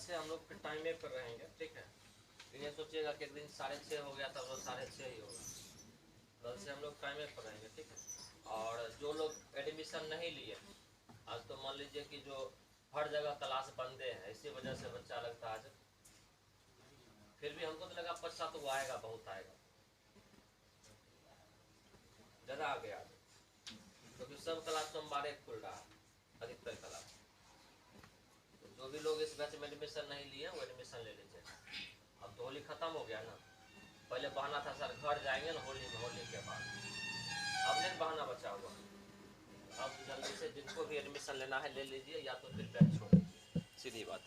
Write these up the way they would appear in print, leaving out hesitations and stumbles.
से हम लोग टाइम पर रहेंगे, ठीक है। ये सोचिएगा कि एक दिन 6:30 हो गया तब 6:30 ही होगा। कल से हम लोग टाइम पर रहेंगे, ठीक है। और जो लोग एडमिशन नहीं लिए, आज तो मान लीजिए कि जो हर जगह क्लास बंदे हैं, इसी वजह से बच्चा लगता आज, फिर भी हमको तो लगा 5-7 वो आएगा, बहुत आएगा, ज़्यादा आ गया क्योंकि सब क्लास सोमवार खुल रहा है, अधिकतर क्लास। तो जो भी लोग इस बैच में एडमिशन नहीं लिए वो एडमिशन ले लीजिए। अब तो होली खत्म हो गया ना, पहले बहाना था सर घर जाएंगे ना होली के बाद, अब नहीं बहाना बचा हुआ। अब जल्दी से जिनको भी एडमिशन लेना है ले लीजिए, या तो फिर बैच छोड़ दीजिए, सीधी बात।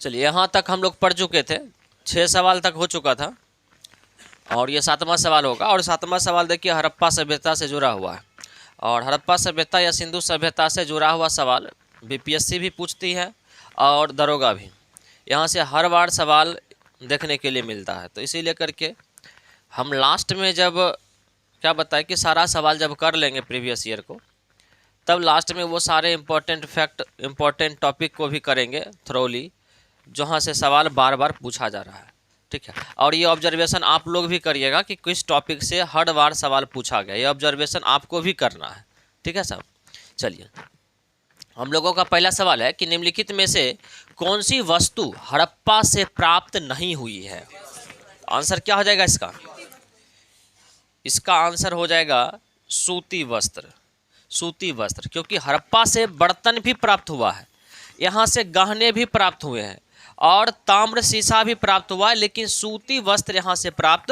चलिए, यहाँ तक हम लोग पढ़ चुके थे, 6 सवाल तक हो चुका था और ये 7वां सवाल होगा। और 7वां सवाल देखिए हड़प्पा सभ्यता से जुड़ा हुआ है, और हड़प्पा सभ्यता या सिंधु सभ्यता से जुड़ा हुआ सवाल बीपीएससी भी पूछती है और दरोगा भी। यहाँ से हर बार सवाल देखने के लिए मिलता है, तो इसीलिए करके हम लास्ट में जब क्या बताएं कि सारा सवाल जब कर लेंगे प्रीवियस ईयर को, तब लास्ट में वो सारे इम्पोर्टेंट फैक्ट, इम्पोर्टेंट टॉपिक को भी करेंगे थ्रोली, जहाँ से सवाल बार बार पूछा जा रहा है, ठीक है। और ये ऑब्जर्वेशन आप लोग भी करिएगा कि किस टॉपिक से हर बार सवाल पूछा गया, ये ऑब्जर्वेशन आपको भी करना है, ठीक है साहब। चलिए, हम लोगों का पहला सवाल है कि निम्नलिखित में से कौन सी वस्तु हड़प्पा से प्राप्त नहीं हुई है। आंसर क्या हो जाएगा इसका? इसका आंसर हो जाएगा सूती वस्त्र। सूती वस्त्र, क्योंकि हड़प्पा से बर्तन भी प्राप्त हुआ है, यहाँ से गहने भी प्राप्त हुए हैं और ताम्र शीशा भी प्राप्त हुआ है, लेकिन सूती वस्त्र यहाँ से प्राप्त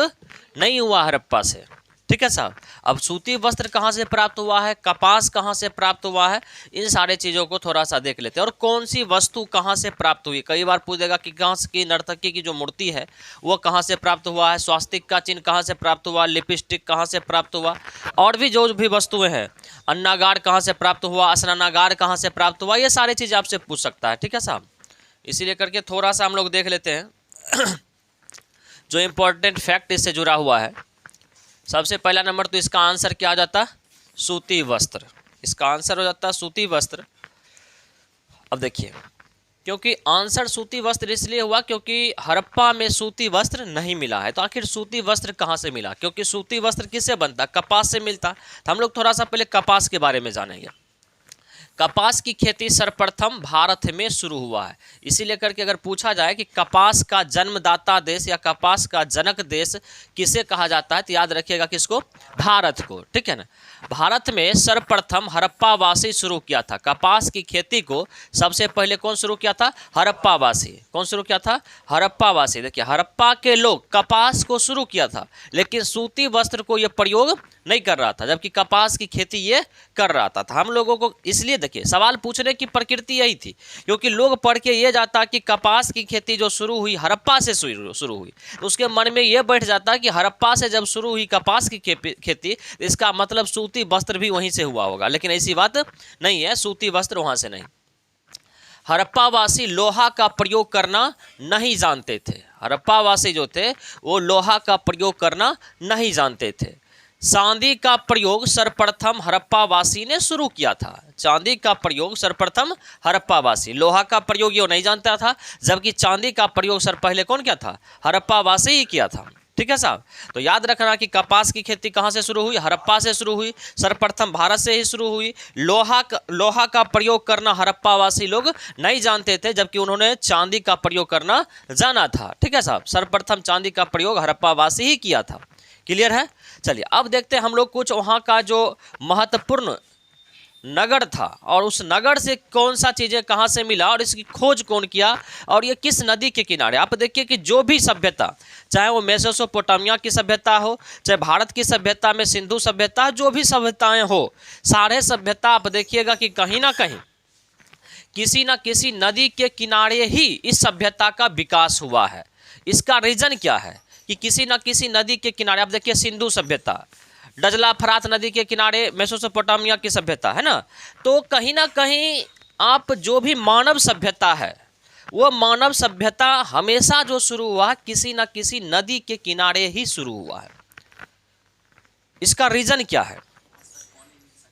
नहीं हुआ हड़प्पा से, ठीक है साहब। अब सूती वस्त्र कहाँ से प्राप्त हुआ है, कपास कहाँ से प्राप्त हुआ है, इन सारे चीज़ों को थोड़ा सा देख लेते हैं। और कौन सी वस्तु कहाँ से प्राप्त हुई, कई बार पूछेगा कि कहाँ की नर्तकी की जो मूर्ति है वो कहाँ से प्राप्त हुआ है, स्वास्तिक का चिन्ह कहाँ से प्राप्त हुआ, लिपस्टिक कहाँ से प्राप्त हुआ, और भी जो भी वस्तुएँ हैं, अन्नागार कहाँ से प्राप्त हुआ, स्नानागार कहाँ से प्राप्त हुआ, ये सारी चीज़ आपसे पूछ सकता है, ठीक है साहब। इसीलिए करके थोड़ा सा हम लोग देख लेते हैं जो इम्पोर्टेंट फैक्ट इससे जुड़ा हुआ है। सबसे पहला नंबर तो इसका आंसर क्या आ जाता? सूती वस्त्र। इसका आंसर हो जाता है सूती वस्त्र। अब देखिए, क्योंकि आंसर सूती वस्त्र इसलिए हुआ क्योंकि हड़प्पा में सूती वस्त्र नहीं मिला है, तो आखिर सूती वस्त्र कहाँ से मिला? क्योंकि सूती वस्त्र किससे बनता? कपास से मिलता। तो हम लोग थोड़ा सा पहले कपास के बारे में जानेंगे। कपास की खेती सर्वप्रथम भारत में शुरू हुआ है, इसीलिए करके अगर पूछा जाए कि कपास का जन्मदाता देश या कपास का जनक देश किसे कहा जाता है, तो याद रखिएगा किसको? भारत को, ठीक है ना। भारत में सर्वप्रथम हड़प्पावासी शुरू किया था। कपास की खेती को सबसे पहले कौन शुरू किया था? हड़प्पावासी। कौन शुरू किया था? हड़प्पावासी। देखिए, हड़प्पा के लोग कपास को शुरू किया था, लेकिन सूती वस्त्र को ये प्रयोग नहीं कर रहा था, जबकि कपास की खेती ये कर रहा था। हम लोगों को इसलिए देखिए सवाल पूछने की प्रकृति यही थी, क्योंकि लोग पढ़ के ये जाता कि कपास की खेती जो शुरू हुई हड़प्पा से शुरू हुई, तो उसके मन में ये बैठ जाता कि हड़प्पा से जब शुरू हुई कपास की खेती, इसका मतलब सूती वस्त्र भी वहीं से हुआ होगा, लेकिन ऐसी बात नहीं है, सूती वस्त्र वहाँ से नहीं। हड़प्पावासी लोहा का प्रयोग करना नहीं जानते थे। हड़प्पावासी जो थे वो लोहा का प्रयोग करना नहीं जानते थे। चांदी का प्रयोग सर्वप्रथम हड़प्पावासी ने शुरू किया था। चांदी का प्रयोग सर्वप्रथम हड़प्पावासी, लोहा का प्रयोग ये नहीं जानता था, जबकि चांदी का प्रयोग पहले कौन किया था? हड़प्पावासी ही किया था, ठीक है साहब। तो याद रखना कि कपास की खेती कहाँ से शुरू हुई? हड़प्पा से शुरू हुई, सर्वप्रथम भारत से ही शुरू हुई। लोहा का प्रयोग करना हड़प्पावासी लोग नहीं जानते थे, जबकि उन्होंने चांदी का प्रयोग करना जाना था, ठीक है साहब। सर्वप्रथम चांदी का प्रयोग हड़प्पावासी ही किया था। क्लियर है? चलिए, अब देखते हैं हम लोग कुछ वहाँ का जो महत्वपूर्ण नगर था, और उस नगर से कौन सा चीज़ें कहाँ से मिला और इसकी खोज कौन किया, और ये किस नदी के किनारे। आप देखिए कि जो भी सभ्यता, चाहे वो मेसोपोटामिया की सभ्यता हो, चाहे भारत की सभ्यता में सिंधु सभ्यता, जो भी सभ्यताएं हो, सारे सभ्यता आप देखिएगा कि कहीं ना कहीं किसी न किसी नदी के किनारे ही इस सभ्यता का विकास हुआ है। इसका रीजन क्या है कि किसी न किसी नदी के किनारे, आप देखिए सिंधु सभ्यता, डजला फरात नदी के किनारे मेसोपोटामिया की सभ्यता है ना, तो कहीं ना कहीं आप जो भी मानव सभ्यता है वो मानव सभ्यता हमेशा जो शुरू हुआ किसी न किसी नदी के किनारे ही शुरू हुआ है। इसका रीजन क्या है?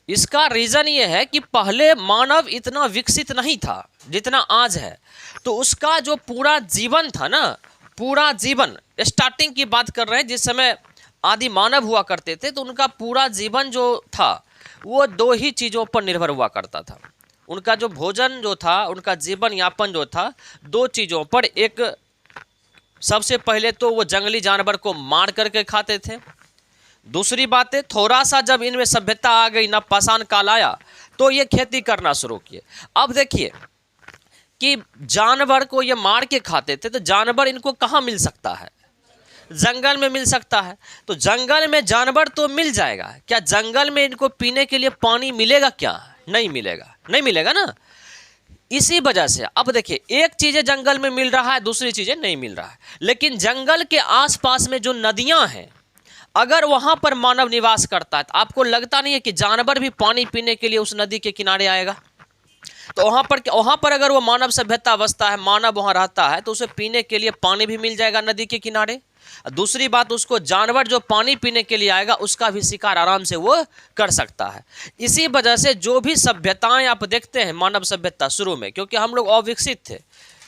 इसका रीजन ये है कि पहले मानव इतना विकसित नहीं था जितना आज है, तो उसका जो पूरा जीवन था ना, पूरा जीवन, स्टार्टिंग की बात कर रहे हैं जिस समय आदि मानव हुआ करते थे, तो उनका पूरा जीवन जो था वो दो ही चीज़ों पर निर्भर हुआ करता था। उनका जो भोजन जो था, उनका जीवन यापन जो था, दो चीज़ों पर। एक, सबसे पहले तो वो जंगली जानवर को मार करके खाते थे। दूसरी बात है, थोड़ा सा जब इनमें सभ्यता आ गई ना, पाषाण काल आया, तो ये खेती करना शुरू किए। अब देखिए कि जानवर को ये मार के खाते थे, तो जानवर इनको कहाँ मिल सकता है? जंगल में मिल सकता है। तो जंगल में जानवर तो मिल जाएगा, क्या जंगल में इनको पीने के लिए पानी मिलेगा? क्या नहीं मिलेगा? नहीं मिलेगा ना। इसी वजह से अब देखिए, एक चीज़ें जंगल में मिल रहा है, दूसरी चीज़ें नहीं मिल रहा है। लेकिन जंगल के आसपास में जो नदियां हैं, अगर वहां पर मानव निवास करता है, तो आपको लगता नहीं है कि जानवर भी पानी पीने के लिए उस नदी के किनारे आएगा? तो वहां पर अगर वो मानव सभ्यता बसता है, मानव वहां रहता है, तो उसे पीने के लिए पानी भी मिल जाएगा नदी के किनारे। दूसरी बात, उसको जानवर जो पानी पीने के लिए आएगा उसका भी शिकार आराम से वो कर सकता है। इसी वजह से जो भी सभ्यताएं आप देखते हैं, मानव सभ्यता शुरू में, क्योंकि हम लोग अविकसित थे,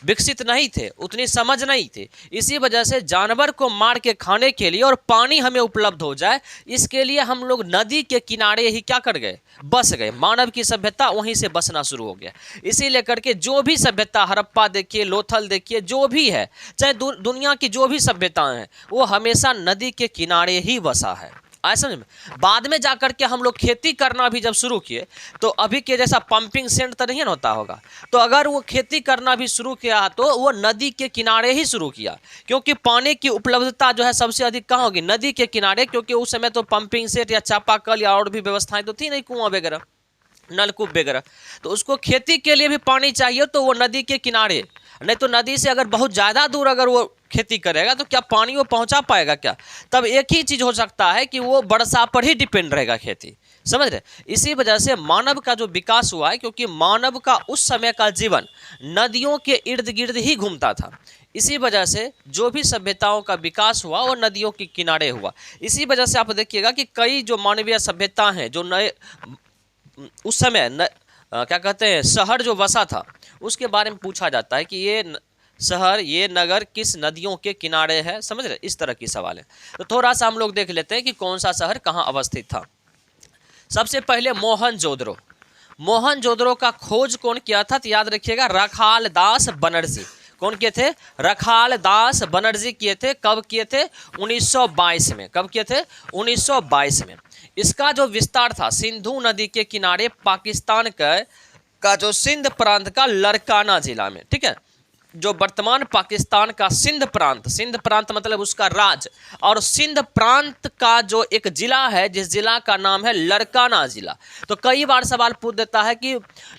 विकसित नहीं थे, उतनी समझ नहीं थी, इसी वजह से जानवर को मार के खाने के लिए और पानी हमें उपलब्ध हो जाए, इसके लिए हम लोग नदी के किनारे ही क्या कर गए? बस गए। मानव की सभ्यता वहीं से बसना शुरू हो गया। इसीलिए करके जो भी सभ्यता, हड़प्पा देखिए, लोथल देखिए, जो भी है, चाहे दुनिया की जो भी सभ्यताएं हैं, वो हमेशा नदी के किनारे ही बसा है। ऐसा नहीं, बाद में जाकर के हम लोग खेती करना भी जब शुरू किए, तो अभी के जैसा पंपिंग सेट तो नहीं होता होगा, तो अगर वो खेती करना भी शुरू किया तो वो नदी के किनारे ही शुरू किया, क्योंकि पानी की उपलब्धता जो है सबसे अधिक कहाँ होगी? नदी के किनारे, क्योंकि उस समय तो पंपिंग सेट या चापाकल या और भी व्यवस्थाएं तो थी नहीं, कुआं वगैरह, नलकूप वगैरह, तो उसको खेती के लिए भी पानी चाहिए, तो वो नदी के किनारे। नहीं तो नदी से अगर बहुत ज़्यादा दूर अगर वो खेती करेगा तो क्या पानी वो पहुंचा पाएगा? क्या? तब एक ही चीज़ हो सकता है कि वो वर्षा पर ही डिपेंड रहेगा खेती, समझ रहे? इसी वजह से मानव का जो विकास हुआ है, क्योंकि मानव का उस समय का जीवन नदियों के इर्द गिर्द ही घूमता था, इसी वजह से जो भी सभ्यताओं का विकास हुआ वो नदियों के किनारे हुआ। इसी वजह से आप देखिएगा कि कई जो मानवीय सभ्यता हैं, जो नए उस समय क्या कहते हैं, शहर जो बसा था, उसके बारे में पूछा जाता है कि ये शहर, ये नगर किस नदियों के किनारे है, समझ रहे? इस तरह की सवाल है। तो थोड़ा सा हम लोग देख लेते हैं कि कौन सा शहर कहाँ अवस्थित था। सबसे पहले मोहनजोदड़ो। मोहनजोदड़ो का खोज कौन किया था? तो याद रखिएगा, रखाल दास बनर्जी। कौन किए थे? रखाल दास बनर्जी किए थे। कब किए थे? 1922 में। कब किए थे? 1922 में। इसका जो विस्तार था सिंधु नदी के किनारे पाकिस्तान का जो सिंध प्रांत का लड़काना जिला में, ठीक है, जो वर्तमान पाकिस्तान का सिंध प्रांत मतलब उसका राज्य, और सिंध प्रांत का जो एक जिला है, जिस जिला का नाम है लड़काना जिला। तो कई बार सवाल पूछ देता है कि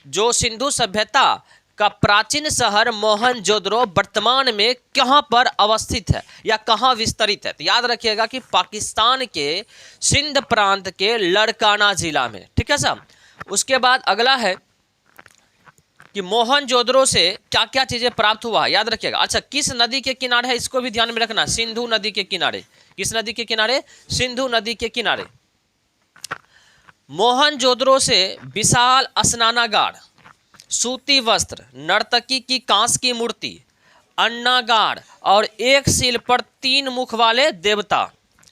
जो सिंधु सभ्यता का प्राचीन शहर मोहनजोदड़ो वर्तमान में कहाँ पर अवस्थित है या कहाँ विस्तरित है? तो याद रखिएगा कि पाकिस्तान के सिंध प्रांत के लड़काना जिला में, ठीक है साहब। उसके बाद अगला है कि मोहनजोदड़ो से क्या क्या चीज़ें प्राप्त हुआ, याद रखिएगा। अच्छा, किस नदी के किनारे है, इसको भी ध्यान में रखना। सिंधु नदी के किनारे। किस नदी के किनारे? सिंधु नदी के किनारे। मोहनजोदड़ो से विशाल स्नानागार, सूती वस्त्र, नर्तकी की कांस की मूर्ति, अन्नागार और एक सिल पर 3 मुख वाले देवता,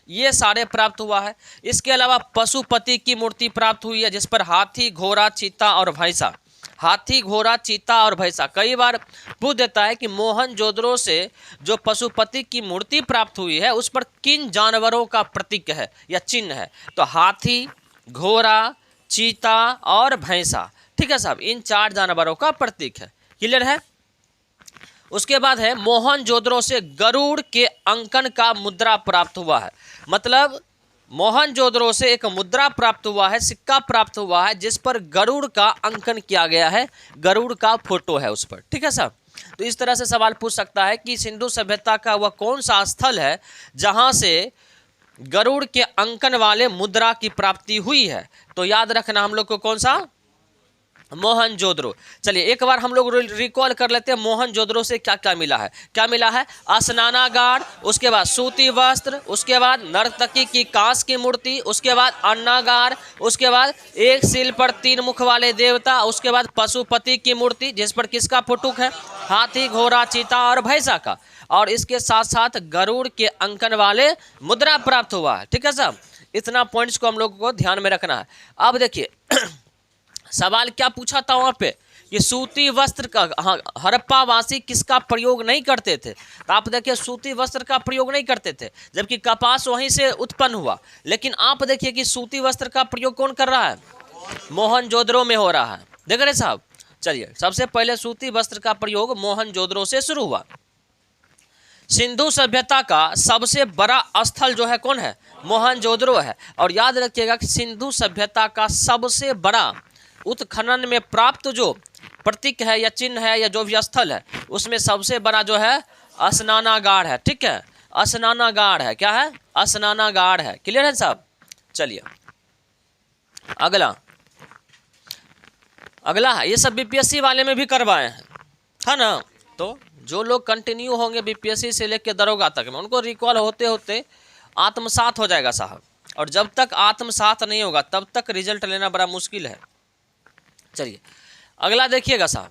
ये सारे प्राप्त हुआ है। इसके अलावा पशुपति की मूर्ति प्राप्त हुई है, जिस पर हाथी, घोड़ा, चीता और भैंसा, हाथी, घोड़ा, चीता और भैंसा। कई बार पूछ देता है कि मोहनजोदड़ो से जो पशुपति की मूर्ति प्राप्त हुई है उस पर किन जानवरों का प्रतीक है या चिन्ह है? तो हाथी, घोड़ा, चीता और भैंसा, ठीक है साहब, इन 4 जानवरों का प्रतीक है। क्लियर है? उसके बाद है मोहनजोदड़ो से गरुड़ के अंकन का मुद्रा प्राप्त हुआ है। मतलब मोहनजोदड़ो से एक मुद्रा प्राप्त हुआ है, सिक्का प्राप्त हुआ है, जिस पर गरुड़ का अंकन किया गया है, गरुड़ का फोटो है उस पर। ठीक है साहब। तो इस तरह से सवाल पूछ सकता है कि सिंधु सभ्यता का वह कौन सा स्थल है जहां से गरुड़ के अंकन वाले मुद्रा की प्राप्ति हुई है। तो याद रखना हम लोग को कौन सा, मोहनजोदड़ो। चलिए एक बार हम लोग रिकॉल कर लेते हैं मोहनजोदड़ो से क्या क्या मिला है। क्या मिला है, स्नानागार, उसके बाद सूती वस्त्र, उसके बाद नर्तकी की कांस की मूर्ति, उसके बाद अन्नागार, उसके बाद एक सिल पर 3 मुख वाले देवता, उसके बाद पशुपति की मूर्ति जिस पर किसका पुटुक है, हाथी, घोड़ा, चीता और भैंसा का, और इसके साथ साथ गरुड़ के अंकन वाले मुद्रा प्राप्त हुआ है। ठीक है साहब, इतना पॉइंट्स को हम लोग को ध्यान में रखना है। अब देखिए सवाल क्या पूछा था वहां पे कि सूती वस्त्र का, हाँ, हड़प्पा वासी किसका प्रयोग नहीं करते थे। तो आप देखिए सूती वस्त्र का प्रयोग नहीं करते थे, जबकि कपास वहीं से उत्पन्न हुआ। लेकिन आप देखिए कि सूती वस्त्र का प्रयोग कौन कर रहा है, मोहनजोदड़ो में हो रहा है। देख रहे साहब। चलिए सबसे पहले सूती वस्त्र का प्रयोग मोहनजोदड़ो से शुरू हुआ। सिंधु सभ्यता का सबसे बड़ा स्थल जो है कौन है, मोहनजोदड़ो है। और याद रखिएगा कि सिंधु सभ्यता का सबसे बड़ा उत्खनन में प्राप्त जो प्रतीक है या चिन्ह है या जो भी स्थल है उसमें सबसे बड़ा जो है स्नानागार है। ठीक है, स्नानागार है। क्या है, स्नानागार है। क्लियर है साहब। चलिए अगला है, ये सब बीपीएससी वाले में भी करवाए हैं, है ना। तो जो लोग कंटिन्यू होंगे बीपीएससी से लेकर दरोगा तक में, उनको रिकॉल होते होते आत्मसात हो जाएगा साहब। और जब तक आत्मसात नहीं होगा तब तक रिजल्ट लेना बड़ा मुश्किल है। चलिए अगला देखिएगा साहब,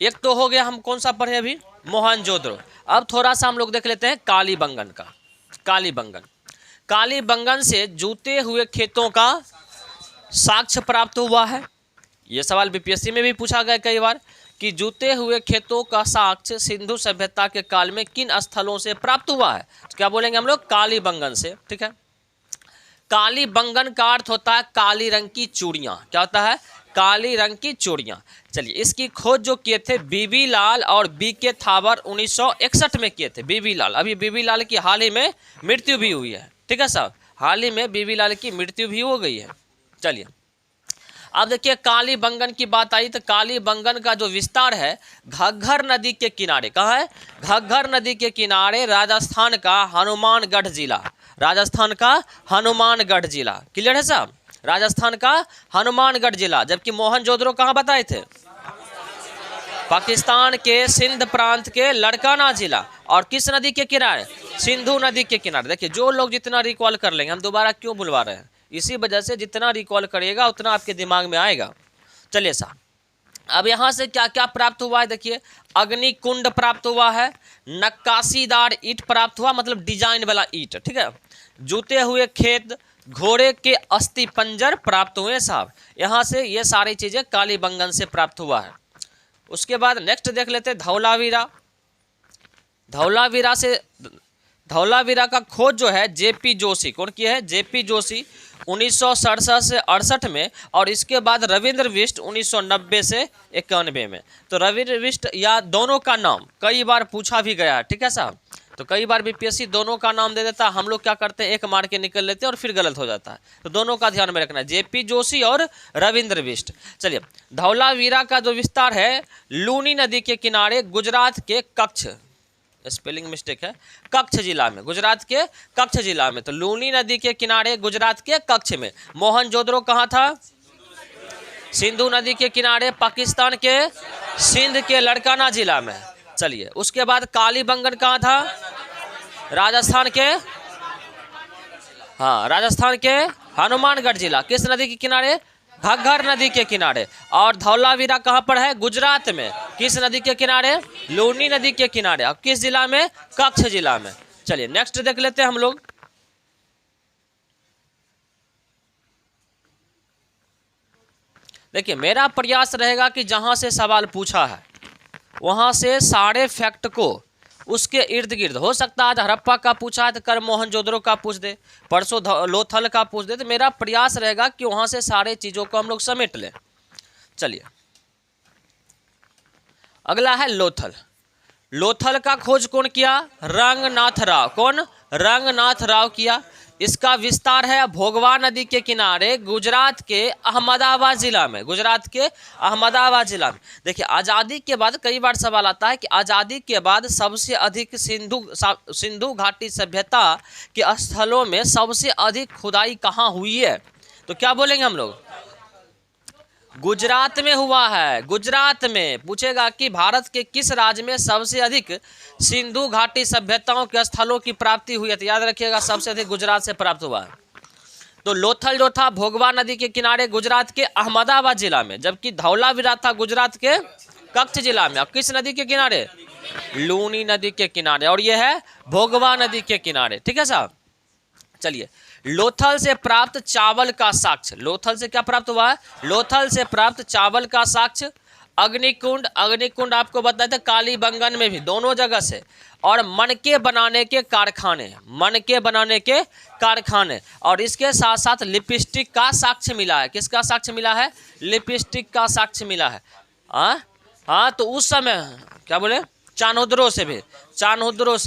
एक तो हो गया हम कौन सा पढ़े अभी, मोहनजोदड़ो। अब थोड़ा सा हम लोग देख लेते हैं कालीबंगन का। कालीबंगन से जूते हुए खेतों का साक्ष्य प्राप्त हुआ है। ये सवाल बीपीएससी में भी पूछा गया कई बार कि जूते हुए खेतों का साक्ष्य सिंधु सभ्यता के काल में किन स्थलों से प्राप्त हुआ है। तो क्या बोलेंगे हम लोग, कालीबंगन से। ठीक है, कालीबंगन का अर्थ होता है काली रंग की चूड़ियां। क्या होता है, काली रंग की चूड़ियां। चलिए इसकी खोज जो किए थे बीबी लाल और बीके थावर 1961 में किए थे। बीबी लाल, अभी बीबी लाल की हाल ही में मृत्यु भी हुई है। ठीक है साहब, हाल ही में बीबी लाल की मृत्यु भी हो गई है। चलिए अब देखिए कालीबंगन की बात आई तो कालीबंगन का जो विस्तार है घग्घर नदी के किनारे, कहाँ है, घग्घर नदी के किनारे राजस्थान का हनुमानगढ़ जिला, राजस्थान का हनुमानगढ़ जिला। क्लियर है साहब, राजस्थान का हनुमानगढ़ जिला। जबकि मोहनजोदड़ो कहाँ बताए थे, पाकिस्तान के सिंध प्रांत के लड़काना जिला। और किस नदी के किनारे, सिंधु नदी के किनारे। देखिए जो लोग जितना रिकॉल कर लेंगे, हम दोबारा क्यों बुलवा रहे हैं, इसी वजह से जितना रिकॉल करिएगा उतना आपके दिमाग में आएगा। चलिए साहब, अब यहाँ से क्या क्या प्राप्त हुआ है देखिए, अग्निकुंड प्राप्त हुआ है, नक्काशीदार ईंट प्राप्त हुआ, मतलब डिजाइन वाला ईंट। ठीक है, जूते हुए खेत, घोड़े के अस्थि पंजर प्राप्त हुए साहब। यहाँ से ये सारी चीजें कालीबंगन से प्राप्त हुआ है। उसके बाद नेक्स्ट देख लेते हैं धौलावीरा। धौलावीरा का खोज जो है जेपी जोशी, कौन किया है, जेपी जोशी 1967 से 68 में, और इसके बाद रविंद्र बिष्ट 1990 से 91 में। तो रविंद्र बिष्ट या दोनों का नाम कई बार पूछा भी गया है। ठीक है साहब, तो कई बार बीपीएससी दोनों का नाम दे देता है, हम लोग क्या करते हैं एक मार के निकल लेते हैं और फिर गलत हो जाता है। तो दोनों का ध्यान में रखना है, जेपी जोशी और रविंद्र बिष्ट। चलिए धौलावीरा का जो विस्तार है लूनी नदी के किनारे गुजरात के कच्छ, स्पेलिंग मिस्टेक है, कच्छ जिला में, गुजरात के कच्छ जिला में। तो लूनी नदी के किनारे गुजरात के कच्छ में। मोहनजोदड़ो कहाँ था, सिंधु नदी के किनारे पाकिस्तान के सिंध के लड़काना जिला में। चलिए उसके बाद कालीबंगन कहाँ था, राजस्थान के, हाँ राजस्थान के हनुमानगढ़ जिला। किस नदी के किनारे, घग्घर नदी के किनारे। और धौलावीरा कहाँ पर है, गुजरात में। किस नदी के किनारे, लूनी नदी के किनारे। अब किस जिला में, कच्छ जिला में। चलिए नेक्स्ट देख लेते हैं हम लोग। देखिए मेरा प्रयास रहेगा कि जहां से सवाल पूछा है वहां से सारे फैक्ट को उसके इर्द गिर्द, हो सकता है आज हड़प्पा का पूछा है तो कर मोहनजोदड़ो का पूछ दे, परसों लोथल का पूछ दे। तो मेरा प्रयास रहेगा कि वहां से सारे चीजों को हम लोग समेट लें। चलिए अगला है लोथल। लोथल का खोज कौन किया, रंगनाथ राव। कौन, रंगनाथ राव किया। इसका विस्तार है भोगवा नदी के किनारे गुजरात के अहमदाबाद जिला में। गुजरात के अहमदाबाद जिला में। देखिए आज़ादी के बाद कई बार सवाल आता है कि आज़ादी के बाद सबसे अधिक सिंधु घाटी सभ्यता के स्थलों में सबसे अधिक खुदाई कहाँ हुई है, तो क्या बोलेंगे हम लोग? गुजरात में हुआ है। गुजरात में पूछेगा कि भारत के किस राज्य में सबसे अधिक सिंधु घाटी सभ्यताओं के स्थलों की प्राप्ति हुई है, तो याद रखिएगा सबसे अधिक गुजरात से प्राप्त हुआ है। तो लोथल जो था भोगवा नदी के किनारे गुजरात के अहमदाबाद जिला में, जबकि धौलावीरा था गुजरात के कच्छ जिला में। अब किस नदी के किनारे? लूनी नदी के किनारे, और यह है भोगवा नदी के किनारे। ठीक है साहब, चलिए लोथल से प्राप्त चावल का साक्ष्य। लोथल से क्या प्राप्त हुआ है? लोथल से प्राप्त चावल का साक्ष्य। अग्निकुंड, अग्निकुंड आपको बताया था कालीबंगन में भी, दोनों जगह से। और मनके बनाने के कारखाने, मनके बनाने के कारखाने। और इसके साथ साथ लिपस्टिक का साक्ष्य मिला है। किसका साक्ष्य मिला है? लिपस्टिक का साक्ष्य मिला है। हाँ, तो उस समय क्या बोले? चान्होदरों से भी, चान्होदरों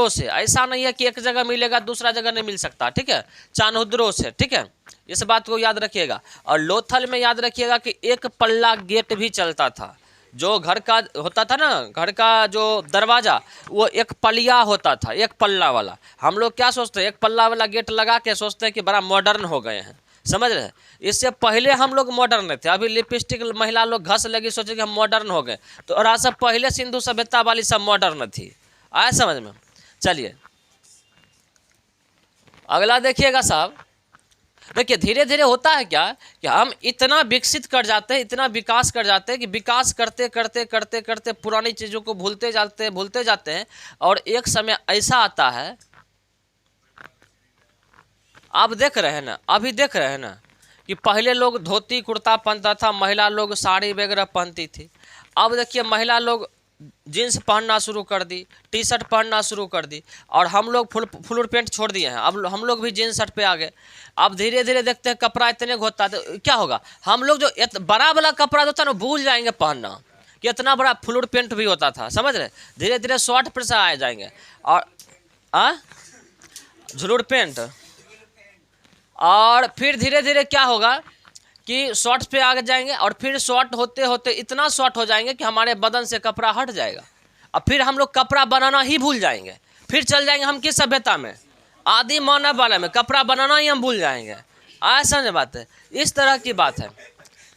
से। ऐसा नहीं है कि एक जगह मिलेगा दूसरा जगह नहीं मिल सकता। ठीक है, चान्होदरों से। ठीक है, इस बात को याद रखिएगा। और लोथल में याद रखिएगा कि एक पल्ला गेट भी चलता था। जो घर का होता था ना, घर का जो दरवाज़ा, वो एक पलिया होता था, एक पल्ला वाला। हम लोग क्या सोचते हैं? एक पल्ला वाला गेट लगा के सोचते हैं कि बड़ा मॉडर्न हो गए हैं, समझ रहे हैं? इससे पहले हम लोग मॉडर्न थे। अभी लिपस्टिक महिला लोग घस लगी, सोचे कि हम मॉडर्न हो गए, तो और सब पहले सिंधु सभ्यता वाली सब मॉडर्न थी। आया समझ में? चलिए अगला देखिएगा साहब। देखिए धीरे धीरे होता है क्या कि हम इतना विकसित कर जाते हैं, इतना विकास कर जाते हैं कि विकास करते करते करते करते पुरानी चीज़ों को भूलते जाते हैं। और एक समय ऐसा आता है, आप देख रहे हैं ना, अभी देख रहे हैं ना, कि पहले लोग धोती कुर्ता पहनता था, महिला लोग साड़ी वगैरह पहनती थी। अब देखिए महिला लोग जीन्स पहनना शुरू कर दी, टी शर्ट पहनना शुरू कर दी, और हम लोग फुल पैंट छोड़ दिए हैं। अब हम लोग भी जीन्स शर्ट पे आ गए। अब धीरे धीरे देखते हैं कपड़ा इतने होता है तो क्या होगा, हम लोग जो बड़ा वाला कपड़ा जो था ना भूल जाएंगे पहनना, कि इतना बड़ा फुल पैंट भी होता था, समझ रहे? धीरे धीरे शॉर्ट पर से आ जाएंगे, और झुलुर पैंट। और फिर धीरे धीरे क्या होगा कि शॉर्ट्स पे आ जाएंगे, और फिर शॉर्ट होते होते इतना शॉर्ट हो जाएंगे कि हमारे बदन से कपड़ा हट जाएगा। अब फिर हम लोग कपड़ा बनाना ही भूल जाएंगे। फिर चल जाएंगे हम किस सभ्यता में? आदि मानव वाले में। कपड़ा बनाना ही हम भूल जाएंगे। ऐसा नहीं बात है, इस तरह की बात है,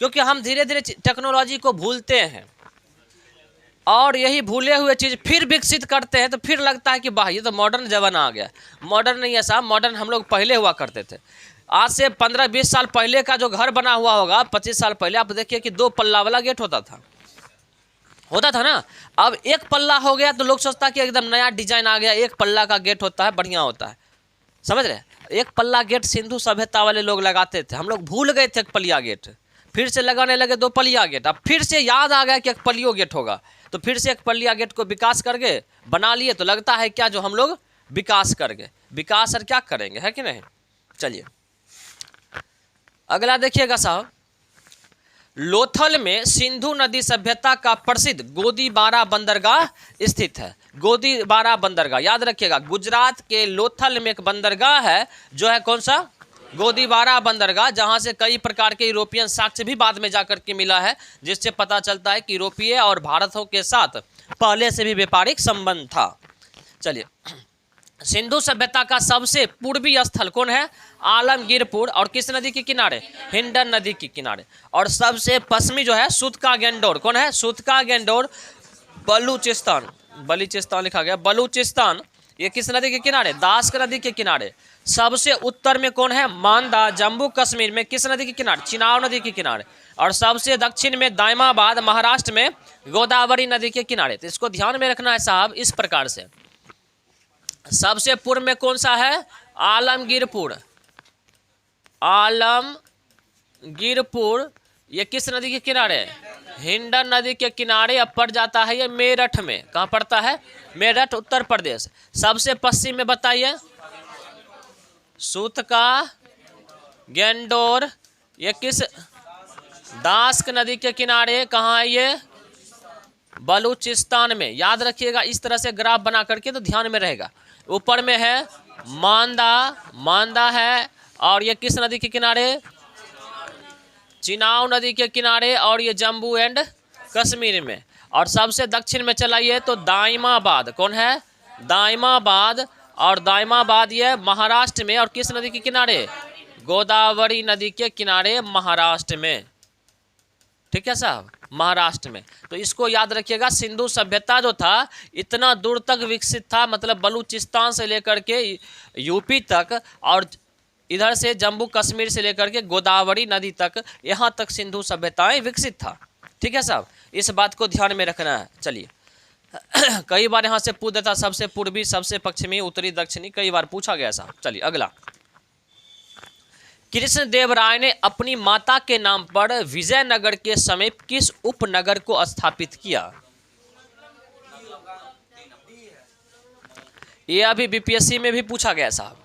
क्योंकि हम धीरे धीरे टेक्नोलॉजी को भूलते हैं, और यही भूले हुए चीज़ फिर विकसित करते हैं, तो फिर लगता है कि वाह ये तो मॉडर्न जमाना आ गया। मॉडर्न नहीं है साहब, मॉडर्न हम लोग पहले हुआ करते थे। आज से 15-20 साल पहले का जो घर बना हुआ होगा, 25 साल पहले, आप देखिए कि 2 पल्ला वाला गेट होता था ना। अब एक पल्ला हो गया तो लोग सोचता कि एकदम नया डिजाइन आ गया, एक पल्ला का गेट होता है, बढ़िया होता है, समझ रहे? एक पल्ला गेट सिंधु सभ्यता वाले लोग लगाते थे, हम लोग भूल गए थे एक पलिया गेट, फिर से लगाने लगे 2 पलिया गेट। अब फिर से याद आ गया कि एक पलियो गेट होगा, तो फिर से एक पलिया गेट को विकास करके बना लिए। तो लगता है क्या जो हम लोग विकास कर गए, विकास और क्या करेंगे, है कि नहीं? चलिए अगला देखिएगा साहब। लोथल में सिंधु नदी सभ्यता का प्रसिद्ध गोदीबारा बंदरगाह स्थित है। गोदीबारा बंदरगाह याद रखिएगा, गुजरात के लोथल में एक बंदरगाह है जो है कौन सा? गोदीबारा बंदरगाह, जहां से कई प्रकार के यूरोपियन साक्ष्य भी बाद में जाकर के मिला है, जिससे पता चलता है कि यूरोपीय और भारतों के साथ पहले से भी व्यापारिक संबंध था। चलिए सिंधु सभ्यता का सबसे पूर्वी स्थल कौन है? आलमगीरपुर। और किस नदी के किनारे? हिंडन नदी के किनारे। और सबसे पश्चिमी जो है सूतका गेंडोर। कौन है? सूतका गेंडोर, बलूचिस्तान। बलूचिस्तान लिखा गया, बलूचिस्तान। ये किस नदी के किनारे? दास्क नदी के किनारे। सबसे उत्तर में कौन है? मांदा। जम्मू कश्मीर में किस नदी के किनारे? चिनाब नदी के किनारे। और सबसे दक्षिण में दायमाबाद, महाराष्ट्र में गोदावरी नदी के किनारे। तो इसको ध्यान में रखना है साहब इस प्रकार से। सबसे पूर्व में कौन सा है? आलमगीरपुर। आलमगीरपुर ये किस नदी के किनारे? हिंडन नदी के किनारे। अब पड़ जाता है ये मेरठ में। कहाँ पड़ता है? मेरठ, उत्तर प्रदेश। सबसे पश्चिम में बताइए? सूतका गेंडोर। ये किस? दास्क नदी के किनारे। कहाँ है ये? बलूचिस्तान में। याद रखिएगा, इस तरह से ग्राफ बना करके तो ध्यान में रहेगा। ऊपर में है मांदा, मांदा है। और ये किस नदी के किनारे? चिनाब नदी के किनारे, और ये जम्मू एंड कश्मीर में। और सबसे दक्षिण में चलाइए तो दाइमाबाद, कौन है? दाइमाबाद। और दाइमाबाद ये महाराष्ट्र में, और किस नदी के किनारे? गोदावरी नदी के किनारे महाराष्ट्र में। ठीक है साहब, महाराष्ट्र में। तो इसको याद रखिएगा, सिंधु सभ्यता जो था इतना दूर तक विकसित था, मतलब बलूचिस्तान से लेकर के यूपी तक, और इधर से जम्मू कश्मीर से लेकर के गोदावरी नदी तक, यहाँ तक सिंधु सभ्यताएं विकसित था। ठीक है साहब, इस बात को ध्यान में रखना है। चलिए कई बार यहाँ से पूछ देता, सबसे पूर्वी, सबसे पश्चिमी, उत्तरी, दक्षिणी, कई बार पूछा गया साहब। चलिए अगला, कृष्णदेव राय ने अपनी माता के नाम पर विजयनगर के समीप किस उपनगर को स्थापित किया? ये अभी बीपीएससी में भी पूछा गया साहब,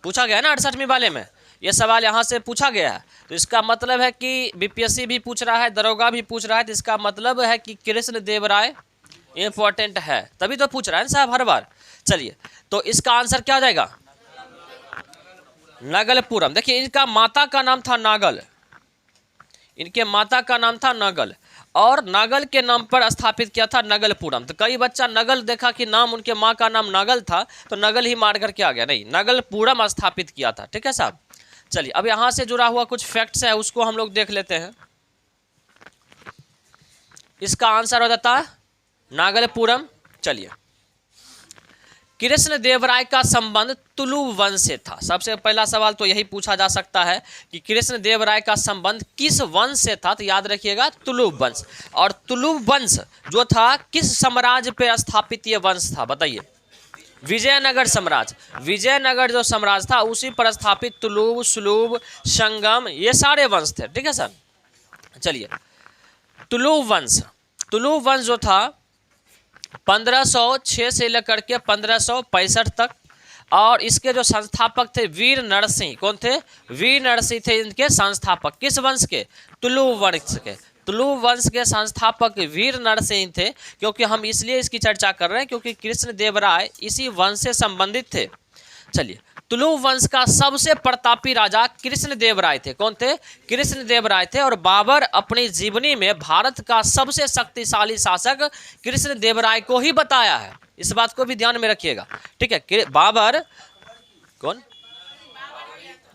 पूछा गया ना 68वीं वाले में, ये सवाल यहाँ से पूछा गया है। तो इसका मतलब है कि बीपीएससी भी पूछ रहा है, दरोगा भी पूछ रहा है, तो इसका मतलब है कि कृष्णदेव राय इंपॉर्टेंट है, तभी तो पूछ रहा है साहब हर बार। चलिए, तो इसका आंसर क्या हो जाएगा? नगलपुरम। देखिए, इनका माता का नाम था नागल, इनके माता का नाम था नगल, और नागल के नाम पर स्थापित किया था नगलपुरम। तो कई बच्चा नगल देखा कि नाम उनके माँ का नाम नागल था, तो नगल ही मार करके आ गया, नहीं, नगलपुरम स्थापित किया था। ठीक है साहब। चलिए, अब यहाँ से जुड़ा हुआ कुछ फैक्ट्स है, उसको हम लोग देख लेते हैं। इसका आंसर हो जाता है नागलपुरम। चलिए, कृष्णदेव राय का संबंध तुलुव वंश से था। सबसे पहला सवाल तो यही पूछा जा सकता है कि कृष्णदेव राय का संबंध किस वंश से था, तो याद रखिएगा तुलुव वंश। और तुलुव वंश जो था किस साम्राज्य पे स्थापित ये वंश था, बताइए? विजयनगर साम्राज्य। विजयनगर जो साम्राज्य था उसी पर स्थापित तुलुव, सुलुव, संगम, ये सारे वंश थे। ठीक है सर। चलिए, तुलुव वंश, तुलुव वंश जो था 1506 से लेकर के 1565 तक, और इसके जो संस्थापक थे वीर नरसिंह, कौन थे? वीर नरसिंह थे इनके संस्थापक। किस वंश के? तुलुव वंश के। तुलुव वंश के संस्थापक वीर नरसिंह थे। क्योंकि हम इसलिए इसकी चर्चा कर रहे हैं क्योंकि कृष्णदेव राय इसी वंश से संबंधित थे। चलिए, तुलुव वंश का सबसे प्रतापी राजा कृष्णदेव राय थे। कौन थे? कृष्णदेव राय थे। और बाबर अपनी जीवनी में भारत का सबसे शक्तिशाली शासक कृष्णदेव राय को ही बताया है, इस बात को भी ध्यान में रखिएगा। ठीक है, बाबर कौन?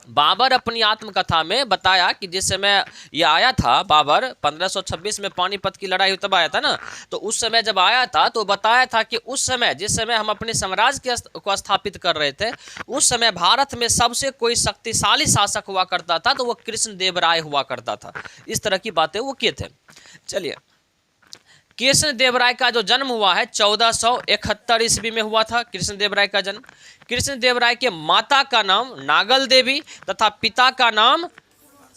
बाबर अपनी आत्मकथा में बताया कि जिस समय ये आया था, बाबर 1526 में पानीपत की लड़ाई तब आया था ना, तो उस समय जब आया था तो बताया था कि उस समय, जिस समय हम अपने साम्राज्य को स्थापित कर रहे थे, उस समय भारत में सबसे कोई शक्तिशाली शासक हुआ करता था तो वो कृष्णदेव राय हुआ करता था। इस तरह की बातें वो किए थे। चलिए, कृष्णदेव राय का जो जन्म हुआ है 1471 ईस्वी में हुआ था कृष्णदेव राय का जन्म। कृष्णदेव राय के माता का नाम नागल देवी तथा पिता का नाम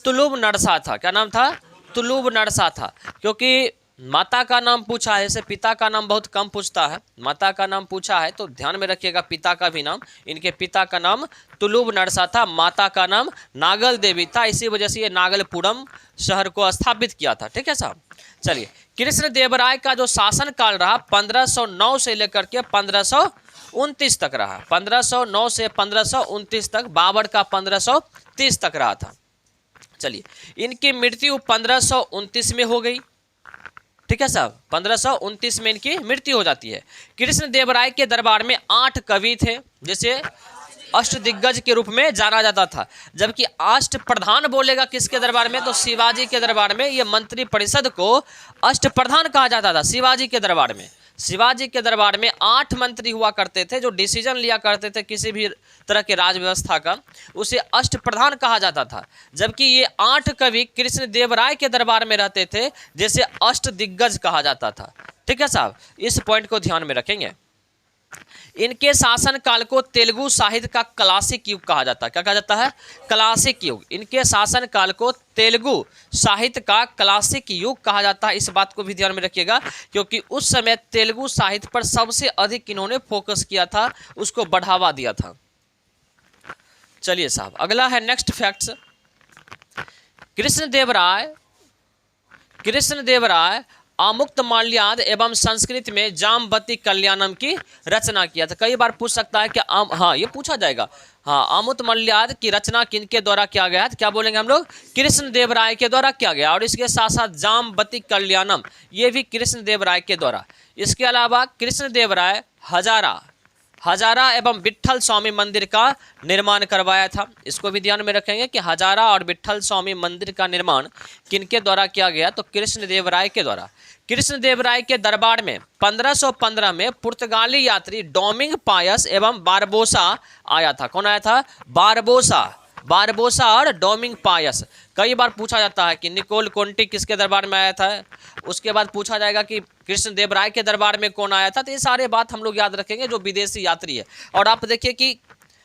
तुलुव नरसा था। क्या नाम था? तुलुव नरसा था। क्योंकि माता का नाम पूछा है, जैसे पिता का नाम बहुत कम पूछता है, माता का नाम पूछा है तो ध्यान में रखिएगा पिता का भी नाम। इनके पिता का नाम तुलुव नरसा था, माता का नाम नागल देवी था, इसी वजह से ये नागलपुरम शहर को स्थापित किया था। ठीक है साहब। चलिए, कृष्णदेव राय का जो शासन काल रहा 1509 से लेकर के 1529 तक रहा। 1509 से 1529 तक, बाबर का 1530 तक रहा था। चलिए, इनकी मृत्यु 1529 में हो गई। ठीक है साहब, 1529 में इनकी मृत्यु हो जाती है। कृष्णदेव राय के दरबार में 8 कवि थे, जैसे अष्टदिग्गज के रूप में जाना जाता था। जबकि अष्ट प्रधान बोलेगा किसके दरबार में? तो शिवाजी के दरबार में। ये मंत्री परिषद को अष्ट प्रधान कहा जाता था शिवाजी के दरबार में। शिवाजी के दरबार में 8 मंत्री हुआ करते थे जो डिसीजन लिया करते थे किसी भी तरह के राज व्यवस्था का, उसे अष्ट प्रधान कहा जाता था। जबकि ये 8 कवि कृष्णदेव राय के दरबार में रहते थे, जैसे अष्ट दिग्गज कहा जाता था। ठीक है साहब, इस पॉइंट को ध्यान में रखेंगे। इनके शासन काल को तेलुगु साहित्य का क्लासिक युग कहा जाता है। क्या कहा जाता है? क्लासिक युग। इनके शासन काल को तेलुगु साहित्य का क्लासिक युग कहा जाता है। इस बात को भी ध्यान में रखिएगा क्योंकि उस समय तेलुगु साहित्य पर सबसे अधिक इन्होंने फोकस किया था, उसको बढ़ावा दिया था। चलिए साहब, अगला है नेक्स्ट फैक्ट्स। कृष्णदेव राय आमुक्त माल्याद एवं संस्कृत में जामवती कल्याणम की रचना किया था। कई बार पूछ सकता है कि हाँ ये पूछा जाएगा, हाँ आमुक्त माल्याद की रचना किनके द्वारा किया गया है, क्या बोलेंगे हम लोग, कृष्णदेवराय के द्वारा किया गया। और इसके साथ साथ जामवती कल्याणम ये भी कृष्णदेवराय के द्वारा। इसके अलावा कृष्णदेवराय हजारा एवं विट्ठल स्वामी मंदिर का निर्माण करवाया था। इसको भी ध्यान में रखेंगे कि हजारा और विट्ठल स्वामी मंदिर का निर्माण किनके द्वारा किया गया, तो कृष्णदेवराय के द्वारा। कृष्णदेवराय के दरबार में 1515 में पुर्तगाली यात्री डोमिंग पायस एवं बारबोसा आया था। कौन आया था, बारबोसा और डोमिंग पायस। कई बार पूछा जाता है कि निकोल कोंटी किसके दरबार में आया था, उसके बाद पूछा जाएगा कि कृष्णदेवराय के दरबार में कौन आया था। तो ये सारे बात हम लोग याद रखेंगे जो विदेशी यात्री है। और आप देखिए कि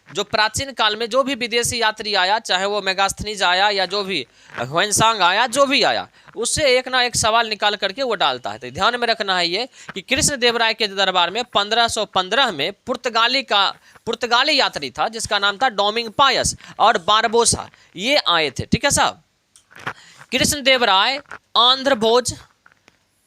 जो प्राचीन काल में जो भी विदेशी यात्री आया, चाहे वो मेगास्थनीज आया या जो भी ह्वेनसांग आया, जो भी आया, उससे एक ना एक सवाल निकाल करके वो डालता है। तो ध्यान में रखना है ये कि कृष्णदेवराय के दरबार में 1515 में पुर्तगाली यात्री था जिसका नाम था डोमिंग पायस और बारबोसा, ये आए थे। ठीक है साहब। कृष्णदेवराय आंध्र भोज,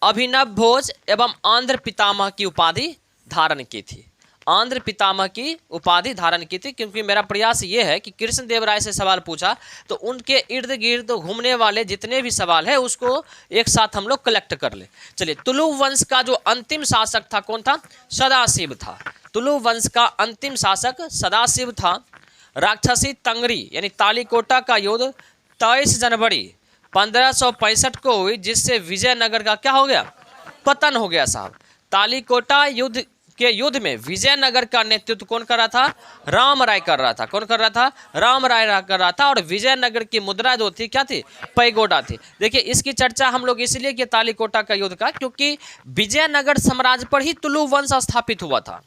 अभिनव भोज एवं आंध्र पितामह की उपाधि धारण की थी। आंध्र पितामह की उपाधि धारण की थी, क्योंकि मेरा प्रयास ये है कि कृष्णदेवराय से सवाल पूछा तो उनके इर्द गिर्द घूमने वाले जितने भी सवाल है उसको एक साथ हम लोग कलेक्ट कर ले। चलिए, तुलु वंश का जो अंतिम शासक था कौन था, सदाशिव था। तुलु वंश का अंतिम शासक सदाशिव था। राक्षसी तंगरी यानी तालीकोटा का युद्ध 23 जनवरी 1565 को हुई, जिससे विजयनगर का क्या हो गया, पतन हो गया साहब। तालीकोटा युद्ध में विजयनगर का नेतृत्व कौन कर रहा था, राम राय कर रहा था। कौन कर रहा था, राम राय कर रहा था। और विजयनगर की मुद्रा जो थी क्या थी, पैगोडा थी। देखिए इसकी चर्चा हम लोग इसलिए कि तालीकोटा का युद्ध का, क्योंकि विजयनगर साम्राज्य पर ही तुलु वंश स्थापित हुआ था।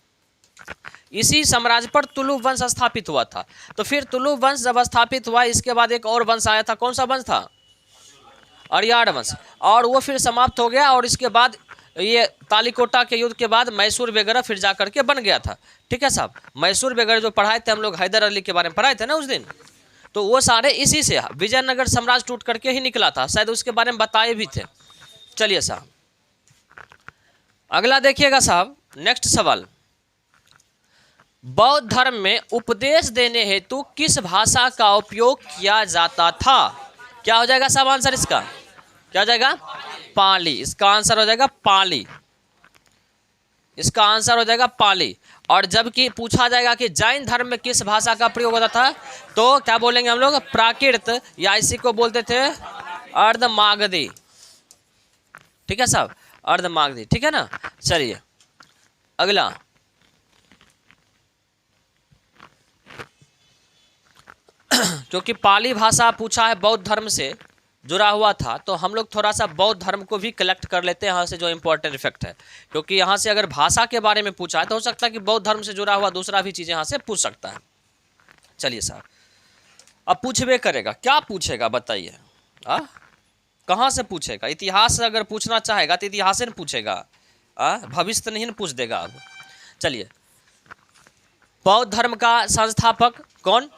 इसी साम्राज्य पर तुलु वंश स्थापित हुआ था। तो फिर तुलु वंश जब स्थापित हुआ, इसके बाद एक और वंश आया था। कौन सा वंश था, अरियाड़ वंश, और वो फिर समाप्त हो गया। और इसके बाद ये तालीकोटा के युद्ध के बाद मैसूर वगैरह फिर जा करके बन गया था। ठीक है साहब। मैसूर वगैरह जो पढ़ाए थे हम लोग, हैदर अली के बारे में पढ़ाए थे ना उस दिन, तो वो सारे इसी से, विजयनगर साम्राज्य टूट करके ही निकला था, शायद उसके बारे में बताए भी थे। चलिए साहब, अगला देखिएगा साहब, नेक्स्ट सवाल। बौद्ध धर्म में उपदेश देने हेतु किस भाषा का उपयोग किया जाता था? क्या हो जाएगा साहब आंसर इसका, क्या हो जाएगा, पाली। इसका आंसर हो जाएगा पाली। इसका आंसर हो जाएगा पाली। और जबकि पूछा जाएगा कि जैन धर्म में किस भाषा का प्रयोग होता था, तो क्या बोलेंगे हम लोग, प्राकृत, या इसी को बोलते थे अर्धमागधी। ठीक है साहब, अर्धमागधी। ठीक है ना। चलिए अगला, क्योंकि पाली भाषा पूछा है, बौद्ध धर्म से जुड़ा हुआ था, तो हम लोग थोड़ा सा बौद्ध धर्म को भी कलेक्ट कर लेते हैं यहाँ से, जो इंपॉर्टेंट इफेक्ट है। क्योंकि यहाँ से अगर भाषा के बारे में पूछा है तो हो सकता है कि बौद्ध धर्म से जुड़ा हुआ दूसरा भी चीज़ यहाँ से पूछ सकता है। चलिए साहब, अब पूछबे करेगा, क्या पूछेगा बताइए, कहाँ से पूछेगा? इतिहास अगर पूछना चाहेगा तो इतिहास से न पूछेगा, भविष्य तो नहीं न पूछ देगा। अब चलिए, बौद्ध धर्म का संस्थापक कौन,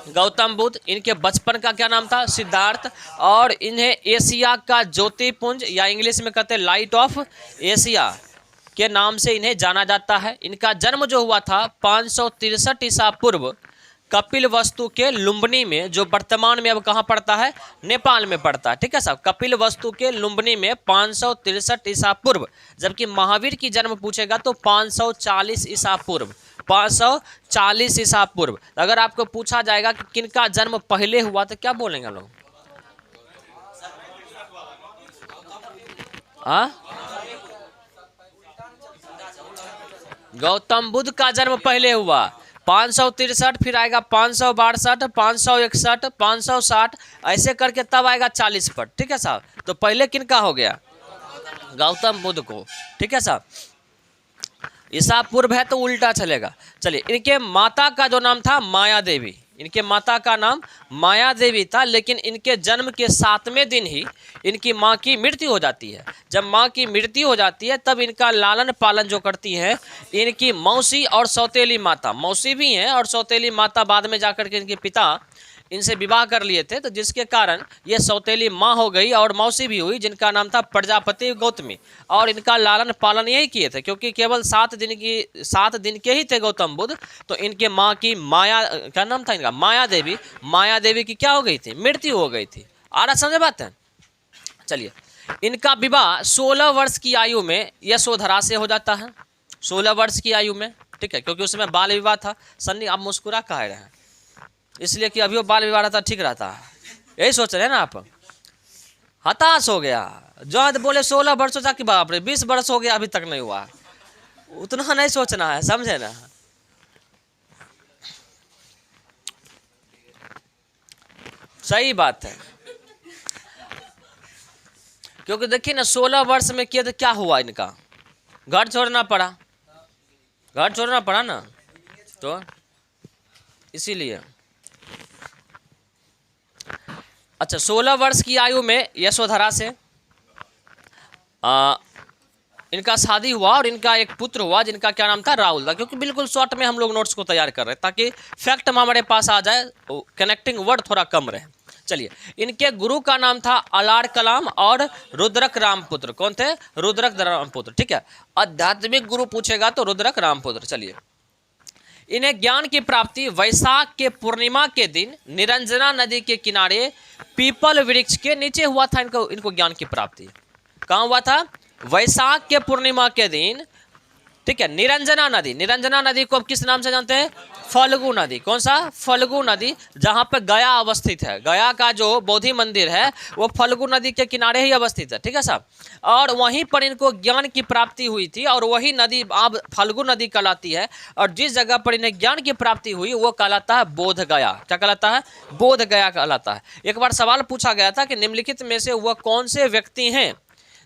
गौतम बुद्ध। इनके बचपन का क्या नाम था, सिद्धार्थ। और इन्हें एशिया का ज्योतिपुंज, या इंग्लिश में कहते हैं लाइट ऑफ एशिया के नाम से इन्हें जाना जाता है। इनका जन्म जो हुआ था 563 ईसा पूर्व कपिलवस्तु के लुम्बिनी में, जो वर्तमान में अब कहाँ पड़ता है, नेपाल में पड़ता है। ठीक है साहब, कपिलवस्तु के लुम्बिनी में 563 ईसा पूर्व। जबकि महावीर की जन्म पूछेगा तो 540 ईसा पूर्व, 540 ईसा पूर्व। अगर आपको पूछा जाएगा कि किनका जन्म पहले हुआ तो क्या बोलेंगे लोग, गौतम बुद्ध का जन्म पहले हुआ 563, फिर आएगा 562, 561, 560, ऐसे करके तब आएगा 40 पर। ठीक है साहब, तो पहले किनका हो गया, गौतम बुद्ध को। ठीक है साहब, ईसा पूर्व है तो उल्टा चलेगा। चलिए, इनके माता का जो नाम था माया देवी, इनके माता का नाम माया देवी था। लेकिन इनके जन्म के 7वें दिन ही इनकी माँ की मृत्यु हो जाती है। जब माँ की मृत्यु हो जाती है तब इनका लालन पालन जो करती है इनकी मौसी और सौतेली माता, मौसी भी हैं और सौतेली माता बाद में जाकर के इनके पिता इनसे विवाह कर लिए थे, तो जिसके कारण ये सौतेली माँ हो गई और मौसी भी हुई, जिनका नाम था प्रजापति गौतमी। और इनका लालन पालन यही किए थे, क्योंकि केवल 7 दिन के ही थे गौतम बुद्ध। तो इनके माँ की माया, क्या नाम था इनका, माया देवी की क्या हो गई थी, मृत्यु हो गई थी। आ रहा समझ बात है। चलिए, इनका विवाह 16 वर्ष की आयु में यशोधरा से हो जाता है, 16 वर्ष की आयु में, ठीक है, क्योंकि उसमें बाल विवाह था। सन्नी आप मुस्कुरा कह रहे हैं, इसलिए कि अभी वो बाल विवाह रहता ठीक रहता, यही सोच रहे हैं ना आप। हताश हो गया जो बोले 16 वर्ष हो जा कि बाप रे 20 वर्ष हो गया अभी तक नहीं हुआ, उतना नहीं सोचना है, समझे ना। सही बात है, क्योंकि देखिए ना 16 वर्ष में किया तो क्या हुआ, इनका घर छोड़ना पड़ा, घर छोड़ना पड़ा ना, तो इसीलिए। अच्छा, 16 वर्ष की आयु में यशोधरा से इनका शादी हुआ और इनका एक पुत्र हुआ, जिनका क्या नाम था, राहुल था। क्योंकि बिल्कुल शॉर्ट में हम लोग नोट्स को तैयार कर रहे हैं, ताकि फैक्ट हमारे पास आ जाए, कनेक्टिंग वर्ड थोड़ा कम रहे। चलिए, इनके गुरु का नाम था अलाड़ कलाम और रुद्रक रामपुत्र। कौन थे, रुद्रक रामपुत्र, ठीक है। आध्यात्मिक गुरु पूछेगा तो रुद्रक रामपुत्र। चलिए, इन्हें ज्ञान की प्राप्ति वैशाख के पूर्णिमा के दिन निरंजना नदी के किनारे पीपल वृक्ष के नीचे हुआ था। इनको ज्ञान की प्राप्ति कहाँ हुआ था, वैशाख के पूर्णिमा के दिन, ठीक है। निरंजना नदी को अब किस नाम से जानते हैं, फल्गु नदी। कौन सा, फल्गु नदी, जहाँ पर गया अवस्थित है। गया का जो बोधि मंदिर है वो फल्गु नदी के किनारे ही अवस्थित है, ठीक है साहब। और वहीं पर इनको ज्ञान की प्राप्ति हुई थी, और वही नदी अब फल्गु नदी कहलाती है। और जिस जगह पर इन्हें ज्ञान की प्राप्ति हुई वो कहलाता है बोध गया। क्या कहलाता है, बोध गया कहलाता है। एक बार सवाल पूछा गया था कि निम्नलिखित में से वह कौन से व्यक्ति हैं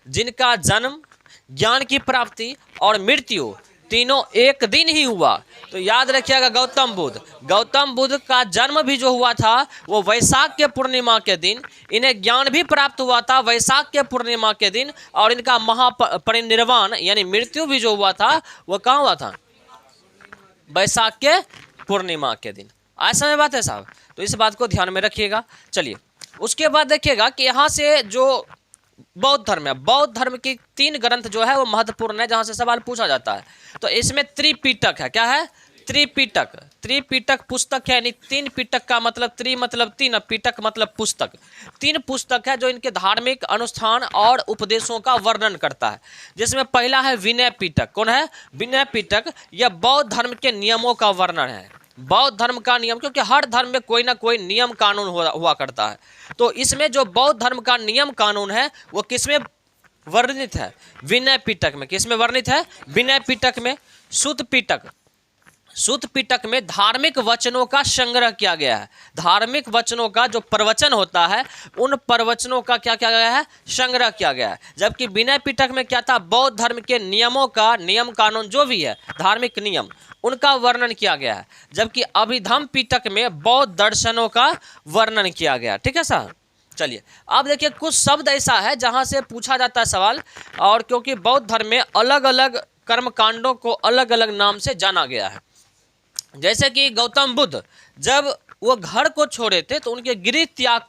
जिनका जन्म, ज्ञान की प्राप्ति और मृत्यु तीनों एक दिन ही हुआ। तो याद रखिएगा, गौतम बुद्ध का जन्म भी जो हुआ था वो वैशाख के पूर्णिमा के दिन, इन्हें ज्ञान भी प्राप्त हुआ था वैशाख के पूर्णिमा के दिन, और इनका महापरिनिर्वाण यानी मृत्यु भी जो हुआ था वो कहाँ हुआ था, वैशाख के पूर्णिमा के दिन। ऐसा में बात है साहब, तो इस बात को ध्यान में रखिएगा। चलिए, उसके बाद देखिएगा कि यहाँ से जो बौद्ध धर्म है, बौद्ध धर्म की 3 ग्रंथ जो है वो महत्वपूर्ण है, जहां से सवाल पूछा जाता है। तो इसमें त्रिपिटक है। क्या है, त्रिपिटक पुस्तक है, यानी 3 पिटक का मतलब, त्रि मतलब 3, पिटक मतलब पुस्तक। 3 पुस्तक है जो इनके धार्मिक अनुष्ठान और उपदेशों का वर्णन करता है। जिसमें पहला है विनय पिटक। कौन है, विनय पिटक। यह बौद्ध धर्म के नियमों का वर्णन है, बौद्ध धर्म का नियम, क्योंकि हर धर्म में कोई ना कोई नियम कानून हुआ करता है। तो इसमें जो बौद्ध धर्म का नियम कानून है वो किसमें वर्णित है, विनय पिटक में। किसमें वर्णित है, विनय पिटक में। सुत्त पिटक में धार्मिक वचनों का संग्रह किया गया है। धार्मिक वचनों का जो प्रवचन होता है उन प्रवचनों का क्या किया गया है, संग्रह किया गया है। जबकि विनय पिटक में क्या था, बौद्ध धर्म के नियमों का, नियम कानून जो भी है धार्मिक नियम, उनका वर्णन किया गया है। जबकि अभिधम्म पिटक में बौद्ध दर्शनों का वर्णन किया गया, ठीक है साहब। चलिए, अब देखिए कुछ शब्द ऐसा है जहां से पूछा जाता है सवाल, और क्योंकि बौद्ध धर्म में अलग अलग कर्मकांडों को अलग अलग नाम से जाना गया है। जैसे कि गौतम बुद्ध जब वो घर को छोड़े थे तो उनके गृह त्याग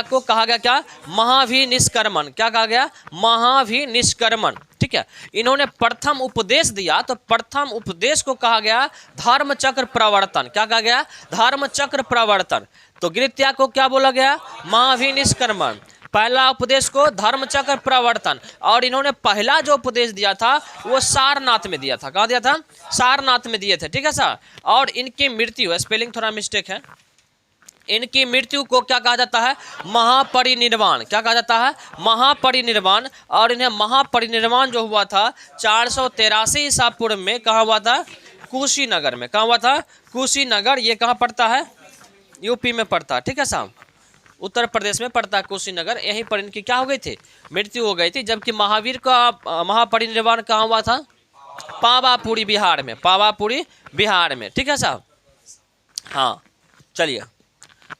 को कहा गया क्या, महाभिनिष्क्रमण। क्या कहा गया, महाभिनिष्क्रमण, ठीक है। इन्होंने प्रथम उपदेश दिया तो प्रथम उपदेश को कहा गया धर्म चक्र प्रवर्तन। क्या कहा गया, धर्म चक्र प्रवर्तन। तो गृह त्याग को क्या बोला गया, महाभिनिष्क्रमण। पहला उपदेश को धर्म चक्र प्रवर्तन। और इन्होंने पहला जो उपदेश दिया था वो सारनाथ में दिया था। कहाँ दिया था, सारनाथ में दिए थे, ठीक है सर। और इनकी मृत्यु, स्पेलिंग थोड़ा मिस्टेक है, इनकी मृत्यु को क्या कहा जाता है, महापरिनिर्वाण। क्या कहा जाता है, महापरिनिर्वाण। और इन्हें महापरिनिर्वाण जो हुआ था 483 ईसा पूर्व में, कहाँ हुआ था, कुशीनगर में। कहाँ हुआ था, कुशीनगर। ये कहाँ पड़ता है, यूपी में पड़ता है, ठीक है साहब, उत्तर प्रदेश में पड़ता है कुशीनगर। यहीं पर इनकी क्या हो गई थी, मृत्यु हो गई थी। जबकि महावीर का महापरिनिर्वाण कहाँ हुआ था, पावापुरी बिहार में, पावापुरी बिहार में, ठीक है साहब। हाँ, चलिए,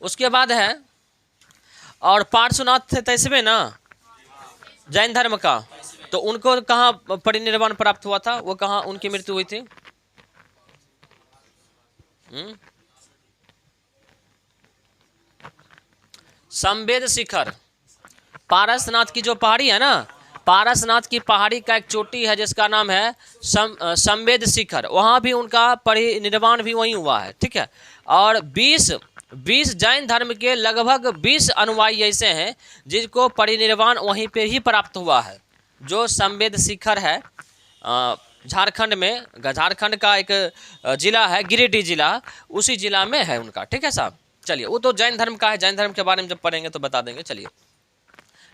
उसके बाद है, और पार्श्वनाथ थे तेईसवें ना, जैन धर्म का, तो उनको कहाँ परिनिर्वाण प्राप्त हुआ था, वो कहाँ उनकी मृत्यु हुई थी। संवेद शिखर, पारसनाथ की जो पहाड़ी है ना, पारसनाथ की पहाड़ी का एक चोटी है जिसका नाम है संवेद शिखर, वहाँ भी उनका परिनिर्वाण भी वहीं हुआ है, ठीक है। और 20 जैन धर्म के लगभग 20 अनुयायी ऐसे हैं जिनको परिनिर्वाण वहीं पे ही प्राप्त हुआ है। जो संवेद शिखर है झारखंड में, झारखंड का एक जिला है गिरिडीह जिला, उसी जिला में है उनका, ठीक है साहब। चलिए, वो तो जैन धर्म का है, जैन धर्म के बारे में जब पढ़ेंगे तो बता देंगे। चलिए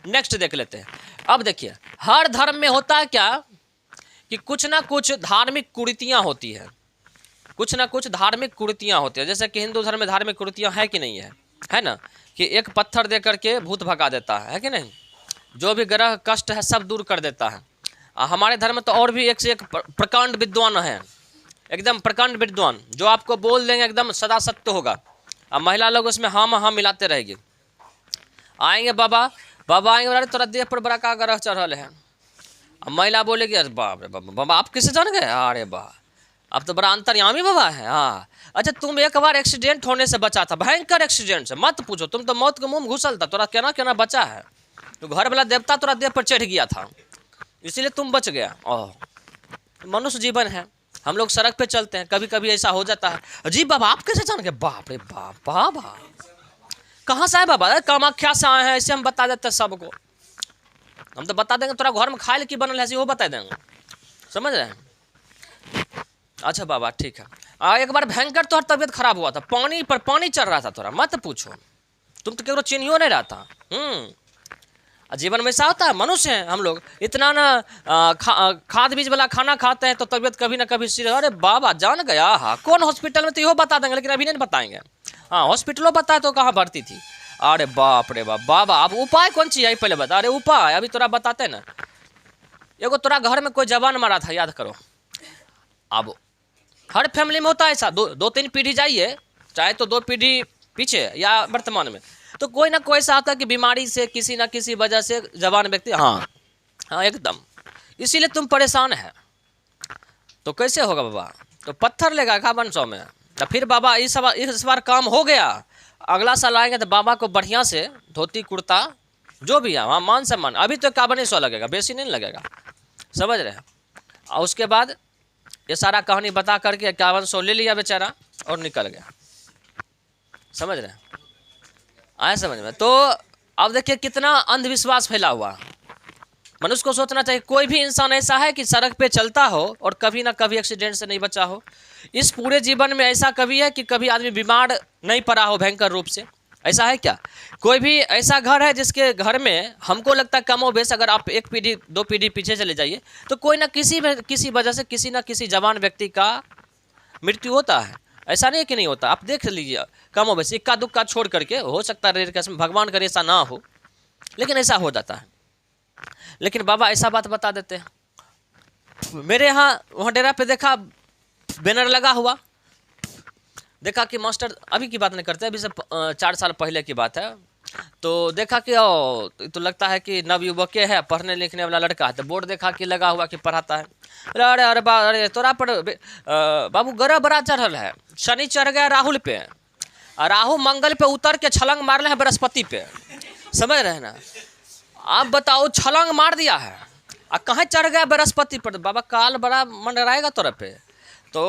नेक्स्ट देख लेते हैं। अब देखिए, हर धर्म में होता है क्या कि कुछ ना कुछ धार्मिक कुरीतियाँ होती है, कुछ ना कुछ धार्मिक कुरीतियाँ होती है। जैसे कि हिंदू धर्म में धार्मिक कुरीतियाँ है कि नहीं है ना, कि एक पत्थर दे करके भूत भगा देता है कि नहीं, जो भी ग्रह कष्ट है सब दूर कर देता है। हमारे धर्म में तो और भी एक से एक प्रकांड विद्वान है, एकदम प्रकांड विद्वान, जो आपको बोल देंगे एकदम सदा सत्य होगा। अब महिला लोग उसमें हाँ मिलाते रहेगी। आएंगे बाबा आएंगे, अरे तोरा देह पर बड़ा का ग्रह चढ़ल है। अब महिला बोलेगी, अरे बाप रे बाबा आप किसे जान गए, अरे वाह अब तो बड़ा अंतर्यामी बाबा है। हाँ अच्छा, तुम एक बार एक्सीडेंट होने से बचा था, भयंकर एक्सीडेंट से, मत पूछो, तुम तो मौत के मुंह में घुसल था, तोरा केना बचा है, तो घर वाला देवता तोरा देह पर चढ़ गया था, इसीलिए तुम बच गया। ओह, मनुष्य जीवन है, हम लोग सड़क पे चलते हैं, कभी कभी ऐसा हो जाता है। अजीब बाबा आप कैसे जान गए, बाप रे बाप, बाबा कहाँ से आए बाबा, कामाख्या से आए हैं, ऐसे हम बता देते हैं सबको। हम तो बता देंगे तोरा घर में खाए की बनल है, वो बता देंगे, समझ रहे हैं। अच्छा बाबा ठीक है। एक बार भयंकर तोहर तबियत खराब हुआ था, पानी पर पानी चढ़ रहा था तोरा, मत पूछो, तुम तो केवल चिन्हियो नहीं रहा था। जीवन में ऐसा होता है, मनुष्य हैं हम लोग, इतना ना खाद बीज वाला खाना खाते हैं तो तबियत कभी ना कभी सिर, अरे बाबा जान गया। हाँ कौन हॉस्पिटल में, तो यो बता देंगे, लेकिन अभी नहीं बताएंगे। हाँ हॉस्पिटलों बताए तो कहाँ भर्ती थी, अरे बाप रे बाप, बाबा अब उपाय कौन चीज है पहले बता। अरे उपाय अभी तोरा बताते ना, एगो तोरा घर में कोई जवान मारा था, याद करो। अब हर फैमिली में होता है ऐसा, दो तीन पीढ़ी जाइए, चाहे तो 2 पीढ़ी पीछे या वर्तमान में, तो कोई ना कोई ऐसा आता है कि बीमारी से किसी ना किसी वजह से जवान व्यक्ति, हाँ एकदम, इसीलिए तुम परेशान है। तो कैसे होगा बाबा, तो पत्थर लेगा 5100 में, तो फिर बाबा इस बार काम हो गया, अगला साल आएंगे तो बाबा को बढ़िया से धोती कुर्ता जो भी है वहाँ मान सम्मान, अभी तो 5100 लगेगा, बेसी नहीं लगेगा, समझ रहे हैं। और उसके बाद ये सारा कहानी बता करके 5100 ले लिया बेचारा और निकल गया, समझ रहे हैं, आए समझ में। तो अब देखिए कितना अंधविश्वास फैला हुआ। मनुष्य को सोचना चाहिए, कोई भी इंसान ऐसा है कि सड़क पे चलता हो और कभी ना कभी एक्सीडेंट से नहीं बचा हो। इस पूरे जीवन में ऐसा कभी है कि कभी आदमी बीमार नहीं पड़ा हो भयंकर रूप से, ऐसा है क्या? कोई भी ऐसा घर है जिसके घर में हमको लगता है कम हो बेश, अगर आप 1 पीढ़ी 2 पीढ़ी पीछे चले जाइए तो कोई ना किसी वजह से किसी ना किसी जवान व्यक्ति का मृत्यु होता है। ऐसा नहीं कि नहीं होता, आप देख लीजिए, कम हो बेश इक्का दुक्का छोड़ करके, हो सकता है रेयर केस में, भगवान करे ऐसा ना हो, लेकिन ऐसा हो जाता है। लेकिन बाबा ऐसा बात बता देते हैं, मेरे यहाँ वहाँ डेरा पे देखा बैनर लगा हुआ, देखा कि मास्टर, अभी की बात नहीं करते, अभी से 4 साल पहले की बात है, तो देखा कि तो लगता है कि नवयुवक है, पढ़ने लिखने वाला लड़का है, तो बोर्ड देखा कि लगा हुआ कि पढ़ाता है। अरे अरे अरे तोरा पर बाबू ग्रह बड़ा चढ़ल है, शनि चढ़ गया राहुल पे, और राहु मंगल पे उतर के छलंग मार है बृहस्पति पे, समझ रहे ना। आप बताओ, छलंग मार दिया है और कहाँ चढ़ गया बृहस्पति पर, बाबा काल बड़ा मंडराएगा तोरा पे। तो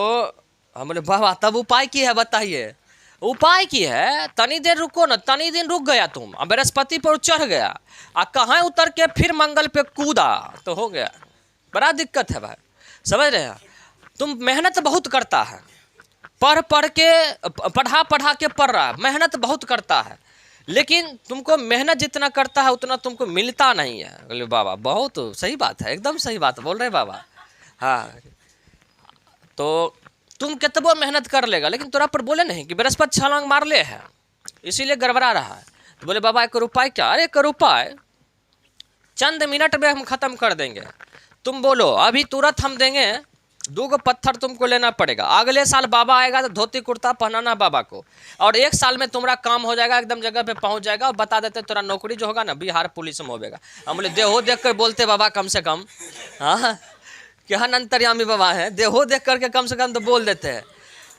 हम बोले बाबा तब उपाय की है बताइए, उपाय की है, तनी देर रुको ना, तनी दिन रुक गया तुम, अब बृहस्पति पर चढ़ गया और कहाँ उतर के फिर मंगल पे कूदा तो हो गया, बड़ा दिक्कत है भाई, समझ रहे हैं। तुम मेहनत बहुत करता है, पढ़ा के पढ़ रहा है, मेहनत बहुत करता है, लेकिन तुमको मेहनत जितना करता है उतना तुमको मिलता नहीं है। बोले बाबा बहुत सही बात है, एकदम सही बात बोल रहे बाबा। हाँ तो तुम कितबो मेहनत कर लेगा, लेकिन तोरा पर बोले नहीं कि बृहस्पति छलांग मार ले है, इसीलिए गड़बड़ा रहा है। तो बोले बाबा एक उपाय क्या? अरे एक उपाय चंद मिनट में हम खत्म कर देंगे, तुम बोलो अभी तुरंत हम देंगे, 2 पत्थर तुमको लेना पड़ेगा, अगले साल बाबा आएगा तो धोती कुर्ता पहनाना बाबा को, और 1 साल में तुम्हारा काम हो जाएगा, एकदम जगह पे पहुंच जाएगा, और बता देते तेरा नौकरी जो होगा ना बिहार पुलिस में होगा। हम बोले देहो देख कर बोलते बाबा कम से कम, हाँ क्या अंतर्यामी बाबा है, देहो देख करके कम से कम तो बोल देते हैं।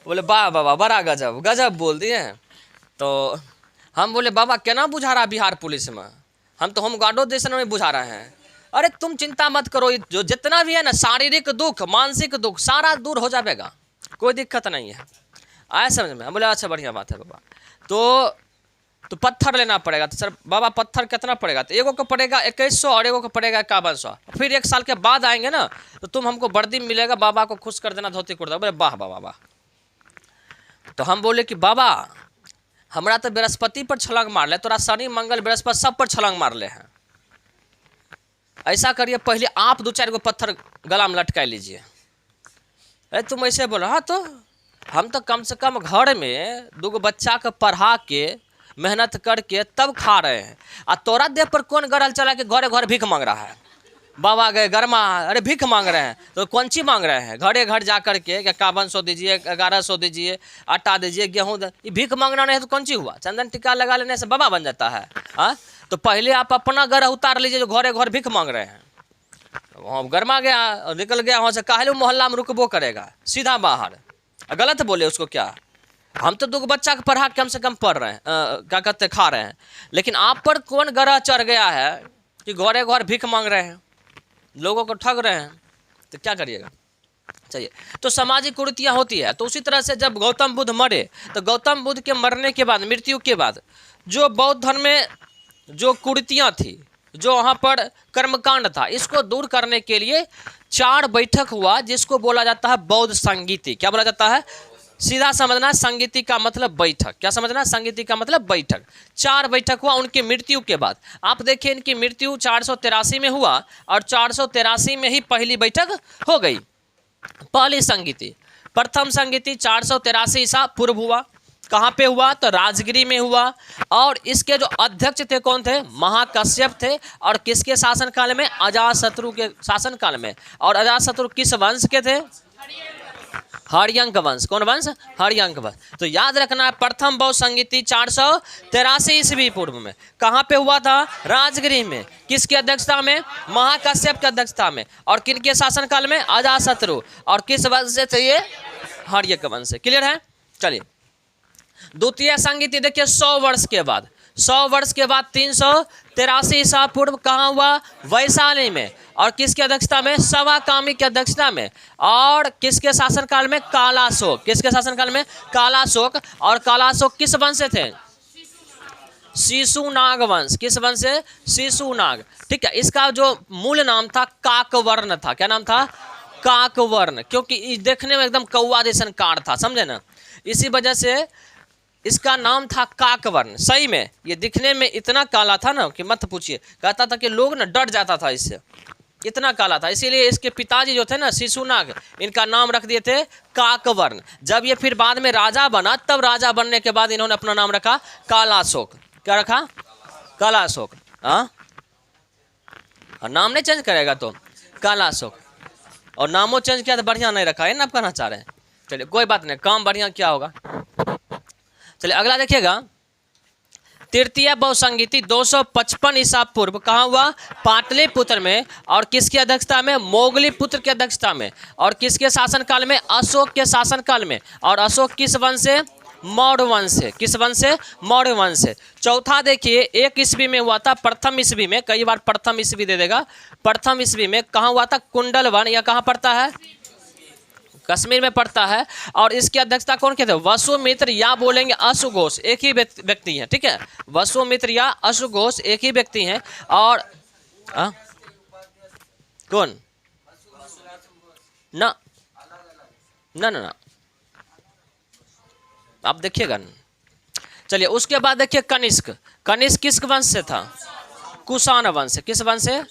बोले वाह बाबा बड़ा गजब गजब बोल दिए। तो हम बोले बाबा केना बुझा रहा बिहार पुलिस में, हम तो होमगार्डो जैसे में बुझा रहे हैं। अरे तुम चिंता मत करो, जो जितना भी है ना शारीरिक दुख मानसिक दुख सारा दूर हो जाएगा, कोई दिक्कत नहीं है। आया समझ में? हम बोले अच्छा बढ़िया बात है बाबा। तो पत्थर लेना पड़ेगा। तो सर बाबा पत्थर कितना पड़ेगा? तो एगो को पड़ेगा 2100 और एगो को पड़ेगा 5100। फिर 1 साल के बाद आएंगे ना तो तुम हमको वर्दी मिलेगा, बाबा को खुश कर देना धोती कुर्ता। बोले वाह बाबा वाह। तो हम बोले कि बाबा हमरा तो बृहस्पति पर छलांग मार ले, तोरा शनि मंगल बृहस्पति सब पर छलांग मार ले हैं। ऐसा करिए पहले आप 2-4 गो पत्थर गला में लटका लीजिए। अरे तुम ऐसे बोला? हाँ तो हम तो कम से कम घर में 2 गो बच्चा को पढ़ा के मेहनत करके तब खा रहे हैं, और तोरा देह पर कौन गरल चला के घरे घर भीख मांग रहा है? बाबा गए गरमा, अरे भीख मांग रहे हैं तो कौन ची मांग रहे हैं? घरे घर जा करके 5100 दीजिए, 1100 दीजिए, आटा दीजिए, गेहूँ। ये भीख मांगना नहीं है तो कौन ची हुआ? चंदन टीका लगा लेने से बाबा बन जाता है? हाँ तो पहले आप अपना घर उतार लीजिए जो घरे घर भीख मांग रहे हैं। वहाँ गरमा गया, निकल गया वहाँ से, काहे मोहल्ला में रुकबो करेगा, सीधा बाहर। गलत बोले उसको क्या? हम तो 2 गो बच्चा को पढ़ा कम से कम पढ़ रहे हैं, क्या कहते खा रहे हैं, लेकिन आप पर कौन ग्रह चढ़ गया है कि घरे घर भीख मांग रहे हैं, लोगों को ठग रहे हैं? तो क्या करिएगा? चाहिए तो सामाजिक कुरीतियाँ होती है। तो उसी तरह से जब गौतम बुद्ध मरे तो गौतम बुद्ध के मरने के बाद, मृत्यु के बाद, जो बौद्ध धर्म में जो कुरीतियाँ थी, जो वहाँ पर कर्मकांड था, इसको दूर करने के लिए 4 बैठक हुआ, जिसको बोला जाता है बौद्ध संगीति। क्या बोला जाता है? सीधा समझना, संगीति का मतलब बैठक। क्या समझना? संगीति का मतलब बैठक। 4 बैठक हुआ उनकी मृत्यु के बाद। आप देखिए इनकी मृत्यु 483 में हुआ और 483 में ही पहली बैठक हो गई, पहली संगीति। प्रथम संगीति 483 ईसा पूर्व हुआ। कहाँ पे हुआ? तो राजगिरी में हुआ। और इसके जो अध्यक्ष थे कौन थे? महाकश्यप थे। और किसके शासनकाल में? अजातशत्रु के शासनकाल में। और अजातशत्रु किस वंश के थे? हर्यंक वंश। कौन वंश? हर्यंक वंश। तो याद रखना, प्रथम बौद्ध संगीति 483 ईस्वी पूर्व में कहाँ पे हुआ था? राजगिरी में। किसकी अध्यक्षता में? महाकश्यप की अध्यक्षता में। और किनके शासनकाल में? अजातशत्रु। और किस वंश से थे ये? हर्यंक वंश से। क्लियर है? चलिए द्वितीय संगीति देखिए 100 वर्ष के बाद। 100 वर्ष के बाद 383 ईसा पूर्व कहाँ हुआ? वैशाली में। और किसकी अध्यक्षता में? सवाकामी की अध्यक्षता में। और किसके शासनकाल में? कालाशोक। किसके शासनकाल में? कालाशोक। और कालाशोक किस वंश से थे? शिशुनाग वंश। किस वंश से? शिशुनाग। ठीक है। इसका जो मूल नाम था काकवर्ण था। क्या नाम था? काकवर्ण। क्योंकि देखने में एकदम कौवा जैसा कार था, समझे ना, इसी वजह से इसका नाम था काकवर्ण। सही में ये दिखने में इतना काला था ना कि मत पूछिए। कहता था कि लोग ना डर जाता था इससे, इतना काला था। इसीलिए इसके पिताजी जो थे ना शिशुनाग, इनका नाम रख दिए थे काकवर्ण। जब ये फिर बाद में राजा बना, तब राजा बनने के बाद इन्होंने अपना नाम रखा कालाशोक। क्या रखा? कालाशोक। हाँ, नाम नहीं चेंज करेगा तो कालाशोक। और नामों चेंज किया तो बढ़िया नहीं रखा है ना, आप कहना चाह रहे हैं। चलिए कोई बात नहीं, काम बढ़िया क्या होगा। चलिए अगला देखिएगा, तृतीय बौद्ध संगीति 255 ईसा पूर्व कहाँ हुआ? पाटलिपुत्र में। और किसकी अध्यक्षता में? मोगलीपुत्र की अध्यक्षता में। और किसके शासनकाल में? अशोक के शासनकाल में। और अशोक किस वंश से? मौर्य वंश से। किस वंश से? मौर्य वंश से। चौथा देखिए 1 ईस्वी में हुआ था, प्रथम ईस्वी में, कई बार प्रथम ईस्वी दे देगा। प्रथम ईस्वी में कहाँ हुआ था? कुंडलवन। यह कहाँ पड़ता है? कश्मीर में पड़ता है। और इसकी अध्यक्षता कौन के थे? वसुमित्र या बोलेंगे अशुघोष, एक ही व्यक्ति हैं। ठीक है, वसुमित्र या अशुघोष एक ही व्यक्ति हैं। और कौन? ना ना ना ना, आप देखिएगा। चलिए उसके बाद देखिए कनिष्क। कनिष्क किस वंश से था? कुषाण वंश। किस वंश से?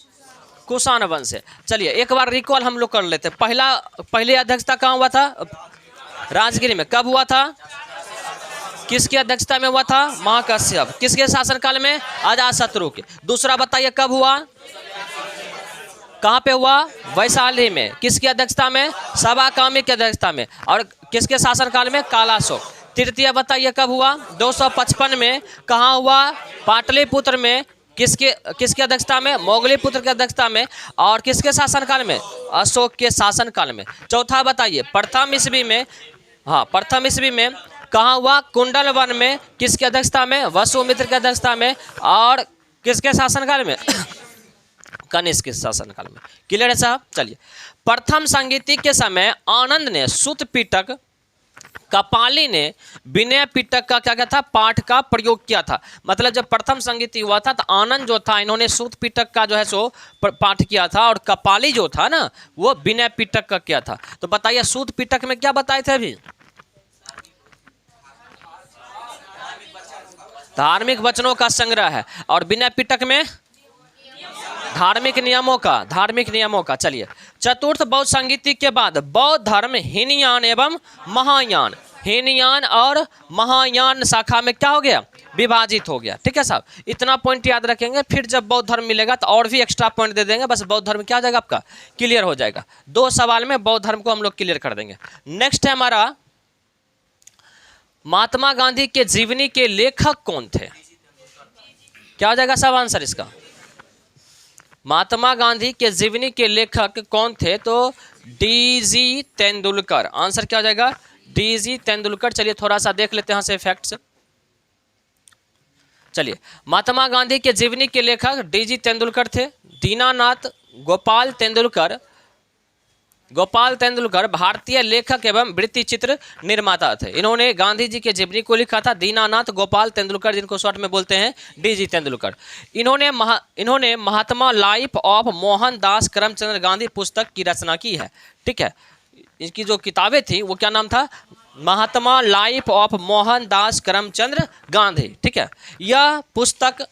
कुषाण वंश से। चलिए एक बार रिकॉल हम लोग कर लेते हैं। पहले अध्यक्षता कहाँ हुआ था? राजगिरी में। कब हुआ था? किसकी अध्यक्षता में हुआ था? महाकश्यप। किसके शासनकाल में? अजातशत्रु के। दूसरा बताइए कब हुआ? कहाँ पे हुआ? वैशाली में। किसकी अध्यक्षता में? सवाकामी की अध्यक्षता में। और किसके शासनकाल में? कालाशोक। तृतीय बताइए कब हुआ? 255 में। कहाँ हुआ? पाटलिपुत्र में। किसके अध्यक्षता में? मोगलीपुत्र की अध्यक्षता में। और किसके शासनकाल में? अशोक के शासनकाल में। चौथा बताइए प्रथम ईस्वी में। हाँ, प्रथम ईस्वी में कहाँ हुआ? कुंडल वन में। किसकी अध्यक्षता में? वसुमित्र की अध्यक्षता में। और किसके शासनकाल में? कनिष्क के शासनकाल में। क्लियर है साहब? चलिए, प्रथम संगीति के समय आनंद ने सूत पिटक, कपाली ने विनय पिटक का क्या था? पाठ का प्रयोग किया था। मतलब जब प्रथम संगीति हुआ था तो आनंद जो था इन्होंने सूत पिटक का जो है सो पाठ किया था, और कपाली जो था ना वो विनय पिटक का किया था। तो बताइए सूत पिटक में क्या बताए थे? अभी धार्मिक वचनों का संग्रह है, और विनय पिटक में धार्मिक नियमों का। चलिए, चतुर्थ बौद्ध संगीति के बाद बौद्ध धर्म हीनयान एवं महायान, हीनयान और महायान शाखा में क्या हो गया? विभाजित हो गया। ठीक है साहब, इतना पॉइंट याद रखेंगे, फिर जब बौद्ध धर्म मिलेगा तो और भी एक्स्ट्रा पॉइंट दे देंगे। बस बौद्ध धर्म क्या हो जाएगा आपका? क्लियर हो जाएगा। 2 सवाल में बौद्ध धर्म को हम लोग क्लियर कर देंगे। नेक्स्ट है हमारा, महात्मा गांधी के जीवनी के लेखक कौन थे? क्या हो जाएगा साहब आंसर इसका? महात्मा गांधी के जीवनी के लेखक कौन थे? तो डीजी तेंदुलकर। आंसर क्या हो जाएगा? डीजी तेंदुलकर। चलिए थोड़ा सा देख लेते हैं फैक्ट्स। चलिए, महात्मा गांधी के जीवनी के लेखक डीजी तेंदुलकर थे। दीनानाथ गोपाल तेंदुलकर भारतीय लेखक एवं वृत्ति चित्र निर्माता थे। इन्होंने गांधी जी के जीवनी को लिखा था। दीनानाथ गोपाल तेंदुलकर, जिनको शॉर्ट में बोलते हैं डीजी तेंदुलकर। इन्होंने महात्मा लाइफ ऑफ मोहनदास करमचंद गांधी पुस्तक की रचना की है। ठीक है, इनकी जो किताबें थी वो क्या नाम था? महात्मा लाइफ ऑफ मोहनदास करमचंद गांधी। ठीक है, यह पुस्तक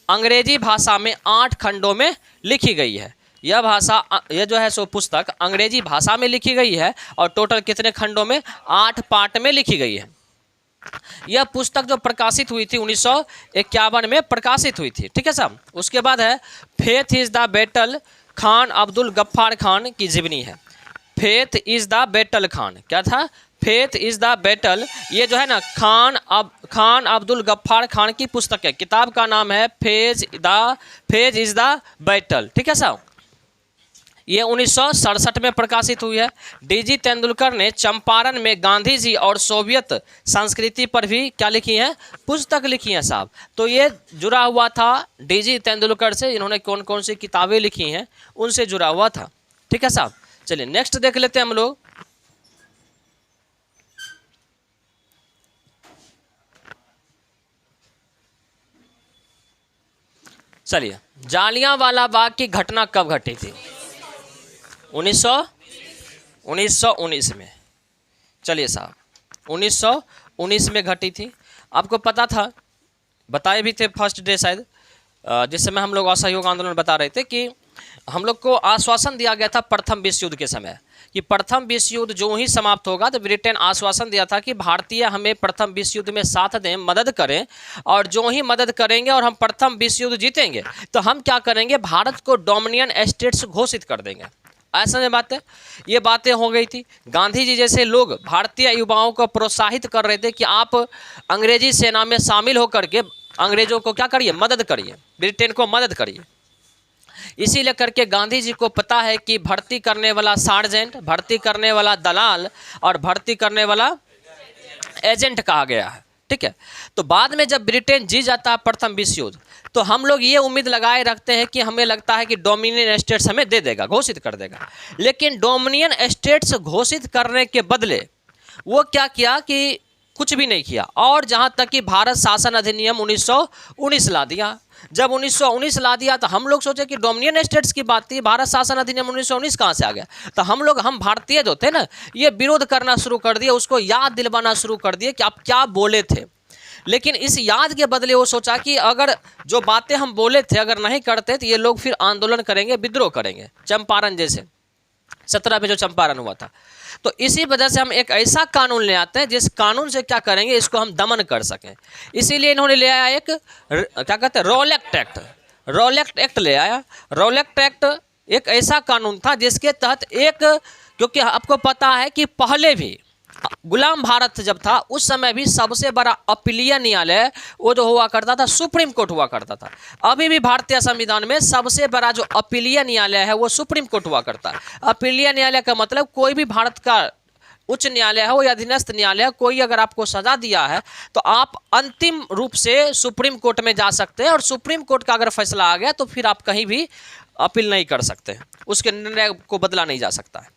अंग्रेजी भाषा में 8 खंडों में लिखी गई है। यह जो है सो पुस्तक अंग्रेजी भाषा में लिखी गई है, और टोटल कितने खंडों में? 8 पार्ट में लिखी गई है। यह पुस्तक जो प्रकाशित हुई थी 1951 में प्रकाशित हुई थी। ठीक है साहब, उसके बाद है faith is the battle, Khan Abdul Gaffar Khan की जीवनी है। Faith is the battle Khan, क्या था? Faith is the battle. ये जो है ना खान अब्दुल गफ्फार खान की पुस्तक है। किताब का नाम है फेज इज द बैटल। ठीक है साहब, ये 1967 में प्रकाशित हुई है। डीजी तेंदुलकर ने चंपारण में गांधी जी और सोवियत संस्कृति पर भी क्या लिखी है? पुस्तक लिखी है साहब। तो ये जुड़ा हुआ था डीजी तेंदुलकर से। इन्होंने कौन कौन सी किताबें लिखी हैं उनसे जुड़ा हुआ था। ठीक है साहब, चलिए नेक्स्ट देख लेते हैं हम लोग। चलिए, जालियांवाला बाग की घटना कब घटी थी? 1919 में। चलिए साहब, 1919 में घटी थी। आपको पता था, बताए भी थे फर्स्ट डे शायद, जिस समय हम लोग असहयोग आंदोलन बता रहे थे कि हम लोग को आश्वासन दिया गया था प्रथम विश्व युद्ध के समय कि प्रथम विश्व युद्ध जो ही समाप्त होगा तो ब्रिटेन आश्वासन दिया था कि भारतीय हमें प्रथम विश्व युद्ध में साथ दें, मदद करें, और जो ही मदद करेंगे और हम प्रथम विश्व युद्ध जीतेंगे तो हम क्या करेंगे? भारत को डोमिनियन स्टेट्स घोषित कर देंगे। ऐसा में ये बातें हो गई थी। गांधी जी जैसे लोग भारतीय युवाओं को प्रोत्साहित कर रहे थे कि आप अंग्रेजी सेना में शामिल होकर के अंग्रेजों को क्या करिए? मदद करिए, ब्रिटेन को मदद करिए। इसीलिए करके गांधी जी को पता है कि भर्ती करने वाला सार्जेंट, भर्ती करने वाला दलाल और भर्ती करने वाला एजेंट कहा गया है। ठीक है, तो बाद में जब ब्रिटेन जीत जाता है प्रथम विश्व युद्ध तो हम लोग ये उम्मीद लगाए रखते हैं कि हमें लगता है कि डोमिनियन स्टेट्स हमें दे देगा, घोषित कर देगा। लेकिन डोमिनियन स्टेट्स घोषित करने के बदले वो क्या किया कि कुछ भी नहीं किया, और जहाँ तक कि भारत शासन अधिनियम 1919 ला दिया। जब 1919 ला दिया तो हम लोग सोचे कि डोमिनियन स्टेट्स की बात थी, भारत शासन अधिनियम 1919 कहाँ से आ गया? तो हम भारतीय जो थे ना, ये विरोध करना शुरू कर दिए, उसको याद दिलवाना शुरू कर दिए कि आप क्या बोले थे। लेकिन इस याद के बदले वो सोचा कि अगर जो बातें हम बोले थे अगर नहीं करते तो ये लोग फिर आंदोलन करेंगे, विद्रोह करेंगे, चंपारण जैसे 17 में जो चंपारण हुआ था। तो इसी वजह से हम एक ऐसा कानून ले आते हैं जिस कानून से क्या करेंगे, इसको हम दमन कर सकें। इसीलिए इन्होंने ले आया एक क्या कहते हैं, रॉलेक्ट एक्ट ले आया। रॉलेक्ट एक्ट एक ऐसा कानून था जिसके तहत क्योंकि आपको पता है कि पहले भी गुलाम भारत जब था उस समय भी सबसे बड़ा अपीलीय न्यायालय वो जो हुआ करता था सुप्रीम कोर्ट हुआ करता था। अभी भी भारतीय संविधान में सबसे बड़ा जो अपीलीय न्यायालय है वो सुप्रीम कोर्ट हुआ करता है। अपीलीय न्यायालय का मतलब कोई भी भारत का उच्च न्यायालय हो या अधीनस्थ न्यायालय हो, कोई अगर आपको सजा दिया है तो आप अंतिम रूप से सुप्रीम कोर्ट में जा सकते हैं, और सुप्रीम कोर्ट का अगर फैसला आ गया तो फिर आप कहीं भी अपील नहीं कर सकते, उसके निर्णय को बदला नहीं जा सकता है।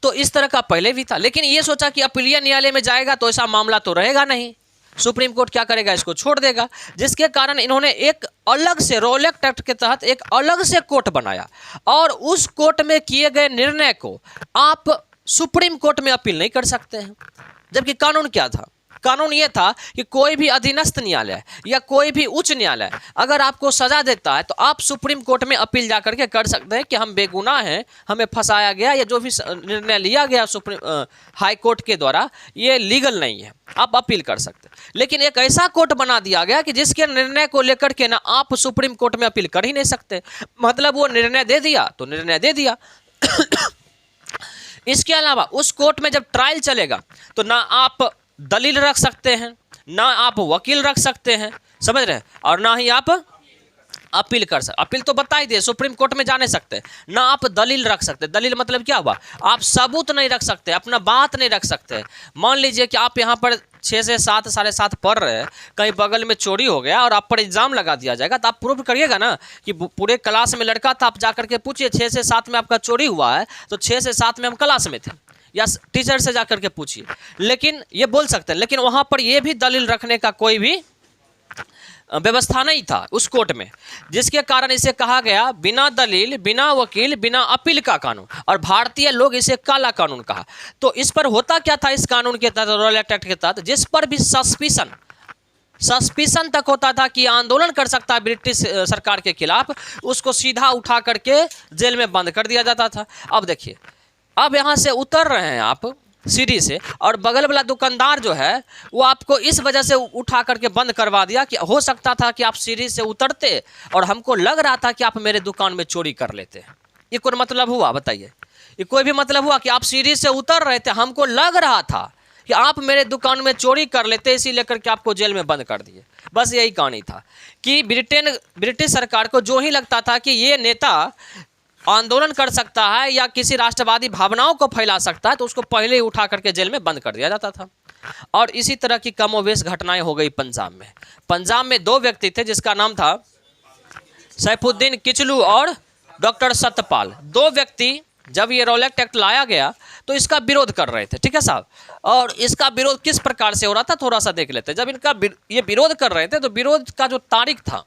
तो इस तरह का पहले भी था, लेकिन ये सोचा कि अपीलीय न्यायालय में जाएगा तो ऐसा मामला तो रहेगा नहीं, सुप्रीम कोर्ट क्या करेगा, इसको छोड़ देगा, जिसके कारण इन्होंने एक अलग से रॉलेट एक्ट के तहत एक अलग से कोर्ट बनाया, और उस कोर्ट में किए गए निर्णय को आप सुप्रीम कोर्ट में अपील नहीं कर सकते हैं। जबकि कानून क्या था, कानून ये था कि कोई भी अधीनस्थ न्यायालय या कोई भी उच्च न्यायालय अगर आपको सजा देता है तो आप सुप्रीम कोर्ट में अपील जा करके कर सकते हैं कि हम बेगुनाह हैं, हमें फंसाया गया, या जो भी निर्णय लिया गया सुप्रीम हाई कोर्ट के द्वारा ये लीगल नहीं है, आप अपील कर सकते हैं। लेकिन एक ऐसा कोर्ट बना दिया गया कि जिसके निर्णय को लेकर के ना आप सुप्रीम कोर्ट में अपील कर ही नहीं सकते, मतलब वो निर्णय दे दिया तो निर्णय दे दिया। इसके अलावा उस कोर्ट में जब ट्रायल चलेगा तो ना आप दलील रख सकते हैं, ना आप वकील रख सकते हैं, समझ रहे हैं, और ना ही आप अपील कर सकते। अपील तो बता ही दिए, सुप्रीम कोर्ट में जा नहीं सकते, ना आप दलील रख सकते। दलील मतलब क्या हुआ, आप सबूत नहीं रख सकते, अपना बात नहीं रख सकते। मान लीजिए कि आप यहाँ पर 6 से 7 साढ़े 7 पढ़ रहे हैं, कहीं बगल में चोरी हो गया और आप पर इल्ज़ाम लगा दिया जाएगा, तो आप प्रूव करिएगा ना कि पूरे क्लास में लड़का था, आप जा करके पूछिए 6 से 7 में आपका चोरी हुआ है, तो 6 से 7 में हम क्लास में थे, या टीचर से जा करके पूछिए। लेकिन ये बोल सकते हैं, लेकिन वहाँ पर ये भी दलील रखने का कोई भी व्यवस्था नहीं था उस कोर्ट में, जिसके कारण इसे कहा गया बिना दलील, बिना वकील, बिना अपील का कानून, और भारतीय लोग इसे काला कानून कहा। तो इस पर होता क्या था इस कानून के तहत, रॉलेट एक्ट के तहत, जिस पर भी सस्पिशन तक होता था कि आंदोलन कर सकता है ब्रिटिश सरकार के खिलाफ, उसको सीधा उठा करके जेल में बंद कर दिया जाता था। अब देखिए, अब यहाँ से उतर रहे हैं आप सीढ़ी से, और बगल वाला दुकानदार जो है वो आपको इस वजह से उठा करके बंद करवा दिया कि हो सकता था कि आप सीढ़ी से उतरते और हमको लग रहा था कि आप मेरे दुकान में चोरी कर लेते। ये कोई मतलब हुआ, बताइए? ये कोई भी मतलब हुआ कि आप सीढ़ी से उतर रहे थे, हमको लग रहा था कि आप मेरे दुकान में चोरी कर लेते, इसी लेकर के आपको जेल में बंद कर दिए। बस यही कहानी था कि ब्रिटिश सरकार को जो ही लगता था कि ये नेता आंदोलन कर सकता है या किसी राष्ट्रवादी भावनाओं को फैला सकता है, तो उसको पहले ही उठा करके जेल में बंद कर दिया जाता था। और इसी तरह की कमोवेश घटनाएं हो गई पंजाब में। पंजाब में 2 व्यक्ति थे जिसका नाम था सैफुद्दीन किचलू और डॉक्टर सत्यपाल। 2 व्यक्ति जब ये रॉलेट एक्ट लाया गया तो इसका विरोध कर रहे थे, ठीक है साहब। और इसका विरोध किस प्रकार से हो रहा था थोड़ा सा देख लेते हैं। जब इनका ये विरोध कर रहे थे तो विरोध का जो तारीख था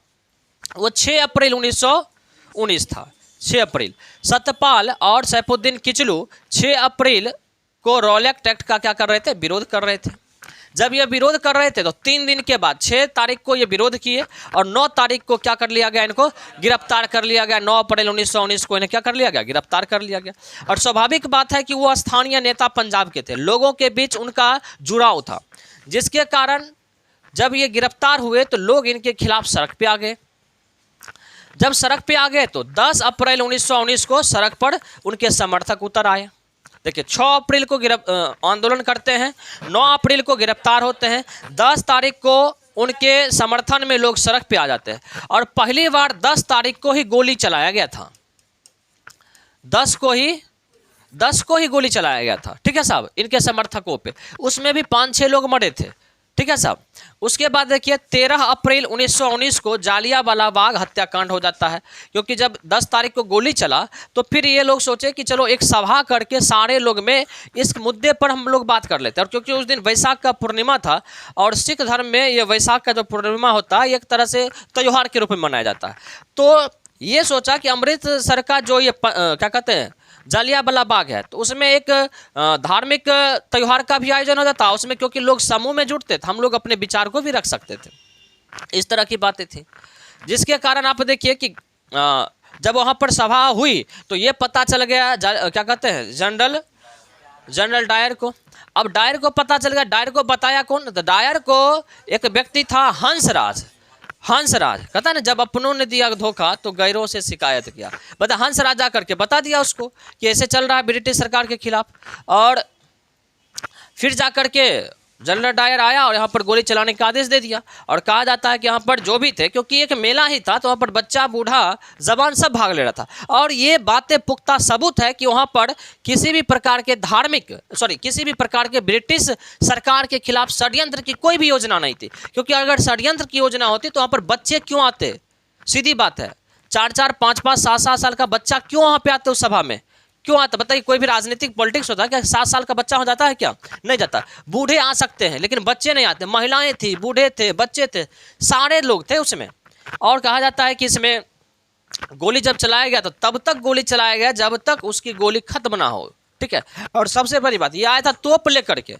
वो 6 अप्रैल 1919 था। 6 अप्रैल सत्यपाल और सैफुद्दीन किचलू 6 अप्रैल को रॉलेट एक्ट का क्या कर रहे थे, विरोध कर रहे थे। जब ये विरोध कर रहे थे तो 3 दिन के बाद 6 तारीख को ये विरोध किए और 9 तारीख को क्या कर लिया गया, इनको गिरफ्तार कर लिया गया। 9 अप्रैल 1919 को इन्हें क्या कर लिया गया, गिरफ्तार कर लिया गया। और स्वाभाविक बात है कि वो स्थानीय नेता पंजाब के थे, लोगों के बीच उनका जुड़ाव था, जिसके कारण जब ये गिरफ्तार हुए तो लोग इनके खिलाफ सड़क पे आ गए। जब सड़क पे आ गए तो 10 अप्रैल 1919 को सड़क पर उनके समर्थक उतर आए। देखिए 6 अप्रैल को आंदोलन करते हैं, 9 अप्रैल को गिरफ्तार होते हैं, 10 तारीख को उनके समर्थन में लोग सड़क पे आ जाते हैं। और पहली बार 10 तारीख को ही गोली चलाया गया था, 10 को ही गोली चलाया गया था, ठीक है साहब, इनके समर्थकों पे। उसमें भी 5-6 लोग मरे थे, ठीक है साहब। उसके बाद देखिए 13 अप्रैल 1919 को जालियांवाला बाग हत्याकांड हो जाता है, क्योंकि जब 10 तारीख को गोली चला तो फिर ये लोग सोचे कि चलो एक सभा करके सारे लोग में इस मुद्दे पर हम लोग बात कर लेते हैं। और क्योंकि उस दिन वैशाख का पूर्णिमा था और सिख धर्म में ये वैशाख का जो पूर्णिमा होता है एक तरह से त्यौहार के रूप में मनाया जाता है, तो ये सोचा कि अमृतसर का जो ये क्या कहते हैं जालियांवाला बाग है, तो उसमें एक धार्मिक त्यौहार का भी आयोजन हो जाता। उसमें क्योंकि लोग समूह में जुटते थे, हम लोग अपने विचार को भी रख सकते थे। इस तरह की बातें थी, जिसके कारण आप देखिए कि जब वहाँ पर सभा हुई तो ये पता चल गया क्या कहते हैं जनरल डायर को। अब डायर को पता चल गया, डायर को बताया कौन, तो डायर को एक व्यक्ति था हंसराज कहता ना, जब अपनों ने दिया धोखा तो गैरों से शिकायत किया। बता हंसराज जा करके बता दिया उसको कि ऐसे चल रहा है ब्रिटिश सरकार के खिलाफ। और फिर जा करके जनरल डायर आया और यहाँ पर गोली चलाने का आदेश दे दिया। और कहा जाता है कि यहाँ पर जो भी थे, क्योंकि एक मेला ही था तो वहाँ पर बच्चा बूढ़ा जवान सब भाग ले रहा था, और ये बातें पुख्ता सबूत है कि वहाँ पर किसी भी प्रकार के किसी भी प्रकार के ब्रिटिश सरकार के खिलाफ षड्यंत्र की कोई भी योजना नहीं थी। क्योंकि अगर षड्यंत्र की योजना होती तो वहाँ पर बच्चे क्यों आते, सीधी बात है। 4-4, 5-5, 7-7 साल का बच्चा क्यों वहाँ पे आते उस सभा में, क्यों आता बताइए? कोई भी राजनीतिक पॉलिटिक्स होता है क्या 7 साल का बच्चा हो जाता है क्या? नहीं जाता। बूढ़े आ सकते हैं लेकिन बच्चे नहीं आते। महिलाएं थी, बूढ़े थे, बच्चे थे, सारे लोग थे उसमें। और कहा जाता है कि इसमें गोली जब चलाया गया तो तब तक गोली चलाया गया जब तक उसकी गोली खत्म ना हो, ठीक है। और सबसे बड़ी बात, ये आया था तोप लेकर के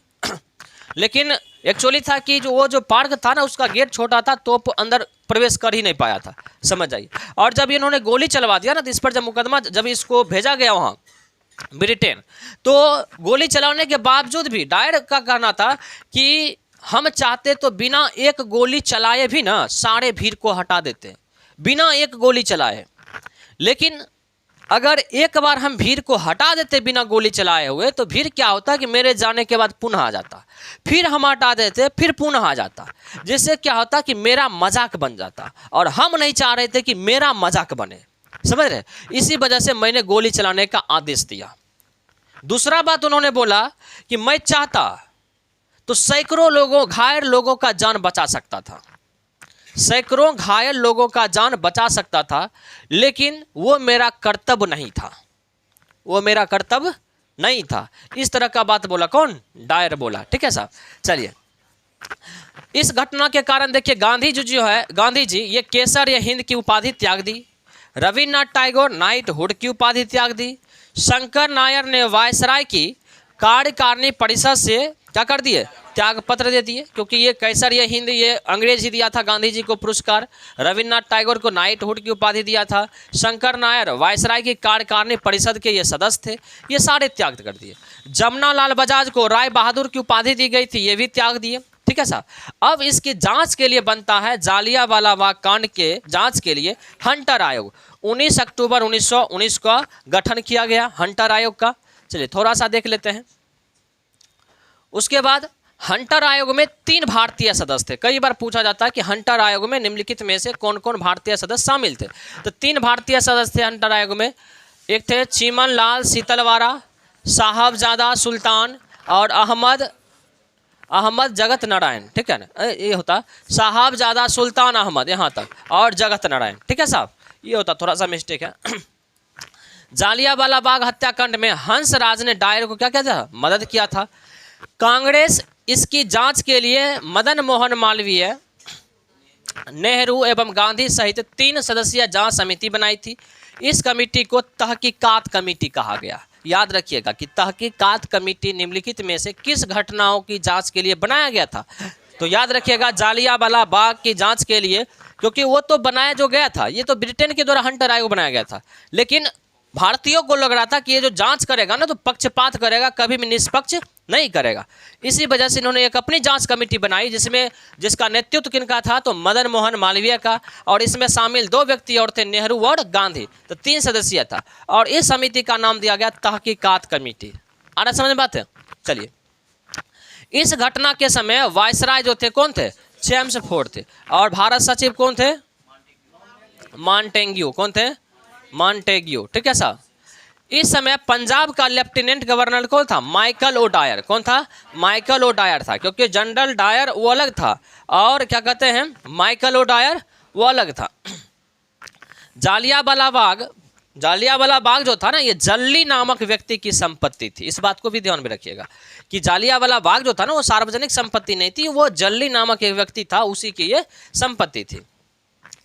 लेकिन एक्चुअली था कि जो पार्क था ना उसका गेट छोटा था, तोप अंदर प्रवेश कर ही नहीं पाया था, समझ जाइए। और जब इन्होंने गोली चलवा दिया ना तो इस पर जब मुकदमा, जब इसको भेजा गया वहाँ ब्रिटेन, तो गोली चलाने के बावजूद भी डायर का कहना था कि हम चाहते तो बिना एक गोली चलाए भी ना सारे भीड़ को हटा देते, बिना एक गोली चलाए। लेकिन अगर एक बार हम भीड़ को हटा देते बिना गोली चलाए हुए तो भीड़ क्या होता कि मेरे जाने के बाद पुनः आ जाता, फिर हम हटा देते, फिर पुनः आ जाता, जिससे क्या होता कि मेरा मजाक बन जाता। और हम नहीं चाह रहे थे कि मेरा मजाक बने, समझ रहे। इसी वजह से मैंने गोली चलाने का आदेश दिया। दूसरा बात उन्होंने बोला कि मैं चाहता तो सैकड़ों लोगों, घायल लोगों का जान बचा सकता था, सैकड़ों घायल लोगों का जान बचा सकता था, लेकिन वो मेरा कर्तव्य नहीं था, वो मेरा कर्तव्य नहीं था। इस तरह का बात बोला कौन? डायर बोला, ठीक है साहब। चलिए, इस घटना के कारण देखिए गांधी जी ये केसर या हिंद की उपाधि त्याग दी, रविन्द्रनाथ टैगोर नाइटहुड की उपाधि त्याग दी, शंकर नायर ने वायसराय की कार्यकारिणी परिषद से क्या कर दिए? त्याग पत्र दे दिए, क्योंकि ये केसर या हिंद ये अंग्रेज ही दिया था गांधी जी को पुरस्कार, रविन्द्रनाथ टैगोर को नाइटहुड की उपाधि दिया था, शंकर नायर वायसराय की कार्यकारिणी परिषद के ये सदस्य थे, ये सारे त्याग कर दिए। जमुना लाल बजाज को राय बहादुर की उपाधि दी गई थी, ये भी त्याग दिए, ठीक है साहब। अब इसकी जांच के लिए बनता है जालियांवाला बाग कांड के जांच के लिए हंटर आयोग। 19 अक्टूबर 1919 का गठन किया गया हंटर आयोग का। चलिए थोड़ा सा देख लेते हैं। उसके बाद हंटर आयोग में 3 भारतीय सदस्य थे। कई बार पूछा जाता है कि हंटर आयोग में निम्नलिखित में से कौन कौन भारतीय सदस्य शामिल थे, तो 3 भारतीय सदस्य थे हंटर आयोग में। एक थे चिमन लाल सीतलवाड़ा, साहबजादा सुल्तान और अहमद जगत नारायण, ठीक है ना, ये होता साहबजादा सुल्तान अहमद यहाँ तक और जगत नारायण, ठीक है साहब, ये होता, थोड़ा सा मिस्टेक है। जालियांवाला बाग हत्याकांड में हंसराज ने डायर को क्या किया था? मदद किया था। कांग्रेस इसकी जांच के लिए मदन मोहन मालवीय, नेहरू एवं गांधी सहित 3 सदस्यीय जांच समिति बनाई थी। इस कमेटी को तहकीकात कमेटी कहा गया। याद रखिएगा कि तहकीकात कमेटी निम्नलिखित में से किस घटनाओं की जांच के लिए बनाया गया था? तो याद रखिएगा जालियांवाला बाग की जांच के लिए, क्योंकि वो तो बनाया जो गया था, ये तो ब्रिटेन के द्वारा हंटर आयोग बनाया गया था, लेकिन भारतीयों को लग रहा था कि ये जो जांच करेगा ना तो पक्षपात करेगा, कभी भी निष्पक्ष नहीं करेगा। इसी वजह से इन्होंने एक अपनी जांच कमेटी बनाई जिसका नेतृत्व किनका था? तो मदन मोहन मालवीय का। और इसमें शामिल 2 व्यक्ति और थे, नेहरू और गांधी, तो 3 सदस्यीय था। और इस समिति का नाम दिया गया तहकीकात कमेटी। आ रहा समझ में बात है? चलिए, इस घटना के समय वायसराय जो थे कौन थे? चेम्सफोर्ड थे। और भारत सचिव कौन थे? मॉन्टेग्यू। कौन थे? मॉन्टेग्यू, ठीक है साहब। इस समय पंजाब का लेफ्टिनेंट गवर्नर कौन था? Michael O'Dwyer. कौन था? माइकल ओ डायर था, क्योंकि जनरल डायर वो अलग था और क्या कहते हैं माइकल ओ डायर वो अलग था। जालियांवाला बाग जो था ना, ये जल्ली नामक व्यक्ति की संपत्ति थी। इस बात को भी ध्यान में रखिएगा कि जालियांवाला बाग जो था ना वो सार्वजनिक संपत्ति नहीं थी, वो जल्ली नामक एक व्यक्ति था, उसी की ये संपत्ति थी।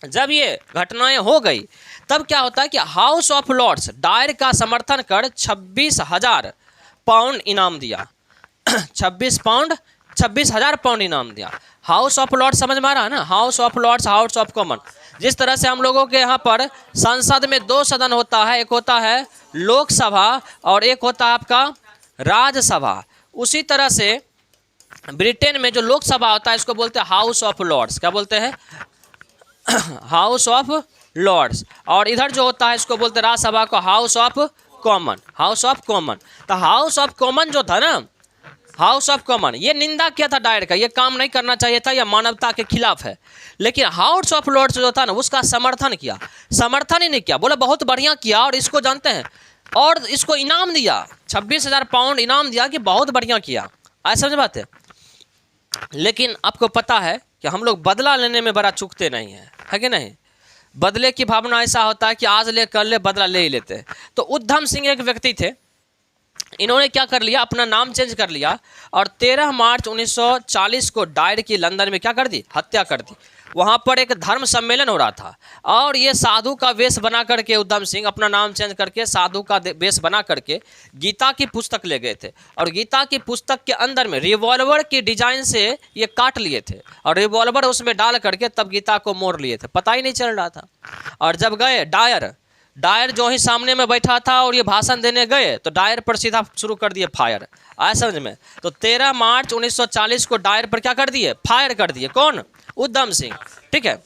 जब ये घटनाएं हो गई तब क्या होता है कि हाउस ऑफ लॉर्ड्स डायर का समर्थन कर 26,000 पाउंड इनाम दिया। 26,000 पाउंड इनाम दिया। हाउस ऑफ लॉर्ड्स समझ में आ रहा है ना? House of Lords, House of Common. जिस तरह से हम लोगों के यहाँ पर संसद में 2 सदन होता है, एक होता है लोकसभा और एक होता है आपका राज्यसभा, उसी तरह से ब्रिटेन में जो लोकसभा होता है इसको बोलते हैं हाउस ऑफ लॉर्ड्स। क्या बोलते हैं? House of Lords. और इधर जो होता है इसको बोलते हैं राज्यसभा को house of common. House of common. तो हाउस ऑफ कॉमन जो था ना, हाउस ऑफ कॉमन, ये निंदा किया था डायर का, ये काम नहीं करना चाहिए था, यह मानवता के खिलाफ है। लेकिन हाउस ऑफ लॉर्ड्स जो था ना, उसका समर्थन किया, समर्थन ही नहीं किया, बोला बहुत बढ़िया किया और इसको जानते हैं, और इसको इनाम दिया, 26,000 पाउंड इनाम दिया कि बहुत बढ़िया किया। ऐसा समझ बात है। लेकिन आपको पता है कि हम लोग बदला लेने में बड़ा चूकते नहीं है कि नहीं। बदले की भावना ऐसा होता है कि आज ले कर ले, बदला ले ही लेते हैं। तो उद्धम सिंह एक व्यक्ति थे, इन्होंने क्या कर लिया, अपना नाम चेंज कर लिया और 13 मार्च 1940 को डायर की लंदन में क्या कर दी, हत्या कर दी। वहाँ पर एक धर्म सम्मेलन हो रहा था और ये साधु का वेश बना करके उद्धम सिंह अपना नाम चेंज करके साधु का वेश बना करके गीता की पुस्तक ले गए थे और गीता की पुस्तक के अंदर में रिवॉल्वर की डिजाइन से ये काट लिए थे और रिवॉल्वर उसमें डाल करके तब गीता को मोड़ लिए थे, पता ही नहीं चल रहा था। और जब गए डायर जो ही सामने में बैठा था और ये भाषण देने गए तो डायर पर सीधा शुरू कर दिए फायर। आया समझ में। तो 13 मार्च 1940 को डायर पर क्या कर दिए, फायर कर दिए। कौन, उद्धम सिंह, ठीक है।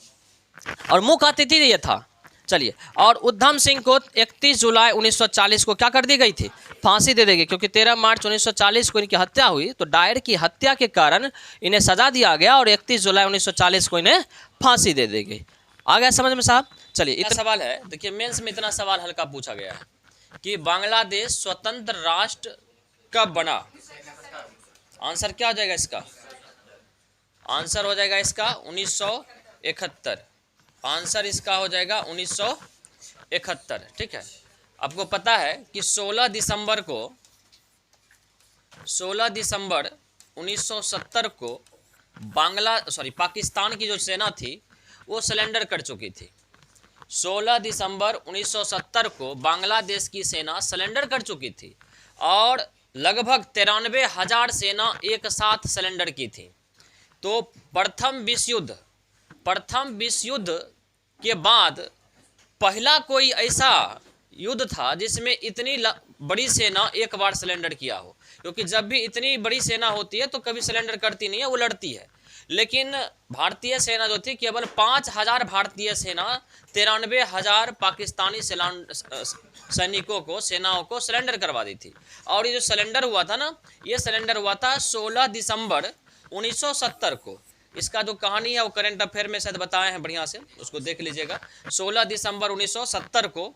और मुख्य अतिथि ये था। चलिए, और उद्धम सिंह को 31 जुलाई 1940 को क्या कर दी गई थी, फांसी दे दी गई, क्योंकि 13 मार्च 1940 को इनकी हत्या हुई। तो डायर की हत्या के कारण इन्हें सजा दिया गया और 31 जुलाई 1940 को इन्हें फांसी दे दी गई। आ गया समझ में साहब। चलिए, इतना सवाल है, देखिए मेंस में इतना सवाल हल्का पूछा गया है कि बांग्लादेश स्वतंत्र राष्ट्र कब बना। आंसर क्या हो जाएगा इसका, आंसर हो जाएगा इसका 1971। आंसर इसका हो जाएगा 1971, ठीक है। आपको पता है कि 16 दिसंबर 1970 को पाकिस्तान की जो सेना थी वो सरेंडर कर चुकी थी। 16 दिसंबर 1970 को बांग्लादेश की सेना सरेंडर कर चुकी थी और लगभग 93,000 सेना एक साथ सरेंडर की थी। तो प्रथम विश्व युद्ध के बाद पहला कोई ऐसा युद्ध था जिसमें इतनी बड़ी सेना एक बार सरेंडर किया हो, क्योंकि जब भी इतनी बड़ी सेना होती है तो कभी सरेंडर करती नहीं है, वो लड़ती है। लेकिन भारतीय सेना जो थी, केवल 5,000 भारतीय सेना 93,000 पाकिस्तानी सैनिकों को, सेनाओं को सरेंडर करवा दी थी। और ये जो सरेंडर हुआ था ना, ये सरेंडर हुआ था 16 दिसंबर 1970 को। इसका जो कहानी है वो करंट अफेयर में शायद बताए हैं, बढ़िया से उसको देख लीजिएगा। 16 दिसंबर 1970 को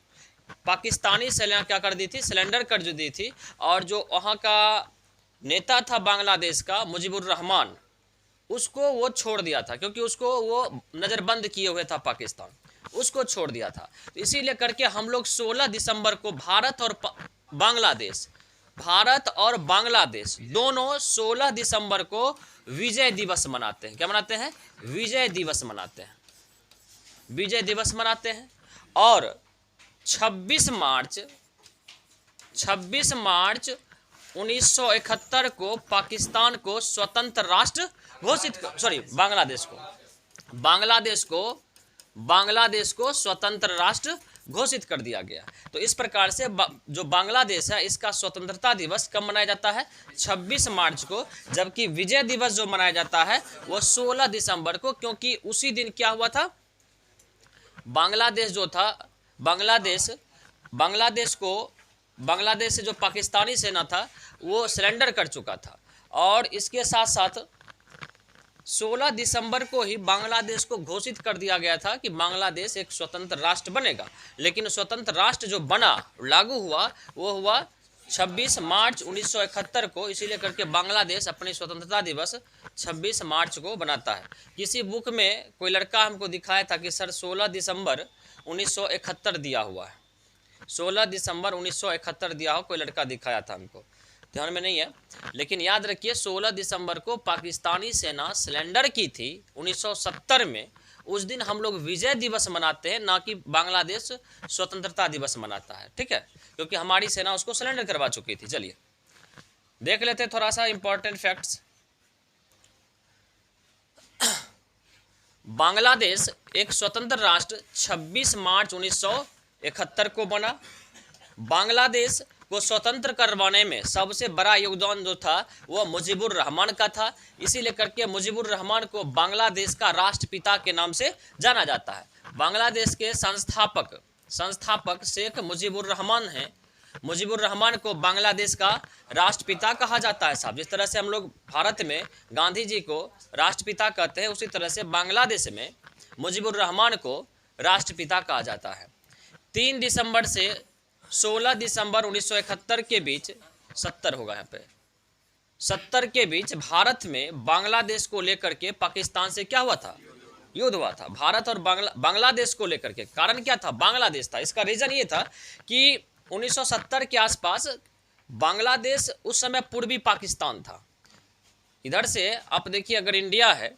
पाकिस्तानी सेना क्या कर दी थी, सरेंडर कर दी थी। और जो वहाँ का नेता था बांग्लादेश का, मुजीबुर रहमान, उसको वो छोड़ दिया था, क्योंकि उसको वो नज़रबंद किए हुए था पाकिस्तान, उसको छोड़ दिया था। तो इसीलिए करके हम लोग 16 दिसंबर को भारत और बांग्लादेश दोनों 16 दिसंबर को विजय दिवस मनाते हैं। क्या मनाते हैं, विजय दिवस मनाते हैं, विजय दिवस मनाते हैं। और 26 मार्च 1971 को पाकिस्तान को स्वतंत्र राष्ट्र घोषित, बांग्लादेश को स्वतंत्र राष्ट्र घोषित कर दिया गया। तो इस प्रकार से जो बांग्लादेश है इसका स्वतंत्रता दिवस कब मनाया जाता है, 26 मार्च को, जबकि विजय दिवस जो मनाया जाता है वो 16 दिसंबर को, क्योंकि उसी दिन क्या हुआ था, बांग्लादेश जो था, बांग्लादेश से जो पाकिस्तानी सेना था वो सरेंडर कर चुका था। और इसके साथ साथ 16 दिसंबर को ही बांग्लादेश को घोषित कर दिया गया था कि बांग्लादेश एक स्वतंत्र राष्ट्र बनेगा। लेकिन स्वतंत्र राष्ट्र जो बना, लागू हुआ, वो हुआ 26 मार्च 1971 को। इसीलिए करके बांग्लादेश अपनी स्वतंत्रता दिवस 26 मार्च को बनाता है। किसी बुक में कोई लड़का हमको दिखाया था कि सर 16 दिसंबर 1971 दिया हुआ है, 16 दिसंबर 1971 दिया हो, कोई लड़का दिखाया था हमको, ध्यान में नहीं है। लेकिन याद रखिए 16 दिसंबर को पाकिस्तानी सेना सरेंडर की थी 1970 में। उस दिन हम लोग विजय दिवस मनाते हैं, ना कि बांग्लादेश स्वतंत्रता दिवस मनाता है, ठीक है, क्योंकि हमारी सेना उसको सरेंडर करवा चुकी थी। चलिए देख लेते हैं थोड़ा सा इंपॉर्टेंट फैक्ट्स। बांग्लादेश एक स्वतंत्र राष्ट्र 26 मार्च 1971 को बना। बांग्लादेश को स्वतंत्र करवाने में सबसे बड़ा योगदान जो था वो मुजीबुर रहमान का था। इसीलिए करके मुजीबुर रहमान को बांग्लादेश का राष्ट्रपिता के नाम से जाना जाता है। बांग्लादेश के संस्थापक शेख मुजीबुर रहमान हैं। मुजीबुर रहमान को बांग्लादेश का राष्ट्रपिता कहा जाता है साहब। जिस तरह से हम लोग भारत में गांधी जी को राष्ट्रपिता कहते हैं, उसी तरह से बांग्लादेश में मुजीबुर रहमान को राष्ट्रपिता कहा जाता है। 3 दिसंबर से 16 दिसंबर 1971 के बीच 70 होगा यहाँ पे 70 के बीच भारत में बांग्लादेश को लेकर के पाकिस्तान से क्या हुआ था, युद्ध हुआ था। भारत और बांग्लादेश को लेकर के कारण क्या था, बांग्लादेश था। इसका रीजन ये था कि 1970 के आसपास बांग्लादेश उस समय पूर्वी पाकिस्तान था। इधर से आप देखिए, अगर इंडिया है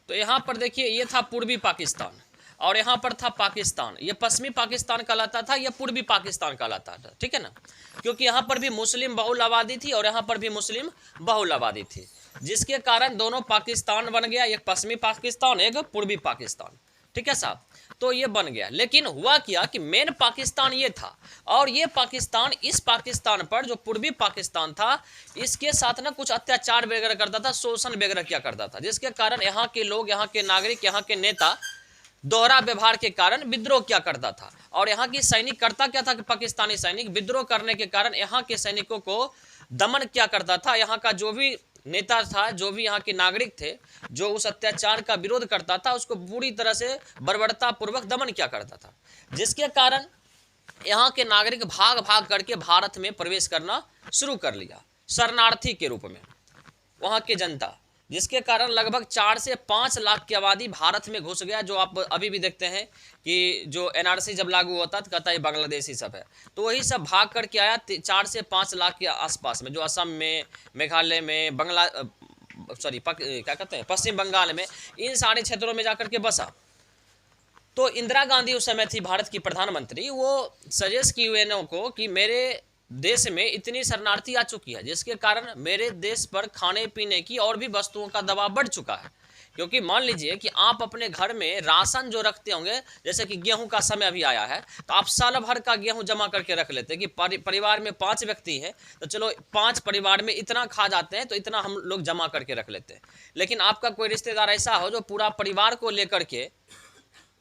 तो यहाँ पर देखिए, ये था पूर्वी पाकिस्तान और यहाँ पर था पाकिस्तान। ये पश्चिमी पाकिस्तान कहलाता था, यह पूर्वी पाकिस्तान कहलाता था, ठीक है ना, क्योंकि यहाँ पर भी मुस्लिम बहुल आबादी थी और यहाँ पर भी मुस्लिम बहुल आबादी थी, जिसके कारण दोनों पाकिस्तान बन गया, एक पश्चिमी पाकिस्तान एक पूर्वी पाकिस्तान, ठीक है साहब। तो ये बन गया। लेकिन हुआ क्या कि मेन पाकिस्तान ये था और ये पाकिस्तान, इस पाकिस्तान पर जो पूर्वी पाकिस्तान था, इसके साथ ना कुछ अत्याचार वगैरह करता था, शोषण वगैरह क्या करता था, जिसके कारण यहाँ के लोग, यहाँ के नागरिक, यहाँ के नेता दोहरा व्यवहार के कारण विद्रोह क्या करता था। और यहाँ की सैनिक करता क्या था कि पाकिस्तानी सैनिक विद्रोह करने के कारण यहाँ के सैनिकों को दमन क्या करता था। यहाँ का जो भी नेता था, जो भी यहाँ के नागरिक थे, जो उस अत्याचार का विरोध करता था, उसको पूरी तरह से बर्बरता पूर्वक दमन क्या करता था, जिसके कारण यहाँ के नागरिक भाग भाग करके भारत में प्रवेश करना शुरू कर लिया शरणार्थी के रूप में, वहाँ की जनता, जिसके कारण लगभग 4 से 5 लाख की आबादी भारत में घुस गया। जो आप अभी भी देखते हैं कि जो एनआरसी जब लागू होता तो कहता है बांग्लादेशी सब है, तो वही सब भाग करके आया 4 से 5 लाख के आसपास में, जो असम में, मेघालय में, क्या कहते हैं, पश्चिम बंगाल में, इन सारे क्षेत्रों में जाकर के बसा। तो इंदिरा गांधी उस समय थी भारत की प्रधानमंत्री, वो सजेस्ट की यूएनओ को कि मेरे देश में इतनी शरणार्थी आ चुकी है, जिसके कारण मेरे देश पर खाने पीने की और भी वस्तुओं का दबाव बढ़ चुका है। क्योंकि मान लीजिए कि आप अपने घर में राशन जो रखते होंगे, जैसे कि गेहूं का समय अभी आया है, तो आप साल भर का गेहूं जमा करके रख लेते हैं कि परिवार में 5 व्यक्ति हैं, तो चलो 5 परिवार में इतना खा जाते हैं, तो इतना हम लोग जमा करके रख लेते हैं। लेकिन आपका कोई रिश्तेदार ऐसा हो जो पूरा परिवार को लेकर के,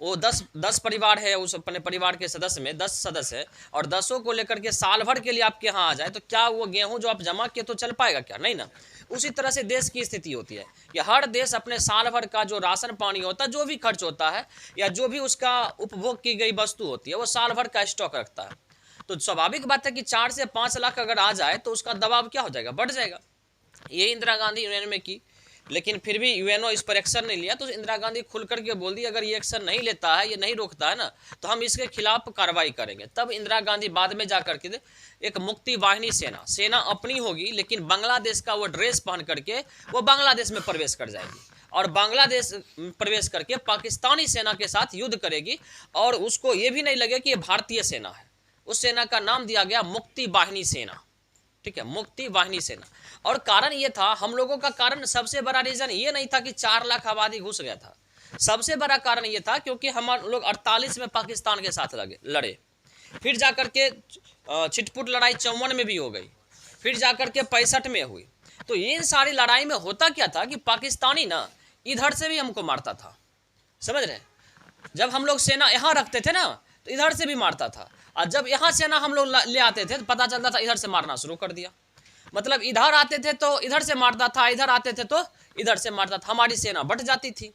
वो 10 परिवार है, उस अपने परिवार के सदस्य में 10 सदस्य है, और 10 को लेकर के साल भर के लिए आपके यहाँ आ जाए, तो क्या वो गेहूं जो आप जमा किए तो चल पाएगा क्या? नहीं ना। उसी तरह से देश की स्थिति होती है कि हर देश अपने साल भर का जो राशन पानी होता है, जो भी खर्च होता है या जो भी उसका उपभोग की गई वस्तु होती है, वो साल भर का स्टॉक रखता है। तो स्वाभाविक बात है कि 4 से 5 लाख अगर आ जाए तो उसका दबाव क्या हो जाएगा, बढ़ जाएगा। ये इंदिरा गांधी यूनियन में की, लेकिन फिर भी यूएनओ इस पर एक्शन नहीं लिया। तो इंदिरा गांधी खुल करके बोल दी, अगर ये एक्शन नहीं लेता है, ये नहीं रोकता है ना, तो हम इसके खिलाफ कार्रवाई करेंगे। तब इंदिरा गांधी बाद में जाकर के एक मुक्ति वाहिनी सेना अपनी होगी, लेकिन बांग्लादेश का वो ड्रेस पहन करके वो बांग्लादेश में प्रवेश कर जाएगी और बांग्लादेश प्रवेश करके पाकिस्तानी सेना के साथ युद्ध करेगी। और उसको ये भी नहीं लगे कि ये भारतीय सेना है, उस सेना का नाम दिया गया मुक्ति वाहिनी सेना, ठीक है, मुक्ति वाहिनी सेना। और कारण ये था, हम लोगों का कारण, सबसे बड़ा रीजन ये नहीं था कि 4 लाख आबादी घुस गया था। सबसे बड़ा कारण ये था क्योंकि हम लोग 48 में पाकिस्तान के साथ लड़े, फिर जाकर के छिटपुट लड़ाई 54 में भी हो गई, फिर जाकर के 65 में हुई। तो ये सारी लड़ाई में होता क्या था कि पाकिस्तानी ना इधर से भी हमको मारता था, समझ रहे। जब हम लोग सेना यहाँ रखते थे ना, तो इधर से भी मारता था, और जब यहाँ सेना हम लोग ले आते थे तो पता चलता था इधर से मारना शुरू कर दिया। मतलब इधर आते थे तो इधर से मारता था, इधर आते थे तो इधर से मारता था, हमारी सेना बढ़ जाती थी,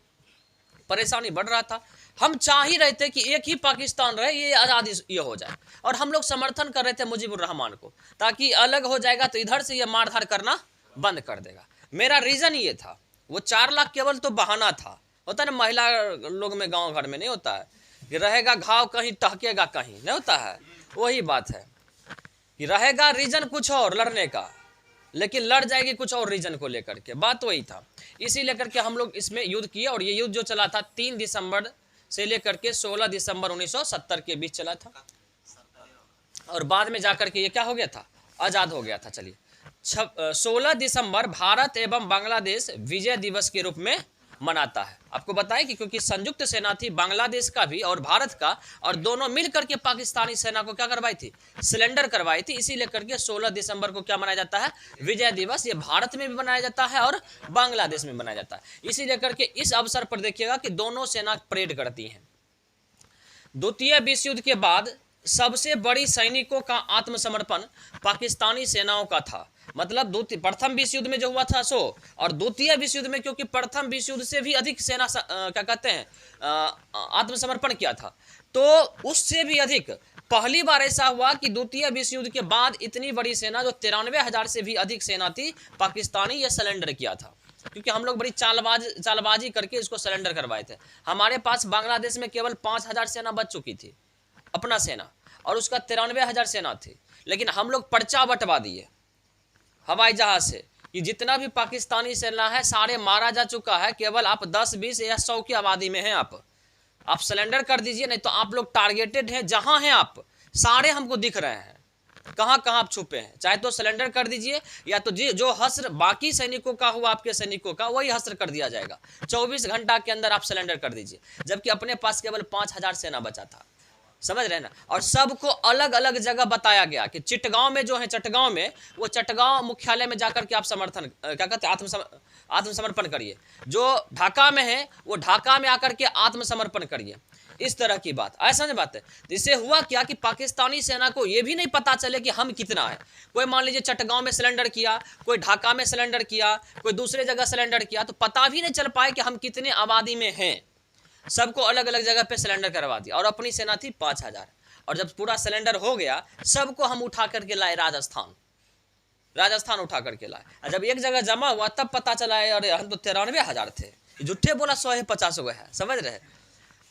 परेशानी बढ़ रहा था। हम चाह ही रहे थे कि एक ही पाकिस्तान रहे, ये आज़ादी ये हो जाए, और हम लोग समर्थन कर रहे थे मुजीबुर रहमान को, ताकि अलग हो जाएगा तो इधर से ये मारधार करना बंद कर देगा। मेरा रीज़न ये था। वो 4 लाख केवल तो बहाना था, होता है ना महिला लोग में, गाँव घर में नहीं होता है कि रहेगा घाव कहीं टहकेगा कहीं, नहीं होता है। वही बात है कि रहेगा रीजन कुछ और लड़ने का, लेकिन लड़ जाएगी कुछ और रीजन को लेकर के, बात वही था। इसी लेकर के हम लोग इसमें युद्ध किए, और ये युद्ध जो चला था 3 दिसंबर से लेकर के 16 दिसंबर 1970 के बीच चला था, और बाद में जाकर के ये क्या हो गया था, आज़ाद हो गया था। चलिए, 16 दिसंबर भारत एवं बांग्लादेश विजय दिवस के रूप में मनाता है। आपको बताएं कि क्योंकि संयुक्त सेना थी बांग्लादेश का भी और भारत का, और दोनों मिलकर के पाकिस्तानी सेना को क्या करवाई थी, सिलेंडर करवाई थी। इसी लेकर के 16 दिसंबर को क्या मनाया जाता है, विजय दिवस। ये भारत में भी मनाया जाता है और बांग्लादेश में मनाया जाता है। इसी लेकर के इस अवसर पर देखिएगा कि दोनों सेना परेड करती हैं। द्वितीय विश्व युद्ध के बाद सबसे बड़ी सैनिकों का आत्मसमर्पण पाकिस्तानी सेनाओं का था। मतलब प्रथम विश्व युद्ध में जो हुआ था सो, और द्वितीय विश्व युद्ध में क्योंकि प्रथम विश्व युद्ध से भी अधिक सेना क्या कहते हैं आत्मसमर्पण किया था, तो उससे भी अधिक पहली बार ऐसा हुआ कि द्वितीय विश्व युद्ध के बाद इतनी बड़ी सेना जो 93,000 से भी अधिक सेना थी पाकिस्तानी, ये सरेंडर किया था। क्योंकि हम लोग बड़ी चालबाजी करके इसको सरेंडर करवाए थे। हमारे पास बांग्लादेश में केवल 5,000 सेना बच चुकी थी, अपना सेना, और उसका 93,000 सेना थी। लेकिन हम लोग पर्चा बंटवा दिए हवाई जहाज से कि जितना भी पाकिस्तानी सेना है सारे मारा जा चुका है, केवल आप 10, 20 या 100 की आबादी में हैं। आप सरेंडर कर दीजिए, नहीं तो आप लोग टारगेटेड हैं, जहां हैं आप सारे हमको दिख रहे हैं, कहां कहां आप छुपे हैं। चाहे तो सरेंडर कर दीजिए, या तो जो हस्र बाकी सैनिकों का हुआ, आपके सैनिकों का, वही हस्र कर दिया जाएगा। 24 घंटा के अंदर आप सरेंडर कर दीजिए। जबकि अपने पास केवल 5,000 सेना बचा था, समझ रहे ना। और सबको अलग अलग जगह बताया गया कि चिटगांव में जो है, चटगांव में, वो चटगांव मुख्यालय में जाकर के आप समर्थन क्या कहते हैं आत्मसमर्पण करिए। जो ढाका में है वो ढाका में आकर के आत्मसमर्पण करिए। इस तरह की बात, ऐसा नहीं बात है। इससे हुआ क्या कि पाकिस्तानी सेना को ये भी नहीं पता चले कि हम कितना है। कोई मान लीजिए चटगांव में सिलेंडर किया, कोई ढाका में सिलेंडर किया, कोई दूसरे जगह सिलेंडर किया, तो पता भी नहीं चल पाए कि हम कितने आबादी में हैं। सबको अलग अलग जगह पे सिलेंडर करवा दिया। और अपनी सेना थी 5,000। और जब पूरा सिलेंडर हो गया, सबको हम उठा करके लाए राजस्थान उठा करके लाए। जब एक जगह जमा हुआ तब पता चला अरे हम तो 93,000 थे, झूठे बोला 150 गो है, समझ रहे।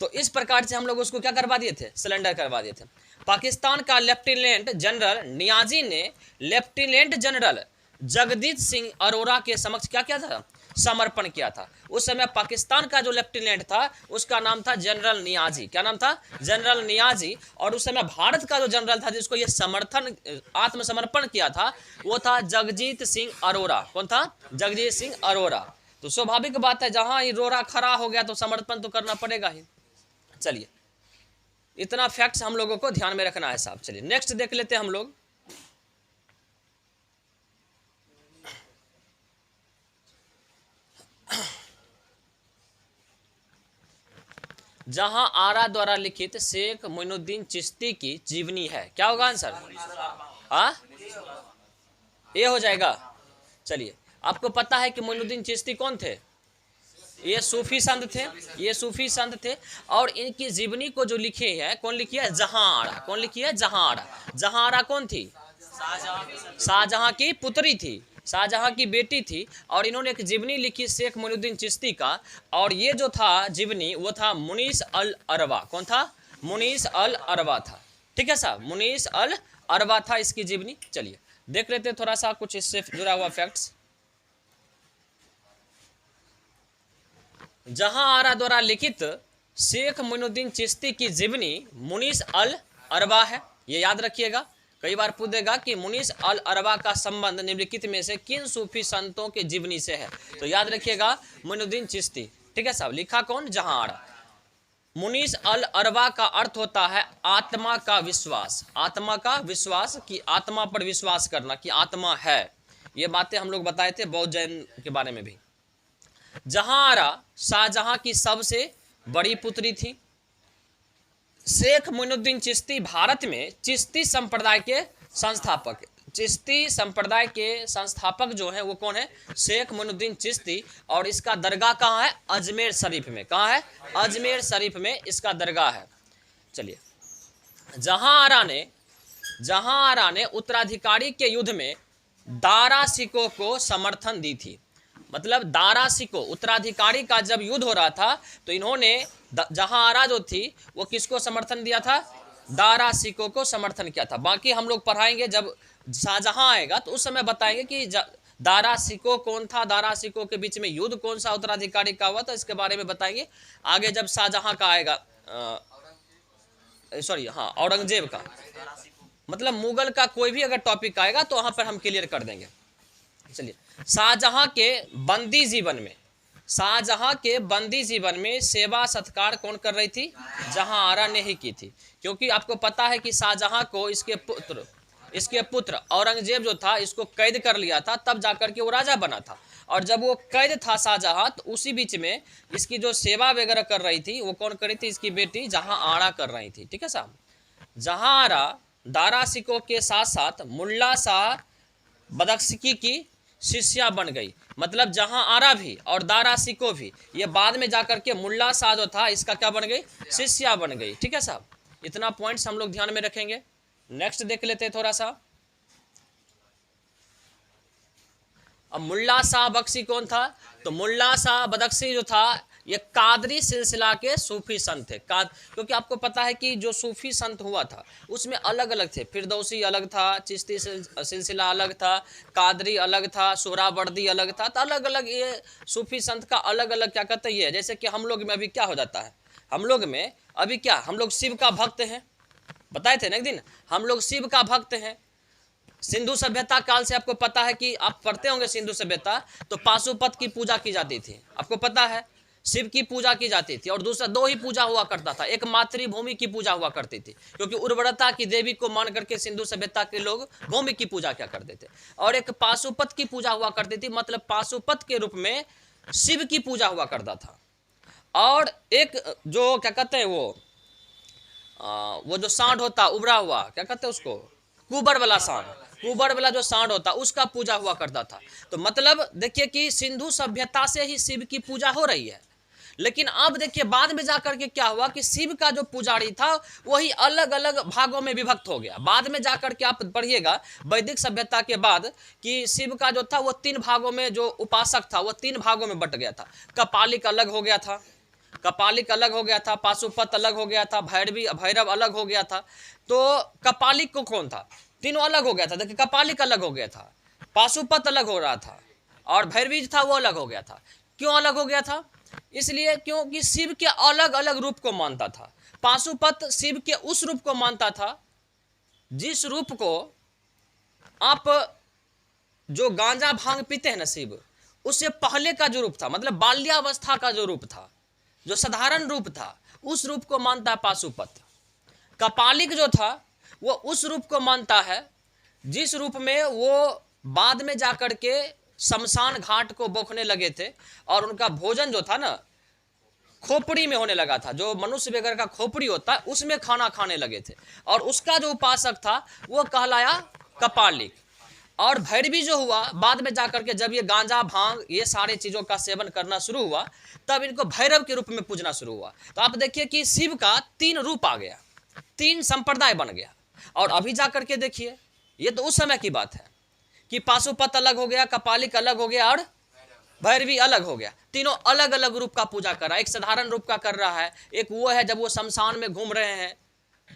तो इस प्रकार से हम लोग उसको क्या करवा दिए थे, सिलेंडर करवा दिए थे। पाकिस्तान का लेफ्टिनेंट जनरल नियाजी ने लेफ्टिनेंट जनरल जगजीत सिंह अरोरा के समक्ष क्या किया था, समर्पण किया था। उस समय पाकिस्तान का जो लेफ्टिनेंट था उसका नाम था जनरल नियाजी। क्या नाम था, जनरल नियाजी। और उस समय भारत का जो जनरल था जिसको ये आत्मसमर्पण किया था वो था जगजीत सिंह अरोरा। कौन था, जगजीत सिंह अरोरा। तो स्वाभाविक बात है, जहां अरोरा खड़ा हो गया तो समर्पण तो करना पड़ेगा ही। चलिए, इतना फैक्ट्स हम लोगों को ध्यान में रखना है साहब। चलिए नेक्स्ट देख लेते हैं हम लोग। जहां आरा द्वारा लिखित शेख मोइनुद्दीन चिश्ती की जीवनी है, क्या होगा आंसर, ये हो जाएगा। चलिए, आपको पता है कि मोइनुद्दीन चिश्ती कौन थे, ये सूफी संत थे, ये सूफी संत थे। और इनकी जीवनी को जो लिखे है, कौन लिखी है, जहां आरा। कौन लिखी है, जहां आरा। जहां आरा कौन थी, शाहजहां की पुत्री थी, शाहजहां की बेटी थी। और इन्होंने एक जीवनी लिखी शेख मोइनुद्दीन चिश्ती का। और ये जो था जीवनी वो था मुनीस अल अरवा। कौन था, मुनीस अल अरवा था। ठीक है साहब, मुनीस अल अरवा था इसकी जीवनी। चलिए देख लेते थोड़ा सा कुछ इससे जुड़ा हुआ फैक्ट्स। जहां आरा द्वारा लिखित शेख मोइनुद्दीन चिश्ती की जीवनी मुनीस अल अरवा है। ये याद रखिएगा, कई बार पूछेगा कि मुनीस अल अरवा का संबंध निम्नलिखित में से किन सूफी संतों के जीवनी से है, तो याद रखिएगा मोइनुद्दीन चिश्ती। ठीक है साहब, लिखा कौन, जहां आरा। मुनीस अल अरवा का अर्थ होता है आत्मा का विश्वास। आत्मा का विश्वास, कि आत्मा पर विश्वास करना कि आत्मा है। ये बातें हम लोग बताए थे बौद्ध जैन के बारे में भी। जहां आरा शाहजहां की सबसे बड़ी पुत्री थी। शेख मोइनुद्दीन चिश्ती भारत में चिश्ती संप्रदाय के संस्थापक। चिश्ती संप्रदाय के संस्थापक जो है वो कौन है, शेख मोइनुद्दीन चिश्ती। और इसका दरगाह कहाँ है, अजमेर शरीफ में। कहाँ है, अजमेर शरीफ में इसका दरगाह है। चलिए, जहां आरा ने उत्तराधिकारी के युद्ध में दारा सिको को समर्थन दी थी। मतलब दारा सिको उत्तराधिकारी का जब युद्ध हो रहा था तो इन्होंने जहां आरा जो थी वो किसको समर्थन दिया था, दारा सिको को समर्थन किया था। बाकी हम लोग पढ़ाएंगे जब शाहजहां आएगा तो उस समय बताएंगे कि दारा सिको कौन था, दारा सिको के बीच में युद्ध कौन सा उत्तराधिकारी का हुआ था, इसके बारे में बताएंगे आगे जब शाहजहां का आएगा। सॉरी, हाँ, औरंगजेब का, मतलब मुगल का कोई भी अगर टॉपिक आएगा तो वहां पर हम क्लियर कर देंगे। चलिए, शाहजहां के बंदी जीवन में शाहजहां के बंदी जीवन में सेवा सत्कार कौन कर रही थी? जहांआरा ने ही की थी। क्योंकि आपको पता है कि शाहजहां को इसके पुत्र औरंगजेब जो था इसको कैद कर लिया था, तब जाकर के वो राजा बना था। और जब वो कैद था शाहजहां, तो उसी बीच में इसकी जो सेवा वगैरह कर रही थी वो कौन कर रही थी? इसकी बेटी जहांआरा कर रही थी। ठीक है साहब। जहांआरा दारा सिकोह के साथ साथ मुल्ला शाह बदख्शी की शिष्या बन गई। मतलब जहांआरा भी और दारा सिकोह भी ये बाद में जाकर के मुल्ला शाह जो था इसका क्या बन गई? शिष्या बन गई। ठीक है साहब। इतना पॉइंट्स हम लोग ध्यान में रखेंगे। नेक्स्ट देख लेते हैं थोड़ा सा। अब मुल्ला शाह बख्शी कौन था? तो मुल्ला शाह बदख्शी जो था ये कादरी सिलसिला के सूफी संत थे। क्योंकि आपको पता है कि जो सूफी संत हुआ था उसमें अलग अलग थे। फिरदौसी अलग था, चिश्ती सिलसिला अलग था, कादरी अलग था, सोहरावर्दी अलग था। तो अलग अलग ये सूफी संत का अलग अलग क्या कहते हैं। जैसे कि हम लोग में अभी क्या हो जाता है, हम लोग में अभी क्या, हम लोग शिव का भक्त हैं, बताए थे ना एक दिन, हम लोग शिव का भक्त हैं। सिंधु सभ्यता काल से आपको पता है कि आप पढ़ते होंगे सिंधु सभ्यता, तो पाशुपत की पूजा की जाती थी। आपको पता है शिव की पूजा की जाती थी और दूसरा दो ही पूजा हुआ करता था। एक मातृभूमि की पूजा हुआ करती थी, क्योंकि उर्वरता की देवी को मान करके सिंधु सभ्यता के लोग भूमि की पूजा क्या करते थे। और एक पाशुपत की पूजा हुआ करती थी, मतलब पाशुपत के रूप में शिव की पूजा हुआ करता था। और एक जो क्या कहते हैं वो जो सांड होता उभरा हुआ, क्या कहते हैं उसको, कुबर वाला सांड, कुबर वाला जो सांड होता उसका पूजा हुआ करता था। तो मतलब देखिए कि सिंधु सभ्यता से ही शिव की पूजा हो रही है। लेकिन अब देखिए बाद में जाकर के क्या हुआ कि शिव का जो पुजारी था वही अलग अलग भागों में विभक्त हो गया। बाद में जाकर के आप पढ़िएगा वैदिक सभ्यता के बाद कि शिव का जो था वो 3 भागों में, जो उपासक था वो 3 भागों में बट गया था। कपालिक अलग हो गया था, कपालिक अलग हो गया था, पाशुपत अलग हो गया था, भैरव अलग हो गया था। तो कपालिक को कौन था? तीनों अलग हो गया था। देखिए कपालिक अलग हो गया था, पाशुपत अलग हो रहा था और भैरवी था वो अलग हो गया था। क्यों अलग हो गया था? इसलिए क्योंकि शिव के अलग अलग रूप को मानता था। पाशुपत शिव के उस रूप को मानता था जिस रूप को आप जो गांजा भांग पीते हैं ना शिव, उससे पहले का जो रूप था, मतलब बाल्यावस्था का जो रूप था, जो साधारण रूप था, उस रूप को मानता है पाशुपत। कपालिक जो था वो उस रूप को मानता है जिस रूप में वो बाद में जाकर के शमशान घाट को बोखने लगे थे और उनका भोजन जो था ना खोपड़ी में होने लगा था। जो मनुष्य वगैरह का खोपड़ी होता है उसमें खाना खाने लगे थे, और उसका जो उपासक था वो कहलाया कपालिक। और भैरवी जो हुआ बाद में जाकर के, जब ये गांजा भांग ये सारे चीज़ों का सेवन करना शुरू हुआ, तब इनको भैरव के रूप में पूजना शुरू हुआ। तो आप देखिए कि शिव का 3 रूप आ गया, 3 संप्रदाय बन गया। और अभी जाकर के देखिए, ये तो उस समय की बात है कि पाशुपत अलग हो गया, कपालिक अलग हो गया और भैरवी अलग हो गया। तीनों अलग अलग रूप का पूजा कर रहा है। एक साधारण रूप का कर रहा है, एक वो है जब वो शमशान में घूम रहे हैं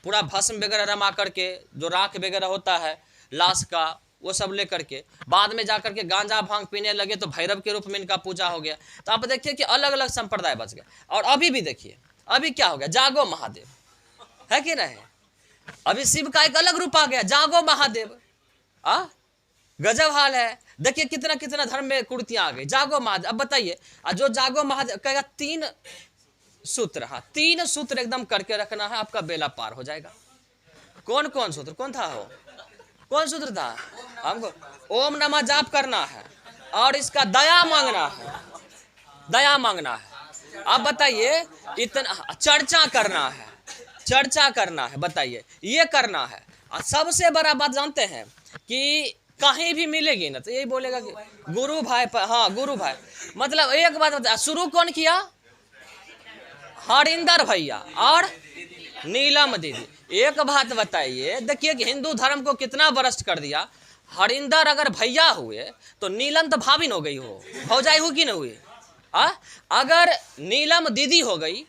पूरा भस्म वगैरह रमा करके, जो राख वगैरह होता है लाश का, वो सब लेकर के बाद में जाकर के गांजा भांग पीने लगे तो भैरव के रूप में इनका पूजा हो गया। तो आप देखिए कि अलग अलग संप्रदाय बच गए। और अभी भी देखिए अभी क्या हो गया, जागो महादेव, है कि नहीं? अभी शिव का एक अलग रूप आ गया, जागो महादेव। गजब हाल है। देखिए कितना कितना धर्म में कुर्तियां आ गई, जागो महादेव। अब बताइए, जो जागो महादेव कहेगा 3 सूत्र, हाँ 3 सूत्र एकदम करके रखना है, आपका बेला पार हो जाएगा। कौन कौन सूत्र, कौन था वो, कौन सूत्र था? हमको ओम नमः जाप करना है और इसका दया मांगना है, दया मांगना है। अब बताइए इतना चर्चा करना है, चर्चा करना है, बताइए ये करना है। सबसे बड़ा बात जानते हैं कि कहीं भी मिलेगी ना तो यही बोलेगा कि गुरु भाई, हाँ गुरु भाई। मतलब एक बात बता, शुरू कौन किया? हरिंदर भैया और नीलम दीदी। एक बात बताइए, देखिए कि हिंदू धर्म को कितना भ्रष्ट कर दिया। हरिंदर अगर भैया हुए तो नीलम तो भाभिन हो गई, हो भौजाई हुई कि नहीं हुई? अगर नीलम दीदी हो गई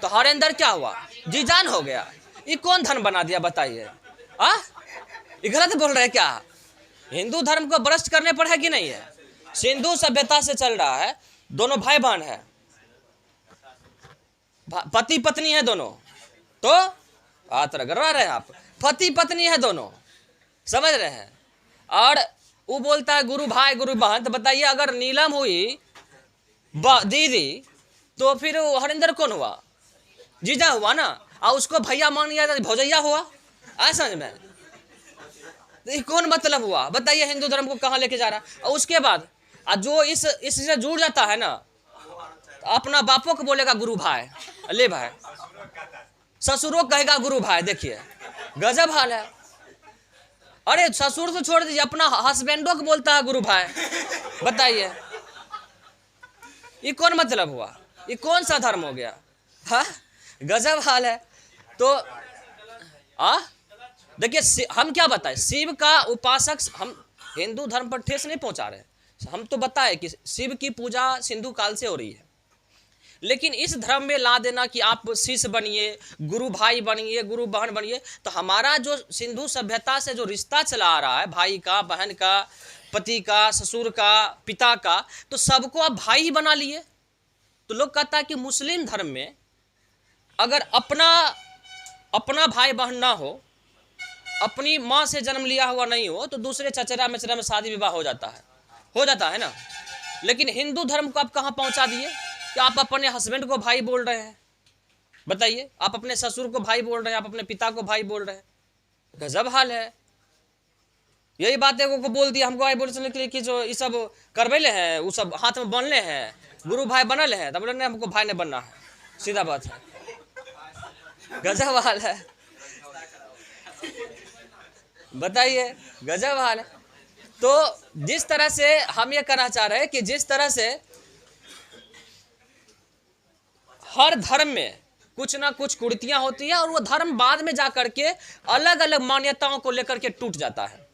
तो हरिंदर क्या हुआ? जीजान हो गया। ये कौन धर्म बना दिया बताइए? ये गलत बोल रहे क्या? हिंदू धर्म को भ्रष्ट करने पर है कि नहीं है? सिंधु सभ्यता से चल रहा है, दोनों भाई बहन है, पति पत्नी है दोनों, तो हाथ रगड़ा रहे हैं आप, पति पत्नी है दोनों, समझ रहे हैं? और वो बोलता है गुरु भाई गुरु बहन। तो बताइए अगर नीलम हुई दीदी, तो फिर वो हरिंदर कौन हुआ? जीजा हुआ ना, और उसको भैया मान लिया तो भौजैया हुआ। ऐसा समझ में? तो ये कौन मतलब हुआ बताइए? हिंदू धर्म को कहाँ लेके जा रहा है? और उसके बाद जो इससे जुड़ जाता है ना, तो अपना बापों को बोलेगा गुरु भाई, ले भाई, ससुरों कहेगा गुरु भाई। देखिए गजब हाल है। अरे ससुर तो छोड़ दीजिए, अपना हस्बैंडों को बोलता है गुरु भाई। बताइए ये कौन मतलब हुआ? ये कौन सा धर्म हो गया? हाँ, गजब हाल है। तो देखिए हम क्या बताएं, शिव का उपासक, हम हिंदू धर्म पर ठेस नहीं पहुंचा रहे। हम तो बताए कि शिव की पूजा सिंधु काल से हो रही है, लेकिन इस धर्म में ला देना कि आप शिष्य बनिए, गुरु भाई बनिए, गुरु बहन बनिए, तो हमारा जो सिंधु सभ्यता से जो रिश्ता चला आ रहा है, भाई का, बहन का, पति का, ससुर का, पिता का, तो सबको आप भाई ही बना लिए। तो लोग कहता है कि मुस्लिम धर्म में अगर अपना भाई बहन ना हो, अपनी माँ से जन्म लिया हुआ नहीं हो, तो दूसरे चचेरा मेचरा में शादी विवाह हो जाता है ना। लेकिन हिंदू धर्म को आप कहाँ पहुँचा दिए कि आप अपने हस्बैंड को भाई बोल रहे हैं। बताइए, आप अपने ससुर को भाई बोल रहे हैं, आप अपने पिता को भाई बोल रहे हैं। गजब हाल है। यही बातें को बोल दिया हमको भाई बोलने के लिए कि जो ये सब करवेले हैं, वो सब हाथ में बनले हैं, गुरु भाई बनल है, तब बोले हमको भाई नहीं बनना है। सीधा बात है, गजब हाल है। बताइए गजब हाल है। तो जिस तरह से हम ये कहना चाह रहे हैं कि जिस तरह से हर धर्म में कुछ ना कुछ कुरीतियां होती है, और वो धर्म बाद में जाकर के अलग अलग मान्यताओं को लेकर के टूट जाता है।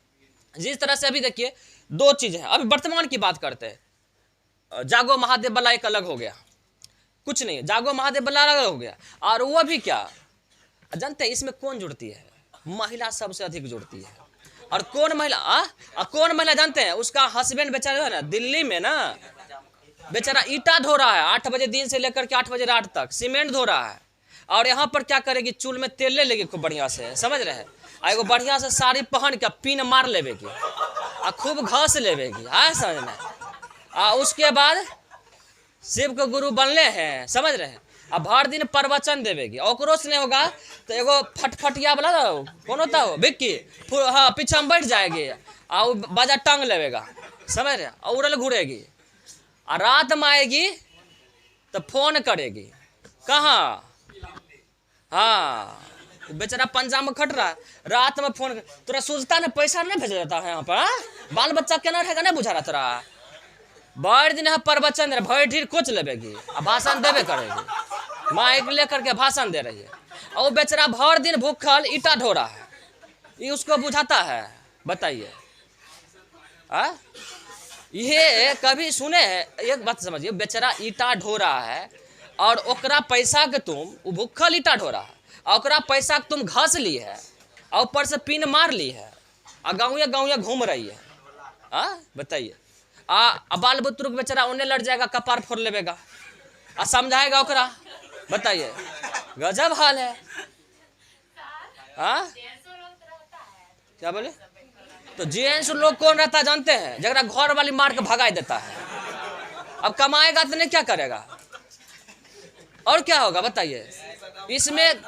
जिस तरह से अभी देखिए दो चीजें हैं, अभी वर्तमान की बात करते हैं। जागो महादेव बल्ला एक अलग हो गया, कुछ नहीं, जागो महादेव बल्ला अलग हो गया। और वो भी क्या जानते हैं इसमें कौन जुड़ती है? महिला सबसे अधिक जुड़ती है। और कौन महिला जानते हैं? उसका हस्बैंड बेचारा है ना, दिल्ली में ना बेचारा ईटा धो रहा है, 8 बजे दिन से लेकर के 8 बजे रात तक सीमेंट धो रहा है। और यहाँ पर क्या करेगी, चूल में तेल ले लेगी खूब बढ़िया से, समझ रहे हैं, एगो बढ़िया से साड़ी पहन के पिन मार लेवेगी और खूब घास लेवेगी, समझ में। उसके बाद शिव के गुरु बनले हैं, समझ रहे हैं, अब भर दिन प्रवचन देवेगी। ओकरो से नहीं होगा तो एगो फटफटिया वाला कौन होता है विक्की, हाँ, पीछे में बैठ जाएगी और बाजा टांग लेवेगा, समझ रहे, और उड़ल घूरेगी। और रात में आएगी तो फोन करेगी, कहाँ, हाँ, बेचारा पंजाब में खट रहा है, रात में फोन तोरा सोचता ना पैसा नहीं भेजा जाता है यहाँ पर, बाल बच्चा केना रहेगा नहीं बुझा रहा तोरा। भर दिन है प्रवचन दे, भर ढीर कोच लेवेगी और भाषण देवे करेगी, माइक लेकर के भाषण दे रही है। और बेचारा भर दिन भूखल ईटा ढो रहा है, ये उसको बुझाता है? बताइए। ये कभी सुने हैं? एक बात समझिए, बेचारा ईटा ढो रहा है और ओकरा पैसा के तुम भूखल ईटा ढो रहा है, और ओकरा पैसा के तुम घास ली है और ऊपर से पिन मार ली है और गाँव घूम रही है। बताइए। बाल बुतरुक बेचारा उन्हें लड़ जाएगा, कपार फोड़ लेवेगा और समझाएगा ओकरा। बताइए, गजब हाल है। क्या बोले? तो जेंट्स लोग कौन रहता जानते हैं? जरा घर वाली मार के भगा देता है। अब कमाएगा तो नहीं क्या करेगा, और क्या होगा? बताइए। इसमें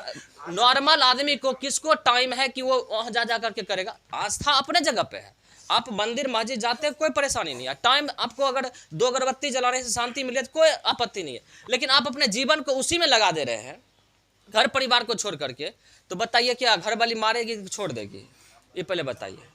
नॉर्मल आदमी को किसको टाइम है कि वो वहां जा करके करेगा? आस्था अपने जगह पे है, आप मंदिर मस्जिद जाते हैं, कोई परेशानी नहीं है। टाइम आपको अगर 2 अगरबत्ती जलाने से शांति मिले तो कोई आपत्ति नहीं है, लेकिन आप अपने जीवन को उसी में लगा दे रहे हैं, घर परिवार को छोड़ करके। तो बताइए क्या घर वाली मारेगी कि छोड़ देगी? ये पहले बताइए।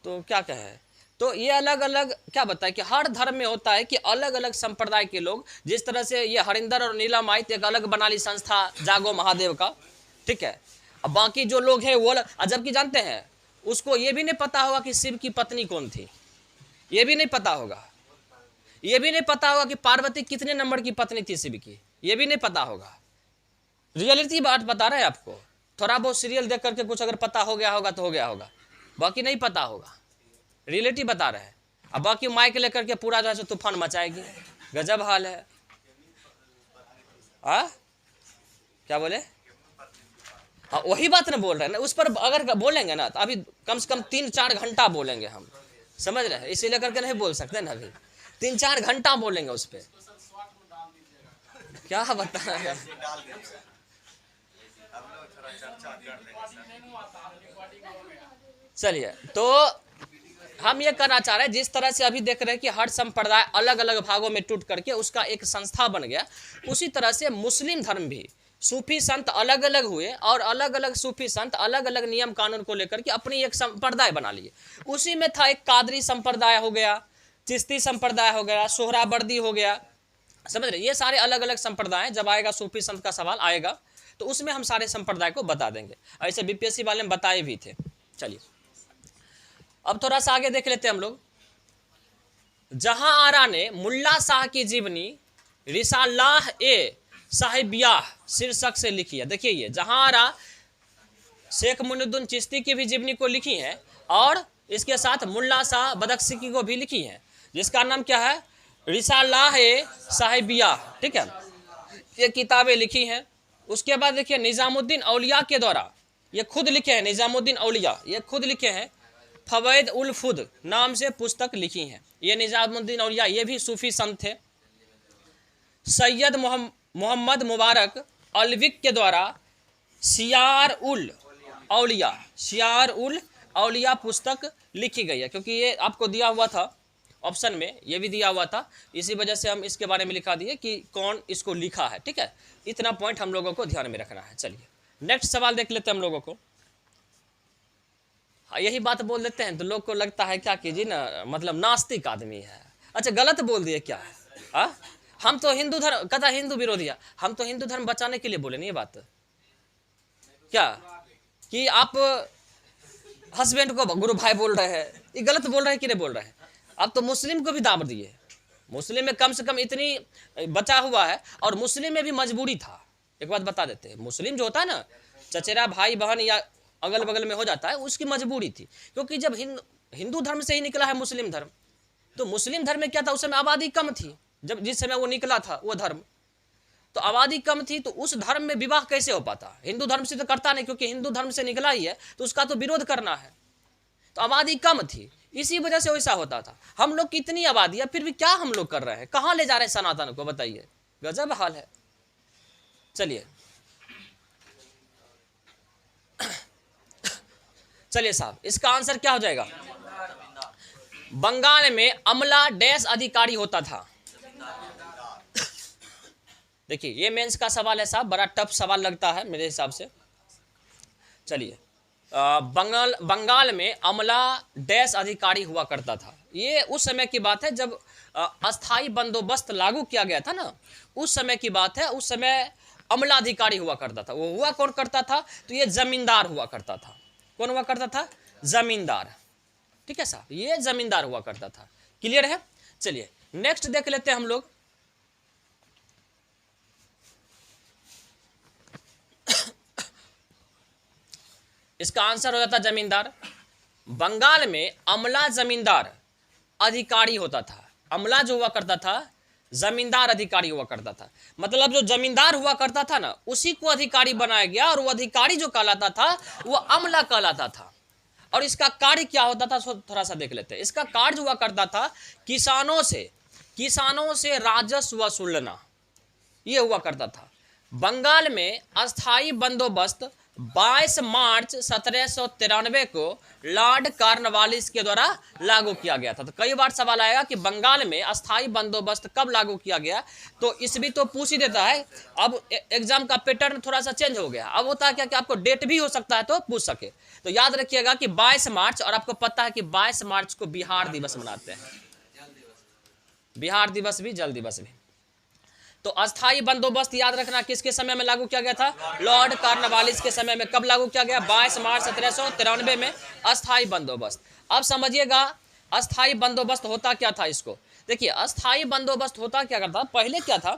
तो क्या कहे? तो ये अलग अलग क्या बताए कि हर धर्म में होता है कि अलग अलग संप्रदाय के लोग, जिस तरह से ये हरिंदर और नीलामाइत एक अलग बना ली संस्था जागो महादेव का, ठीक है। अब बाकी जो लोग हैं वो जबकि जानते हैं उसको ये भी नहीं पता होगा कि शिव की पत्नी कौन थी, ये भी नहीं पता होगा। ये भी नहीं पता होगा कि पार्वती कितने नंबर की पत्नी थी शिव की, ये भी नहीं पता होगा। रियलिटी बात बता रहे हैं आपको। थोड़ा बहुत सीरियल देख करके कुछ अगर पता हो गया होगा तो हो गया होगा, बाकी नहीं पता होगा। रियलिटी बता रहे हैं। अब बाकी माइक लेकर के पूरा जो है तूफान मचाएगी। गजब हाल है। क्या बोले? वही बात ना बोल रहे हैं ना, उस पर अगर बोलेंगे ना तो अभी कम से कम 3-4 घंटा बोलेंगे हम, समझ रहे हैं, इसीलिए करके नहीं बोल सकते ना अभी। 3-4 घंटा बोलेंगे उस पर, क्या बताएं। चलिए, तो हम ये करना चाह रहे हैं, जिस तरह से अभी देख रहे हैं कि हर संप्रदाय अलग अलग भागों में टूट करके उसका एक संस्था बन गया, उसी तरह से मुस्लिम धर्म भी सूफी संत अलग अलग हुए और अलग अलग सूफी संत अलग अलग नियम कानून को लेकर के अपनी एक संप्रदाय बना लिए। उसी में था एक कादरी संप्रदाय हो गया, चिश्ती संप्रदाय हो गया, सोहरावर्दी हो गया, समझ रहे, ये सारे अलग अलग संप्रदाय। जब आएगा सूफी संत का सवाल आएगा तो उसमें हम सारे संप्रदाय को बता देंगे, ऐसे बीपीएससी वाले में बताए भी थे। चलिए, अब थोड़ा सा आगे देख लेते हैं हम लोग। जहां आरा ने मुल्ला शाह की जीवनी रिसालाह ए साहिबियाह शीर्षक से लिखी है। देखिए, ये जहां आरा शेख मुइनुद्दीन चिश्ती की भी जीवनी को लिखी है और इसके साथ मुल्ला शाह बदख्शी को भी लिखी है, जिसका नाम क्या है, रिसालाह ए साहिबियाह। ठीक है, ये किताबें लिखी हैं। उसके बाद देखिए, निजामुद्दीन औलिया के द्वारा, ये खुद लिखे हैं, निजामुद्दीन औलिया ये खुद लिखे हैं, फवैद उल फुद नाम से पुस्तक लिखी हैं। ये निजामुद्दीन औलिया ये भी सूफी संत थे। सैयद मोहम्मद मुबारक अलविक के द्वारा शियार उल औलिया पुस्तक लिखी गई है, क्योंकि ये आपको दिया हुआ था ऑप्शन में, ये भी दिया हुआ था, इसी वजह से हम इसके बारे में लिखा दिए कि कौन इसको लिखा है। ठीक है, इतना पॉइंट हम लोगों को ध्यान में रखना है। चलिए, नेक्स्ट सवाल देख लेते हैं हम लोगों को। यही बात बोल देते हैं तो लोग को लगता है क्या कीजिए ना, मतलब नास्तिक आदमी है। अच्छा, गलत बोल दिए क्या है? हम तो हिंदू धर्म, कहता हिंदू विरोधी है, हम तो हिंदू धर्म बचाने के लिए बोले नहीं, ये बात क्या कि आप हस्बैंड को गुरु भाई बोल रहे हैं, ये गलत बोल रहे हैं कि नहीं बोल रहे हैं? अब तो मुस्लिम को भी दाब दिए। मुस्लिम में कम से कम इतनी बचा हुआ है, और मुस्लिम में भी मजबूरी था। एक बात बता देते हैं, मुस्लिम जो होता है ना, चचेरा भाई बहन या अगल बगल में हो जाता है, उसकी मजबूरी थी, क्योंकि जब हिंदू धर्म से ही निकला है मुस्लिम धर्म, तो मुस्लिम धर्म में क्या था, उस समय आबादी कम थी, जब जिस समय वो निकला था वो धर्म, तो आबादी कम थी, तो उस धर्म में विवाह कैसे हो पाता? हिंदू धर्म से तो करता नहीं, क्योंकि हिंदू धर्म से निकला ही है तो उसका तो विरोध करना है, तो आबादी कम थी, इसी वजह से वैसा होता था। हम लोग की इतनी आबादी है, फिर भी क्या हम लोग कर रहे हैं, कहाँ ले जा रहे हैं सनातन को, बताइए, गजब हाल है। चलिए साहब, इसका आंसर क्या हो जाएगा? बंगाल में अमला डैश अधिकारी होता था। देखिए, ये मेंस का सवाल है साहब, बड़ा टफ सवाल लगता है मेरे हिसाब से। चलिए, बंगाल में अमला डैश अधिकारी हुआ करता था। ये उस समय की बात है जब अस्थाई बंदोबस्त लागू किया गया था ना, उस समय की बात है। उस समय अमला अधिकारी हुआ करता था। वो हुआ कौन करता था? तो ये जमींदार हुआ करता था। कौन हुआ करता था? जमींदार। ठीक है साहब, ये जमींदार हुआ करता था। क्लियर है? चलिए नेक्स्ट देख लेते हैं हम लोग। इसका आंसर हो जाता जमींदार। बंगाल में अमला जमींदार अधिकारी होता था। अमला जो हुआ करता था जमींदार अधिकारी हुआ करता था। मतलब जो जमींदार हुआ करता था ना, उसी को अधिकारी बनाया गया, और वो अधिकारी जो कहलाता था वो अमला कहलाता था। और इसका कार्य क्या होता था थोड़ा सा देख लेते हैं। इसका कार्य हुआ करता था किसानों से राजस्व वसूलना, ये हुआ करता था। बंगाल में अस्थाई बंदोबस्त 22 मार्च 1793 को लॉर्ड कॉर्नवालिस के द्वारा लागू किया गया था। तो कई बार सवाल आएगा कि बंगाल में अस्थाई बंदोबस्त कब लागू किया गया, तो इसमें तो पूछ ही देता है। अब एग्जाम का पैटर्न थोड़ा सा चेंज हो गया। अब होता है क्या कि आपको डेट भी हो सकता है तो पूछ सके। तो याद रखिएगा कि 22 मार्च, और आपको पता है कि 22 मार्च को बिहार दिवस मनाते हैं। बिहार दिवस भी, जल दिवस भी। तो अस्थाई बंदोबस्त याद रखना किसके समय में लागू किया गया था? लॉर्ड कॉर्नवालिस के समय में। कब लागू किया गया? 22 मार्च 1793 में अस्थाई बंदोबस्त। अब समझिएगा अस्थाई बंदोबस्त होता क्या था। इसको देखिए, अस्थाई बंदोबस्त होता क्या करता। पहले क्या था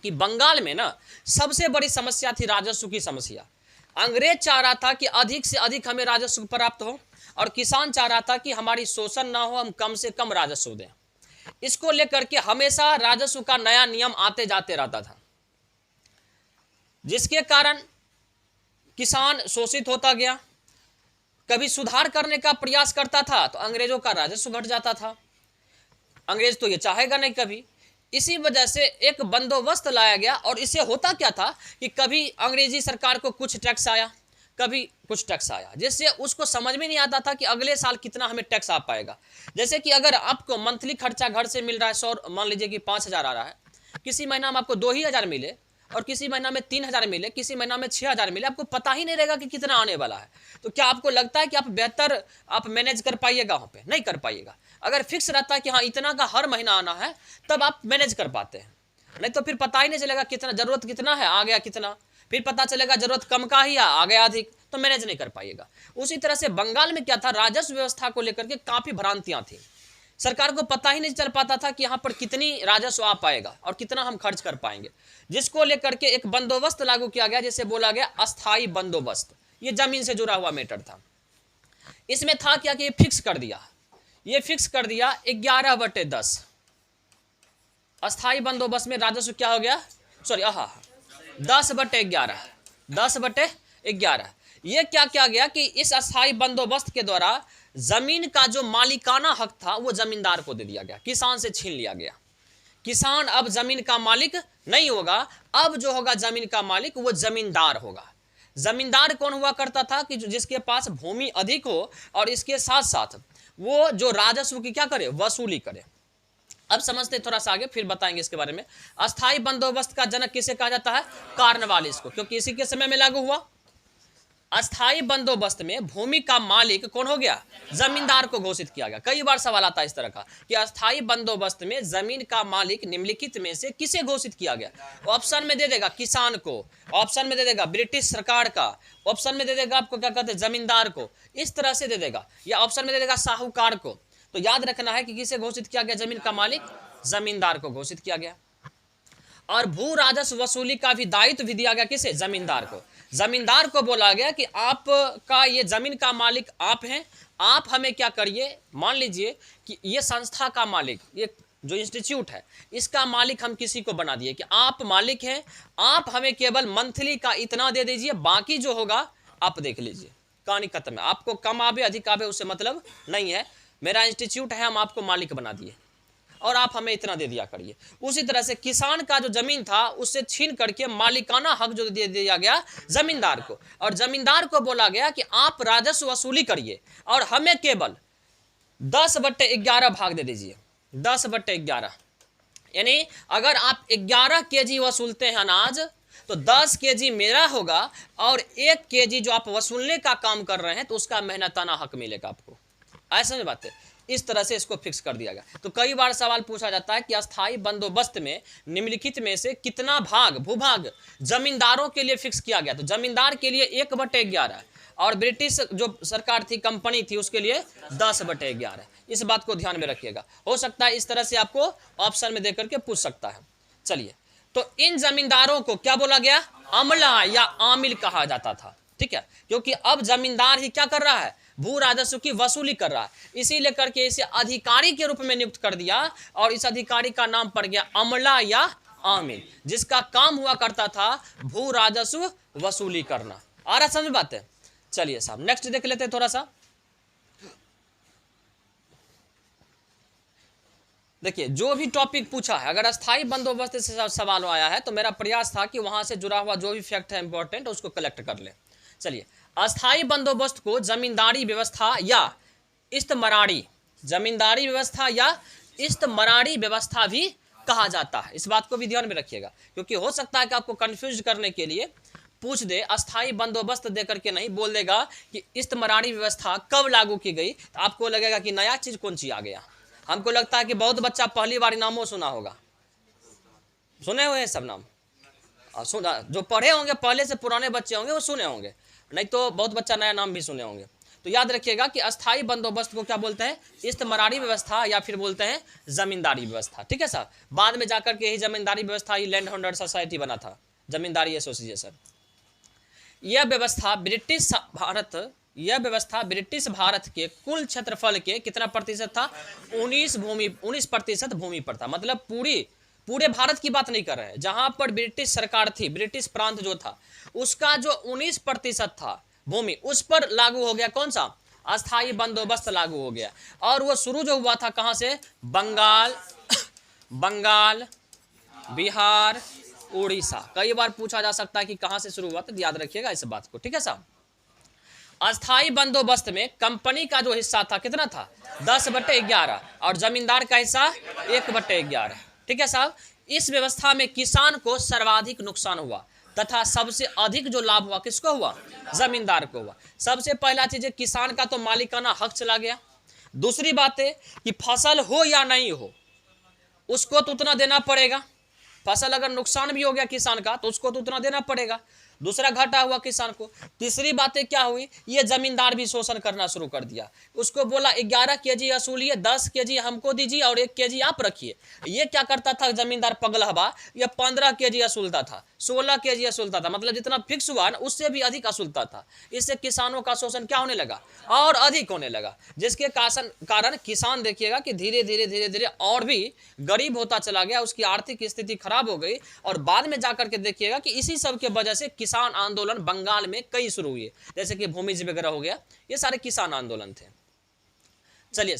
कि बंगाल में ना सबसे बड़ी समस्या थी राजस्व की समस्या। अंग्रेज चाह रहा था कि अधिक से अधिक हमें राजस्व प्राप्त हो, और किसान चाह रहा था कि हमारी शोषण ना हो, हम कम से कम राजस्व दें। इसको लेकर के हमेशा राजस्व का नया नियम आते जाते रहता था, जिसके कारण किसान शोषित होता गया। कभी सुधार करने का प्रयास करता था तो अंग्रेजों का राजस्व घट जाता था। अंग्रेज तो ये चाहेगा नहीं कभी। इसी वजह से एक बंदोबस्त लाया गया। और इससे होता क्या था कि कभी अंग्रेजी सरकार को कुछ टैक्स आया, कभी कुछ टैक्स आया, जिससे उसको समझ में नहीं आता था कि अगले साल कितना हमें टैक्स आ पाएगा। जैसे कि अगर आपको मंथली खर्चा घर से मिल रहा है 100, मान लीजिए कि 5,000 आ रहा है, किसी महीना में आपको 2,000 मिले और किसी महीना में 3,000 मिले, किसी महीना में 6,000 मिले, आपको पता ही नहीं रहेगा कि कितना आने वाला है। तो क्या आपको लगता है कि आप बेहतर आप मैनेज कर पाइएगा? वहाँ पे नहीं कर पाइएगा। अगर फिक्स रहता है कि हाँ इतना का हर महीना आना है, तब आप मैनेज कर पाते हैं। नहीं तो फिर पता ही नहीं चलेगा कितना जरूरत कितना है, आ गया कितना, फिर पता चलेगा जरूरत कम का ही आ गया अधिक, तो मैनेज नहीं कर पाइएगा। उसी तरह से बंगाल में क्या था, राजस्व व्यवस्था को लेकर के काफी भ्रांतियां थी। सरकार को पता ही नहीं चल पाता था कि यहाँ पर कितनी राजस्व आ पाएगा और कितना हम खर्च कर पाएंगे, जिसको लेकर के एक बंदोबस्त लागू किया गया, जिसे बोला गया अस्थाई बंदोबस्त। ये जमीन से जुड़ा हुआ मैटर था। इसमें था क्या कि ये फिक्स कर दिया 11/10। अस्थाई बंदोबस्त में राजस्व क्या हो गया, सॉरी 10/11, 10/11। ये क्या किया गया कि इस अस्थाई बंदोबस्त के द्वारा जमीन का जो मालिकाना हक था वो जमींदार को दे दिया गया, किसान से छीन लिया गया। किसान अब जमीन का मालिक नहीं होगा, अब जो होगा जमीन का मालिक वो जमींदार होगा। जमींदार कौन हुआ करता था कि जिसके पास भूमि अधिक हो और इसके साथ साथ वो जो राजस्व की क्या करे, वसूली करे। अब समझते थोड़ा सा आगे, फिर बताएंगे इसके बारे में। अस्थाई बंदोबस्त का जनक किसे कहा जाता है, कार्नवालिस को, क्योंकि इसी के समय में लागू हुआ। अस्थाई बंदोबस्त में भूमि का मालिक कौन हो गया, जमींदार को घोषित किया गया। कई बार सवाल आता है इस तरह का कि अस्थाई बंदोबस्त में जमीन का मालिक निम्नलिखित में से किसे घोषित किया गया। ऑप्शन में दे देगा किसान को, ऑप्शन में दे देगा ब्रिटिश सरकार का, ऑप्शन में दे देगा आपको क्या कहते हैं जमींदार को, इस तरह से दे देगा, या ऑप्शन में दे देगा साहूकार को। तो याद रखना है कि किसे घोषित किया गया, जमीन का मालिक जमींदार को घोषित किया गया। और भू राजस्व वसूली का भी दायित्व भी दिया गया किसे, जमींदार को। जमींदार को बोला गया कि आपका ये जमीन का मालिक आप हैं, आप हमें क्या करिए, मान लीजिए कि ये संस्था का मालिक, ये जो इंस्टीट्यूट है इसका मालिक हम किसी को बना दिए कि आप मालिक हैं, आप हमें केवल मंथली का इतना दे दीजिए, बाकी जो होगा आप देख लीजिए, कहानी खत्म है। आपको कम आवे अधिक आवे उससे मतलब नहीं है, मेरा इंस्टीट्यूट है, हम आपको मालिक बना दिए और आप हमें इतना दे दिया करिए। उसी तरह से किसान का जो जमीन था उससे छीन करके मालिकाना हक जो दे दिया गया जमींदार को, और जमींदार को बोला गया कि आप राजस्व वसूली करिए और हमें केवल 10/11 भाग दे दीजिए। 10/11 यानी अगर आप 11 kg वसूलते हैं अनाज, तो 10 kg मेरा होगा और 1 kg जो आप वसूलने का काम कर रहे हैं तो उसका मेहनताना हक मिलेगा आपको। ऐसा नहीं बात है, इस तरह से इसको फिक्स कर दिया गया। तो कई बार सवाल पूछा जाता है कि अस्थाई बंदोबस्त में निम्नलिखित में से कितना भाग भूभाग जमींदारों के लिए फिक्स किया गया। तो जमींदार के लिए 1/11 और ब्रिटिश जो सरकार थी, कंपनी थी, उसके लिए 10/11। इस बात को ध्यान में रखिएगा। हो सकता है इस तरह से आपको ऑप्शन में देकर के पूछ सकता है। चलिए, तो इन जमींदारों को क्या बोला गया, अमला या आमिल कहा जाता था। ठीक है, क्योंकि अब जमींदार ही क्या कर रहा है, भू राजस्व की वसूली कर रहा है, इसीलिए करके इसे अधिकारी के रूप में नियुक्त कर दिया और इस अधिकारी का नाम पड़ गया अमला या आमिल, जिसका काम हुआ करता था भू राजस्व वसूली करना। आ रहा समझ बात है। चलिए साहब नेक्स्ट देख लेते हैं थोड़ा सा। देखिए, जो भी टॉपिक पूछा है, अगर अस्थाई बंदोबस्त से सवाल आया है तो मेरा प्रयास था कि वहां से जुड़ा हुआ जो भी फैक्ट है इंपॉर्टेंट उसको कलेक्ट कर ले। चलिए, अस्थाई बंदोबस्त को जमींदारी व्यवस्था या इस्तमरारी, जमींदारी व्यवस्था या इस्तमरारी व्यवस्था भी कहा जाता है। इस बात को भी ध्यान में रखिएगा, क्योंकि हो सकता है कि आपको कंफ्यूज करने के लिए पूछ दे, अस्थाई बंदोबस्त देकर के नहीं, बोल देगा कि इस्तमरारी व्यवस्था कब लागू की गई, तो आपको लगेगा कि नया चीज कौन सी आ गया। हमको लगता है कि बहुत बच्चा पहली बार नामों सुना होगा, सुने हुए हैं सब नाम, सुना जो पढ़े होंगे, पहले से पुराने बच्चे होंगे वो सुने होंगे, नहीं तो बहुत बच्चा नया नाम भी सुने होंगे। तो याद रखिएगा कि अस्थाई बंदोबस्त को क्या बोलते हैं, इस्तमरारी व्यवस्था या फिर बोलते हैं जमींदारी व्यवस्था। ठीक है साहब, बाद में जाकर के ही जमींदारी व्यवस्था ही लैंड होल्डर सोसाइटी बना था, जमींदारी एसोसिएशन। यह व्यवस्था ब्रिटिश भारत के कुल क्षेत्रफल के कितना प्रतिशत था, 19% भूमि पर था। मतलब पूरे भारत की बात नहीं कर रहे हैं, जहां पर ब्रिटिश सरकार थी, ब्रिटिश प्रांत जो था उसका जो 19% था भूमि, उस पर लागू हो गया कौन सा, अस्थाई बंदोबस्त लागू हो गया। और वो शुरू जो हुआ था कहाँ से, बंगाल, बंगाल, बिहार, उड़ीसा। कई बार पूछा जा सकता है कि कहाँ से शुरू हुआ, तो याद रखिएगा इस बात को, ठीक है साहब। अस्थाई बंदोबस्त में कंपनी का जो हिस्सा था कितना था, 10/11, और जमींदार का हिस्सा 1/11, ठीक है साहब। इस व्यवस्था में किसान को सर्वाधिक नुकसान हुआ तथा सबसे अधिक जो लाभ हुआ किसको हुआ, जमींदार को हुआ। सबसे पहला चीज है, किसान का तो मालिकाना हक चला गया। दूसरी बात है कि फसल हो या नहीं हो उसको तो उतना देना पड़ेगा। फसल अगर नुकसान भी हो गया किसान का तो उसको तो उतना देना पड़ेगा, दूसरा घाटा हुआ किसान को। तीसरी बातें क्या हुई, ये जमींदार भी शोषण करना शुरू कर दिया। उसको बोला 11 केजी असूलिए, 10 केजी हमको दीजिए और 1 केजी आप रखिए। ये क्या करता था जमींदार पगलहबा, ये 15 केजी असूलता था, 16 केजी असूलता था, मतलब जितना फिक्स हुआ ना उससे भी अधिक असूलता था। इससे किसानों का शोषण क्या होने लगा, और अधिक होने लगा, जिसके कारण किसान देखिएगा कि धीरे धीरे धीरे धीरे और भी गरीब होता चला गया, उसकी आर्थिक स्थिति खराब हो गई। और बाद में जाकर के देखिएगा कि इसी सब के वजह से किसान आंदोलन बंगाल में कई शुरू हुए, जैसे कि भूमिज वगैरह हो गया, ये सारे किसान आंदोलन थे। चलिए